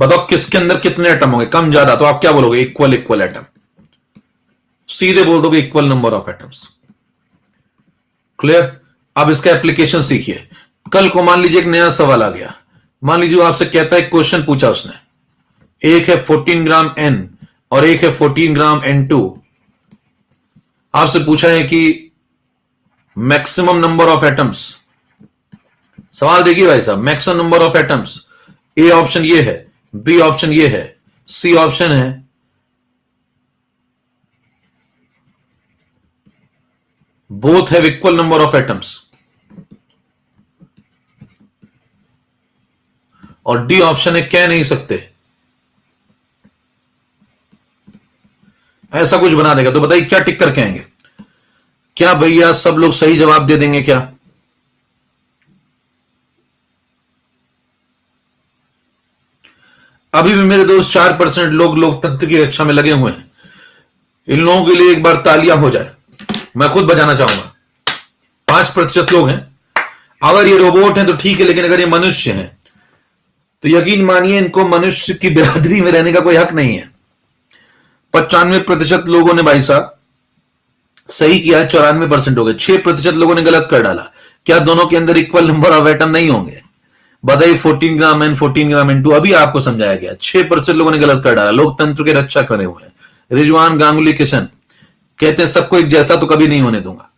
बताओ किसके अंदर कितने एटम होंगे, कम ज्यादा, तो आप क्या बोलोगे? Equal equal atom. सीधे बोल दोगे equal number of atoms. Clear? अब इसका एप्लीकेशन सीखिए। कल को मान लीजिए एक नया सवाल आ गया, मान लीजिए आपसे कहता है, क्वेश्चन पूछा उसने, एक है 14 ग्राम N और एक है 14 ग्राम N2। आपसे पूछा है कि मैक्सिमम नंबर ऑफ एटम्स। सवाल देखिए भाई साहब, maximum number of atoms. A option ये है, बी ऑप्शन ये है, सी ऑप्शन है both have equal number of atoms, और डी ऑप्शन है कह नहीं सकते। ऐसा कुछ बना देगा तो बताइए क्या टिक कर कहेंगे? क्या भैया सब लोग सही जवाब दे देंगे क्या? अभी भी मेरे दोस्त 4% लोग लोकतंत्र की रक्षा में लगे हुए हैं। इन लोगों के लिए एक बार तालियां हो जाए, मैं खुद बजाना चाहूंगा। 5% लोग हैं। अगर ये रोबोट हैं तो ठीक है, लेकिन अगर ये मनुष्य हैं तो यकीन मानिए इनको मनुष्य की बिरादरी में रहने का कोई हक नहीं है। 95% लोगों ने भाई साहब सही किया है, 94% हो गए। 6% लोगों ने गलत कर डाला। क्या दोनों के अंदर इक्वल नंबर ऑफ एटम नहीं होंगे? बताइए 14 ग्राम N, 14 ग्राम N2। अभी आपको समझाया गया। 6% लोगों ने गलत कर डाला। लोकतंत्र के रक्षा करे हुए हैं। रिजवान गांगुली किशन कहते हैं सबको एक जैसा तो कभी नहीं होने दूंगा।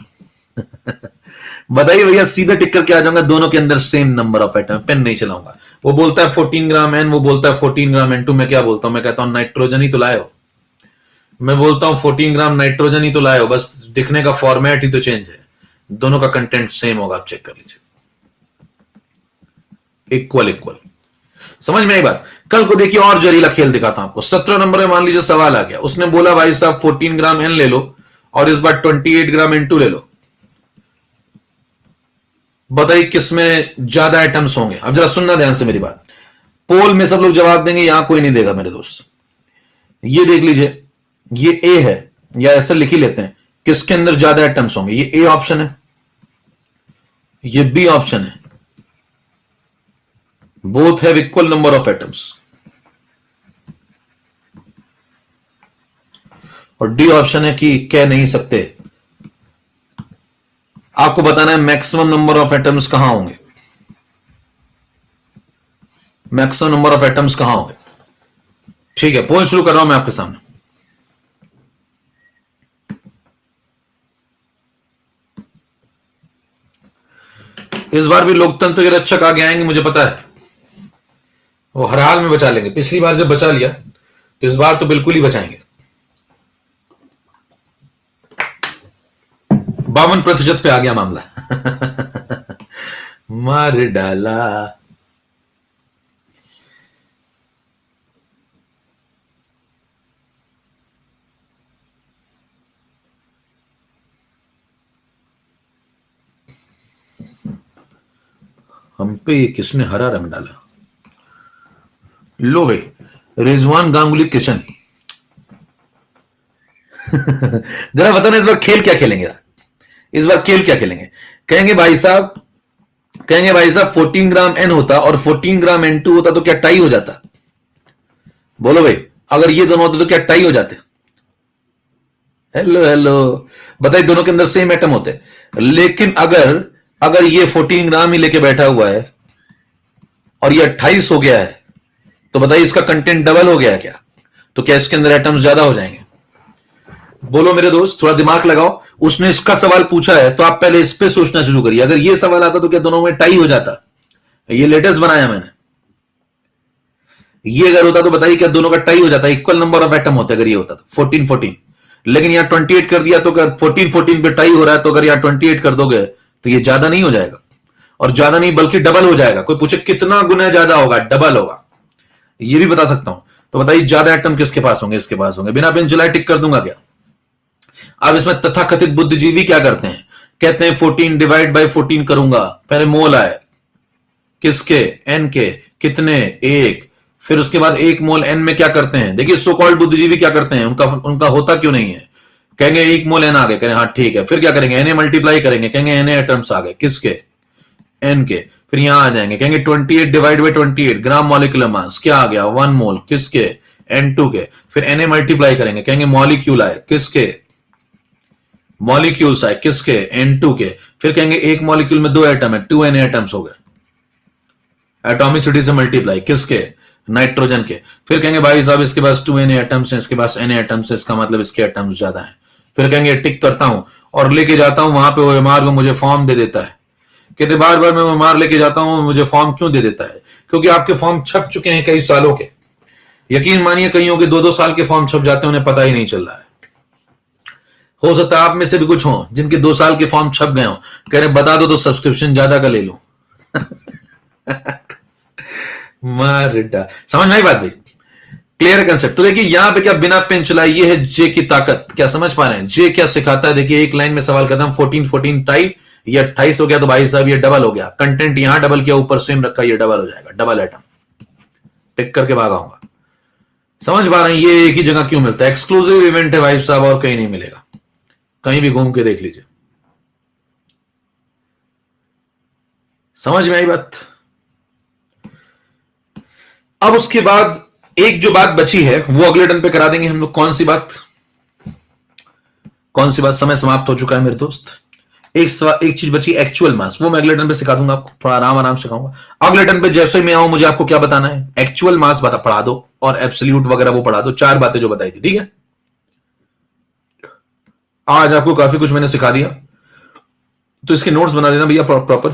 बताइए भैया, सीधा टिक करके आ जाऊंगा, दोनों के अंदर same number of atom, pen नहीं चलाऊंगा। वो बोलता है 14 ग्राम N, वो बोलता है 14 ग्राम N2। मैं क्या बोलता हूं? मैं कहता हूं नाइट्रोजन ही तो लाए हो। मैं बोलता हूं 14 ग्राम नाइट्रोजन ही तो लाए हो, बस दिखने का फॉर्मेट ही तो चेंज है। दोनों का कंटेंट सेम होगा, आप चेक कर लीजिए। Equal equal. समझ में आई बात? कल को देखिए और जहरीला खेल दिखाता हूं आपको। 17 नंबर में मान लीजिए सवाल आ गया, उसने बोला भाई साहब 14 ग्राम N ले लो और इस बार 28 ग्राम N2 ले लो। बताइए किसमें ज्यादा एटम्स होंगे? अब जरा सुनना ध्यान से मेरी बात। पोल में सब लोग जवाब देंगे, यहां कोई नहीं देगा मेरे दोस्त। ये देख लीजिए, ये ए है, या ऐसा लिख ही लेते हैं, किसके अंदर ज्यादा एटम्स होंगे? ये ए ऑप्शन है, ये बी ऑप्शन है, both have equal number of atoms, और डी ऑप्शन है कि कह नहीं सकते। आपको बताना है मैक्सिमम नंबर ऑफ एटम्स कहां होंगे। मैक्सिमम नंबर ऑफ एटम्स कहां होंगे? ठीक है, पोल शुरू कर रहा हूं मैं आपके सामने। इस बार भी लोकतंत्र के रक्षक आगे आएंगे, मुझे पता है। वो हर हाल में बचा लेंगे। पिछली बार जब बचा लिया तो इस बार तो बिल्कुल ही बचाएंगे। 52% पे आ गया मामला। मार डाला। हम पे ये किसने हरा रंग डाला? लो भाई, रिजवान गांगुली किशन। जरा बताना इस बार खेल क्या खेलेंगे? इस बार खेल क्या खेलेंगे? कहेंगे भाई साहब 14 ग्राम N होता और 14 ग्राम N2 होता तो क्या टाई हो जाता? बोलो भाई, अगर ये दोनों होते तो क्या टाई हो जाते? Hello hello. बताइए, दोनों के अंदर सेम एटम होते, लेकिन अगर ये 14 ग्राम ही लेके बैठा हुआ है और ये 28 हो गया है, तो बताइए इसका कंटेंट डबल हो गया है क्या? तो क्या इसके अंदर एटम्स ज्यादा हो जाएंगे? बोलो मेरे दोस्त, थोड़ा दिमाग लगाओ। उसने इसका सवाल पूछा है तो आप पहले इस पे सोचना शुरू करिए। अगर ये सवाल आता तो क्या दोनों में टाई हो जाता? ये लेटेस्ट बनाया मैंने। ये अगर होता तो बताइए क्या दोनों का टाई हो जाता, इक्वल नंबर ऑफ एटम होते अगर ये होता तो 14 14, लेकिन यहां 28 कर दिया तो अगर 14 14 पे टाई हो रहा है तो अगर यहां 28 कर दोगे तो ये ज्यादा नहीं हो जाएगा, और ज्यादा नहीं बल्कि डबल हो जाएगा। कोई पूछे कितना गुना ज्यादा होगा, डबल होगा, ये भी बता सकता हूं। तो बताइए ज्यादा एटम किसके पास होंगे, इसके पास होंगे। बिना पेन चलाए टिक कर दूंगा क्या? अब इसमें तथाकथित बुद्धिजीवी क्या करते हैं, कहते हैं 14 डिवाइड बाय 14 करूंगा, पहले मोल आए किसके, एन के, कितने, एक, फिर उसके बाद एक मोल एन में क्या करते हैं। देखिए सो कॉल्ड बुद्धिजीवी क्या करते हैं, उनका होता क्यों नहीं है, कहेंगे एक मोल एन आ गए, कहेंगे हाँ ठीक है, फिर क्या करेंगे, एन ए मल्टीप्लाई करेंगे, कहेंगे एन ए एटम्स आ गए किसके, एन के, फिर यहां आ जाएंगे, कहेंगे 28 divide by 28 gram molecular mass, क्या आ गया 1 मोल किसके, N2 के, फिर Na मल्टीप्लाई करेंगे, कहेंगे मॉलिक्यूल आए किसके, मॉलिक्यूल्स आए किसके, N2 के, फिर कहेंगे एक मॉलिक्यूल में 2 एटम है, 2 Na एटम्स हो गए, एटॉमिसिटी से मल्टीप्लाई किसके, नाइट्रोजन के, फिर कहेंगे भाई साहब इसके पास 2 Na एटम्स हैं, इसके पास Na एटम्स है, इसका मतलब इसके एटम्स ज्यादा हैं। फिर कहेंगे टिक करता हूं और लेके जाता हूं वहां पे, वो एमआर को मुझे फॉर्म दे देता है। कहते बार बार मैं एमआर लेके जाता हूं, मुझे फॉर्म क्यों दे देता है, क्योंकि आपके फॉर्म छप चुके हैं कई सालों के। यकीन मानिए कईयों के 2-2 साल के फॉर्म छप जाते हैं, उन्हें पता ही नहीं चल रहा है। हो सकता है आप में से भी कुछ हो जिनके 2 साल के फॉर्म छप गए हो, कह रहे बता दो तो सब्सक्रिप्शन ज्यादा का ले लूं। मारिडा, समझ में आई बात भाई, क्लियर कंसेप्ट। तो देखिए यहां पे क्या बिना पेन चलाए, ये है जे की ताकत, क्या समझ पा रहे हैं, जे क्या सिखाता है। देखिए एक लाइन में सवाल करता हूं 14 14 टाई, ये 28 हो गया तो भाई साहब ये डबल हो गया, कंटेंट यहां डबल किया, ऊपर सेम रखा, ये डबल हो जाएगा, डबल एटम, टिक करके भागाऊंगा। समझ पा रहे हैं ये एक ही जगह क्यों मिलता है, एक्सक्लूसिव इवेंट है भाई साहब, और कहीं नहीं मिलेगा, कहीं भी घूम के देख लीजिए। समझ में आई बात। अब उसके बाद एक जो बात बची है वो अगले टर्न पे करा देंगे हम लोग। कौन सी बात, कौन सी बात, समय समाप्त हो चुका है मेरे दोस्त। एक चीज बची एक्चुअल मास, वो मैं अगले टर्न पे सिखा दूंगा आपको, थोड़ा आराम सिखाऊंगा। अगले टर्न पे जैसे ही मैं आऊं मुझे आपको क्या बताना है, एक्चुअल मास पढ़ा दो और एब्सोल्यूट वगैरह वो पढ़ा दो, 4 बातें जो बताई थी, ठीक है। आज आपको काफी कुछ मैंने सिखा दिया, तो इसके नोट्स बना देना भैया प्रॉपर।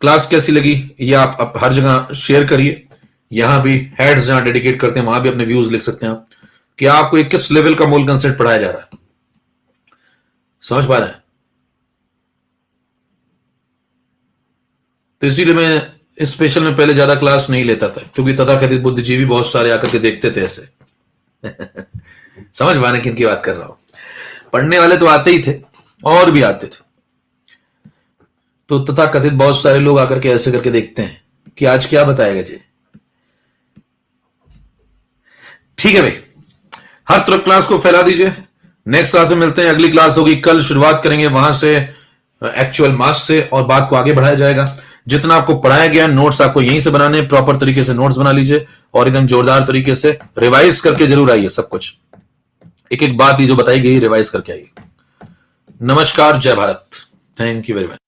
क्लास कैसी लगी ये आप हर जगह शेयर करिए, यहां भी हेड्स जहां डेडिकेट करते हैं वहां भी अपने व्यूज लिख सकते हैं आप, कि आपको किस लेवल का मोल कंसेप्ट पढ़ाया जा रहा है। समझ पा रहे हैं। तो इसीलिए मैं स्पेशल में पहले ज्यादा क्लास नहीं लेता था, क्योंकि तथाकथित बुद्धिजीवी बहुत सारे आकर के देखते थे ऐसे। समझ पा रहे किन की बात कर रहा हूं। पढ़ने वाले तो आते ही थे और भी आते थे, तो तथाकथित बहुत सारे लोग आकर के ऐसे करके देखते हैं कि आज क्या बताएगा जी। ठीक है भाई, हर तरफ क्लास को फैला दीजिए। नेक्स्ट क्लास में मिलते हैं, अगली क्लास होगी कल, शुरुआत करेंगे वहां से एक्चुअल मास से, और बात को आगे बढ़ाया जाएगा। जितना आपको पढ़ाया गया नोट्स आपको यहीं से बनाने, प्रॉपर तरीके से नोट्स बना लीजिए और एकदम जोरदार तरीके से रिवाइज करके जरूर आइए। सब कुछ एक एक बात ही जो बताई गई रिवाइज करके आइए। नमस्कार, जय Bharat, thank you very much.